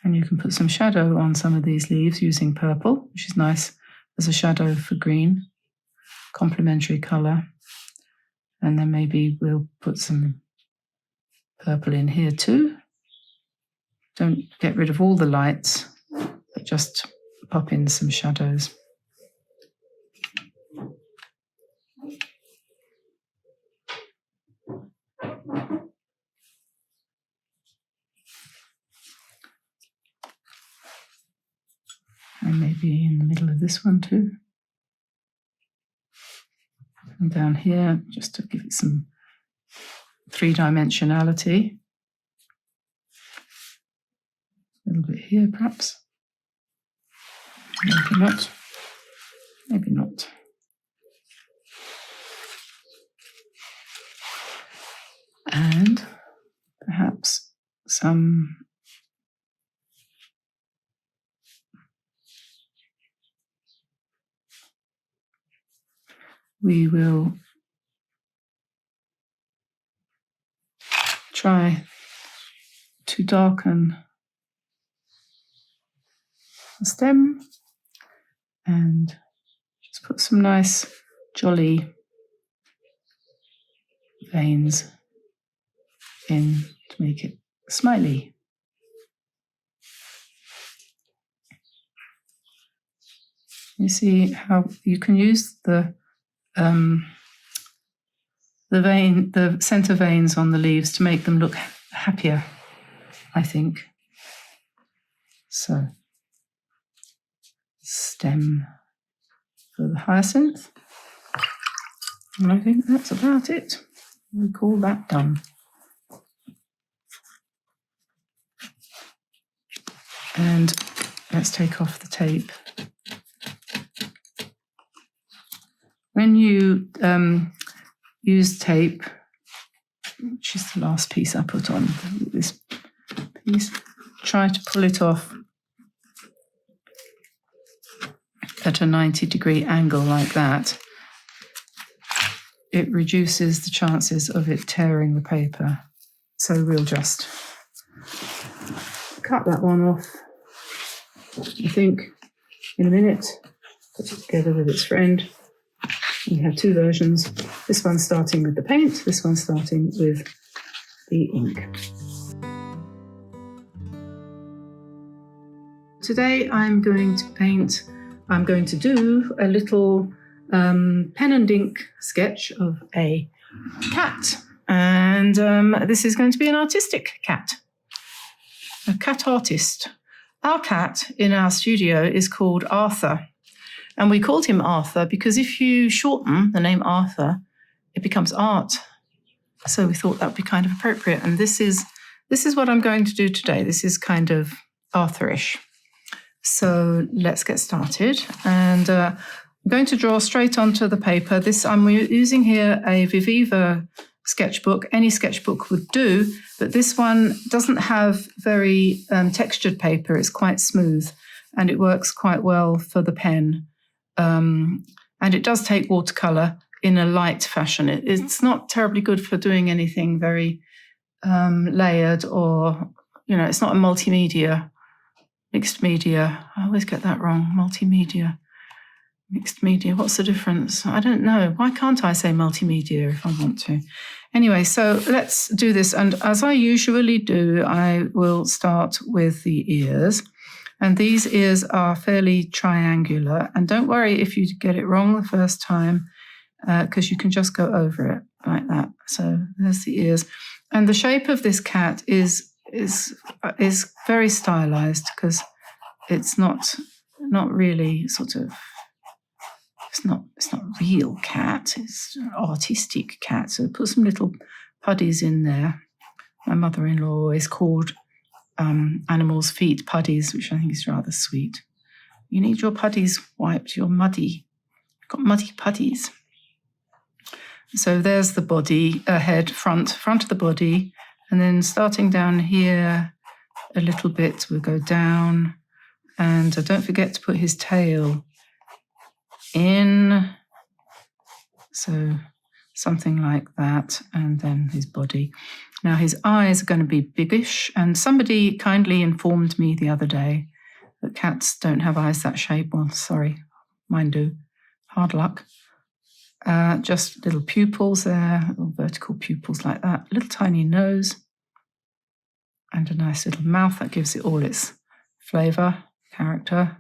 And you can put some shadow on some of these leaves using purple, which is nice as a shadow for green, complementary colour. And then maybe we'll put some purple in here too. Don't get rid of all the lights, but just pop in some shadows. And maybe in the middle of this one too. And down here, just to give it some three-dimensionality. A little bit here, perhaps. Maybe not. Maybe not. And perhaps some we will try to darken the stem and just put some nice jolly veins in to make it smiley. You see how you can use the center veins on the leaves to make them look happier, I think. So, stem for the hyacinth. And I think that's about it. We call that done. And let's take off the tape. When you use tape, which is the last piece I put on, this piece, try to pull it off at a 90-degree angle like that. It reduces the chances of it tearing the paper. So we'll just cut that one off, I think, in a minute, put it together with its friend. We have two versions. This one starting with the paint, this one starting with the ink. Today I'm going to do a little pen and ink sketch of a cat. And this is going to be an artistic cat, a cat artist. Our cat in our studio is called Arthur. And we called him Arthur because if you shorten the name Arthur, it becomes Art. So we thought that would be kind of appropriate. And this is what I'm going to do today. This is kind of Arthurish. So let's get started. And I'm going to draw straight onto the paper. I'm using here a Viviva sketchbook. Any sketchbook would do, but this one doesn't have very textured paper. It's quite smooth and it works quite well for the pen. And it does take watercolor in a light fashion. It's not terribly good for doing anything very layered or, it's not a multimedia, mixed media. I always get that wrong, multimedia. Mixed media, what's the difference? I don't know. Why can't I say multimedia if I want to? Anyway, so let's do this. And as I usually do, I will start with the ears. And these ears are fairly triangular. And don't worry if you get it wrong the first time, because you can just go over it like that. So there's the ears. And the shape of this cat is very stylized, because it's not really sort of, it's not real cat, it's artistic cat. So put some little puddies in there. My mother-in-law always called animals' feet puddies, which I think is rather sweet. You need your puddies wiped, you're muddy. You've got muddy puddies. So there's the body, head, front of the body, and then starting down here a little bit, we'll go down, and don't forget to put his tail in, so something like that, and then his body. Now his eyes are going to be biggish, and somebody kindly informed me the other day that cats don't have eyes that shape. Well, sorry, mine do. Hard luck. Just little pupils there, little vertical pupils like that, little tiny nose, and a nice little mouth that gives it all its flavour, character.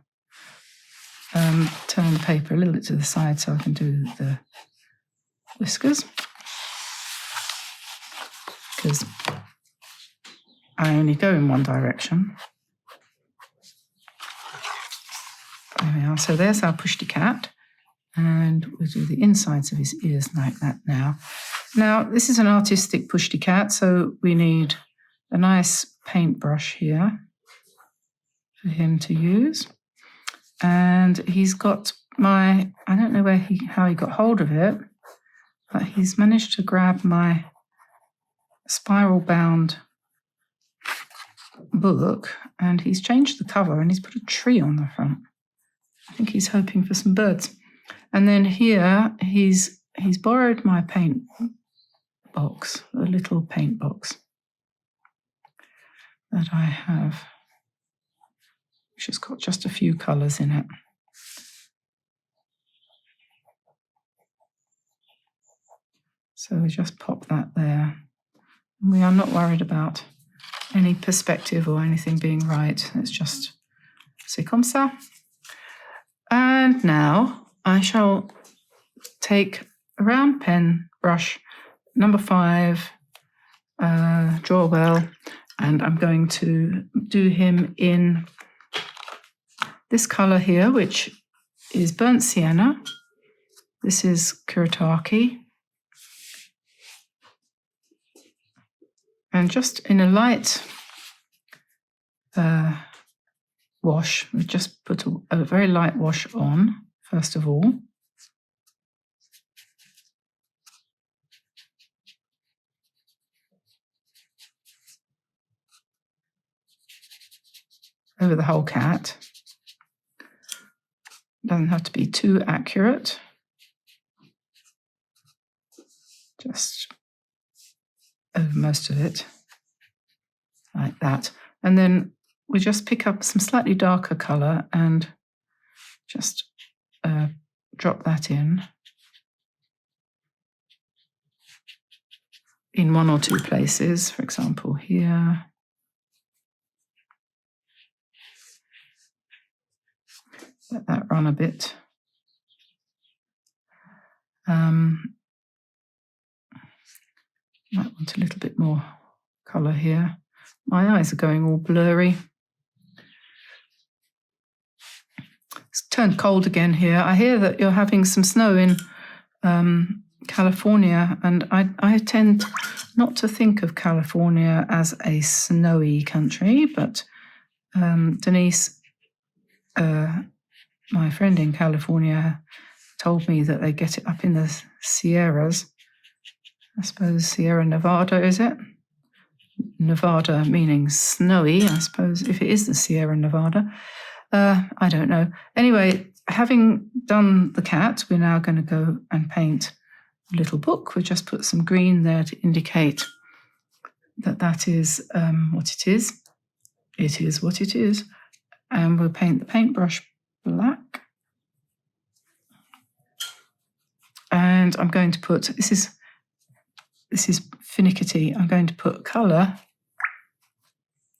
Turn the paper a little bit to the side so I can do the whiskers, because I only go in one direction. There we are. So there's our pushty cat, and we'll do the insides of his ears like that now. Now, this is an artistic pushty cat, so we need a nice paintbrush here for him to use. And he's got my, I don't know how he got hold of it, but he's managed to grab my spiral-bound book, and he's changed the cover, and he's put a tree on the front. I think he's hoping for some birds. And then here, he's borrowed my paint box, a little paint box that I have, which has got just a few colours in it. So we just pop that there. We are not worried about any perspective or anything being right. It's just c'est comme ça. And now I shall take a round pen brush, number 5, draw well, and I'm going to do him in this colour here, which is burnt sienna. This is Kuretake. And just in a light wash, we just put a very light wash on, first of all. Over the whole cat. Doesn't have to be too accurate. Just over most of it, like that. And then we just pick up some slightly darker colour and just drop that in one or two places, for example here. Let that run a bit. Might want a little bit more colour here. My eyes are going all blurry. It's turned cold again here. I hear that you're having some snow in California, and I tend not to think of California as a snowy country, but Denise, my friend in California, told me that they get it up in the Sierras. I suppose Sierra Nevada, is it? Nevada meaning snowy, I suppose, if it is the Sierra Nevada. I don't know. Anyway, having done the cat, we're now going to go and paint a little book. We'll just put some green there to indicate that that is what it is. It is what it is. And we'll paint the paintbrush black. And I'm going to put, this is finicky. I'm going to put colour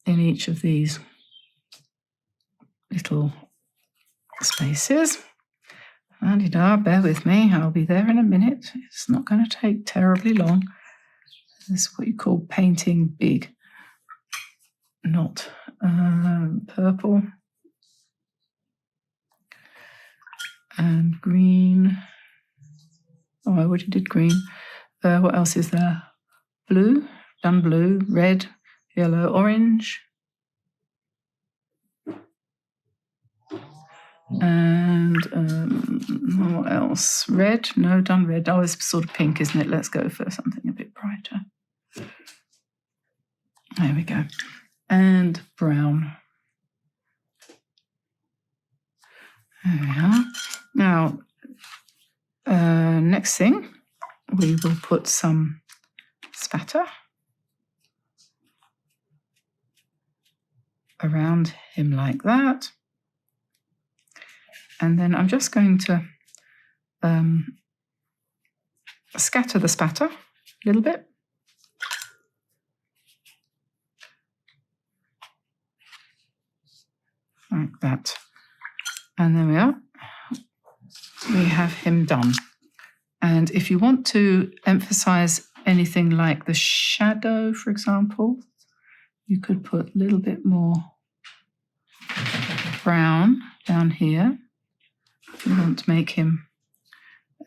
in each of these little spaces. And bear with me, I'll be there in a minute. It's not going to take terribly long. This is what you call painting big, not purple and green. Oh, I already did green. What else is there? Blue, done blue, red, yellow, orange. And what else? Red? No, done red. Oh, it's sort of pink, isn't it? Let's go for something a bit brighter. There we go. And brown. There we are. Now, next thing, we will put some spatter around him like that. And then I'm just going to scatter the spatter a little bit. Like that. And there we are. We have him done. And if you want to emphasize anything like the shadow, for example, you could put a little bit more brown down here. You want to make him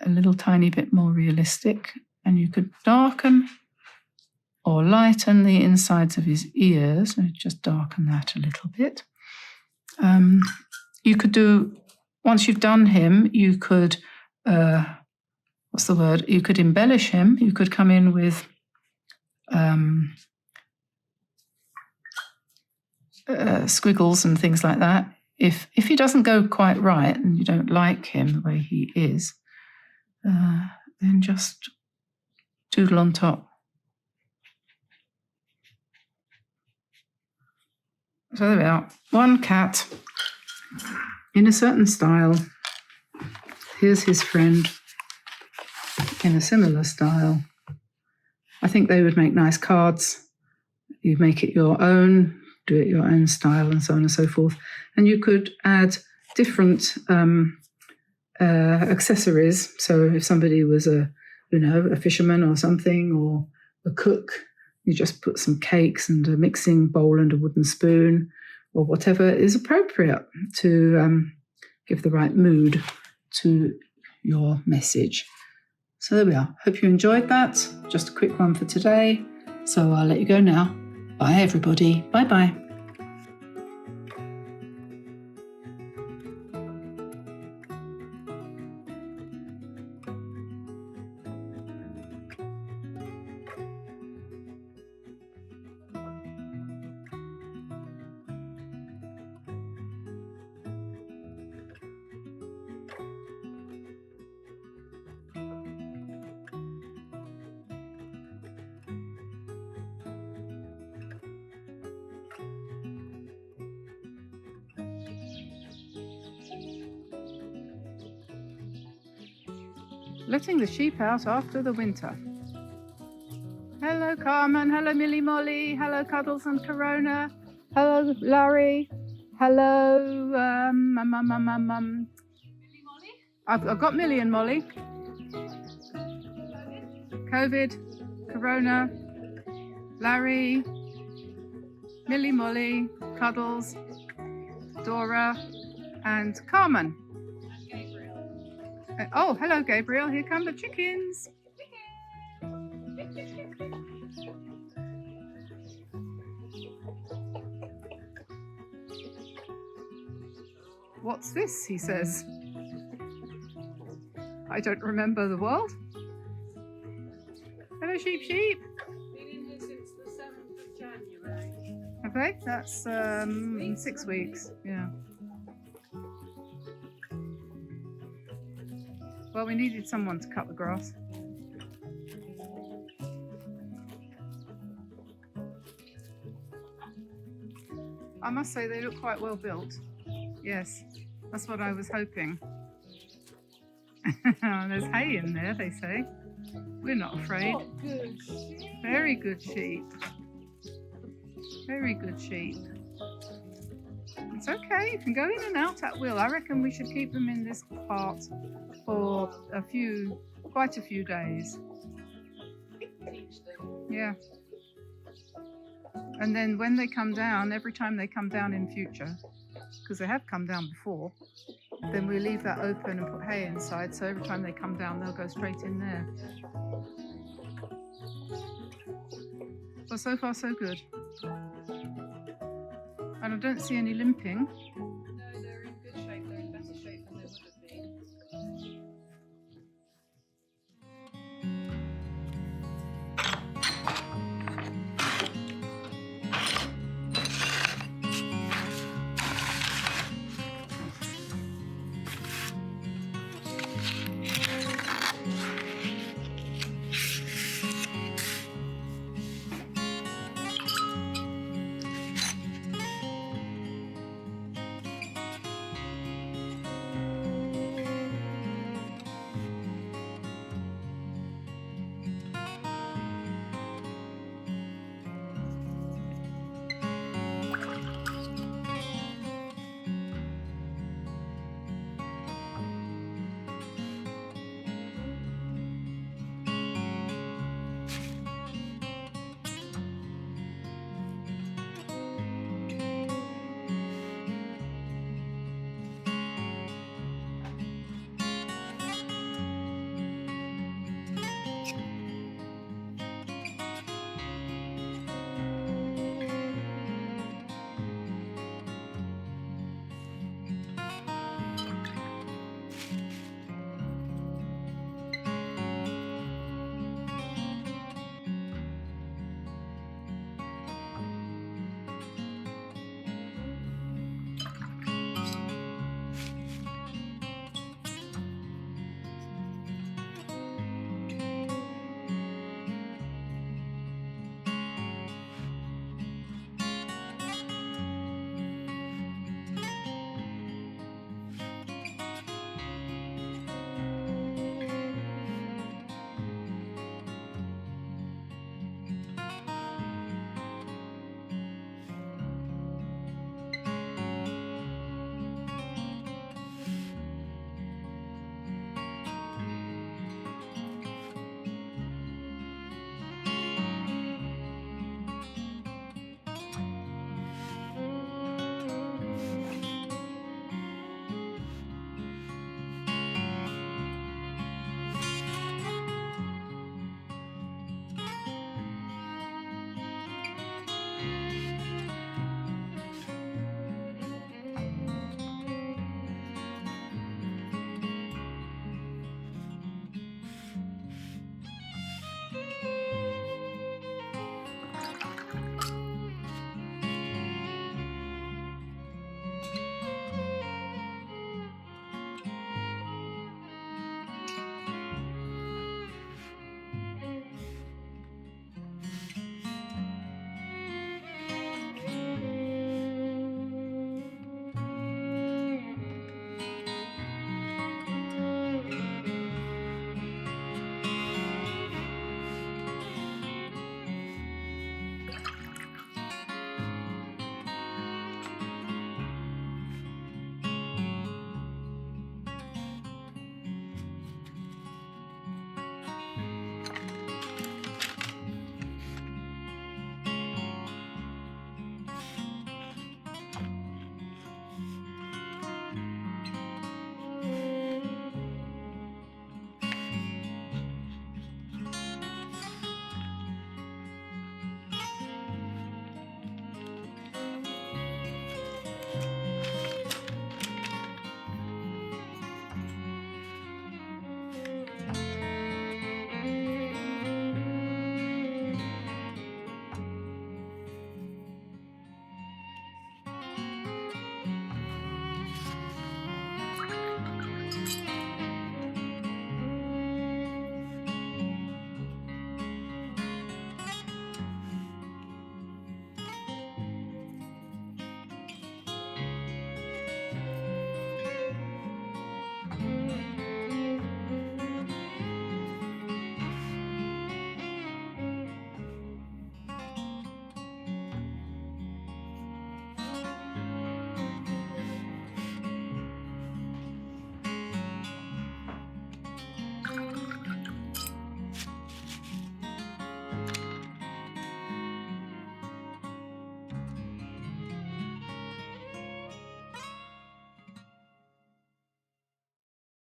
a little tiny bit more realistic, and you could darken or lighten the insides of his ears. And just darken that a little bit. You could do, once you've done him, you could, what's the word? You could embellish him. You could come in with squiggles and things like that. If he doesn't go quite right and you don't like him the way he is, then just doodle on top. So there we are. One cat in a certain style. Here's his friend in a similar style. I think they would make nice cards. You make it your own, do it your own style, and so on and so forth. And you could add different accessories. So if somebody was a fisherman or something, or a cook, you just put some cakes and a mixing bowl and a wooden spoon, or whatever is appropriate to give the right mood to your message. So there we are. Hope you enjoyed that. Just a quick one for today. So I'll let you go now. Bye, everybody. Bye-bye. Letting the sheep out after the winter. Hello, Carmen. Hello, Millie Molly. Hello, Cuddles and Corona. Hello, Larry. Hello, Millie Molly? I've got Millie and Molly. COVID, Corona, Larry, Millie Molly, Cuddles, Dora, and Carmen. Oh, hello, Gabriel. Here come the chickens. What's this? He says. I don't remember the world. Hello, sheep, sheep.
Been in here since the 7th of January.
Have they? That's 6 weeks. Yeah. Well, we needed someone to cut the grass. I must say they look quite well built. Yes, that's what I was hoping. There's hay in there, they say. We're not afraid.
What good sheep.
Very good sheep. Very good sheep. It's okay, you can go in and out at will. I reckon we should keep them in this part for quite a few days.
Teach them.
Yeah. And then when they come down, every time they come down in future, because they have come down before, then we leave that open and put hay inside, so every time they come down, they'll go straight in there. Well, so far so good. And I don't see any limping.
No, they're in good shape. They're in better shape than they would have been.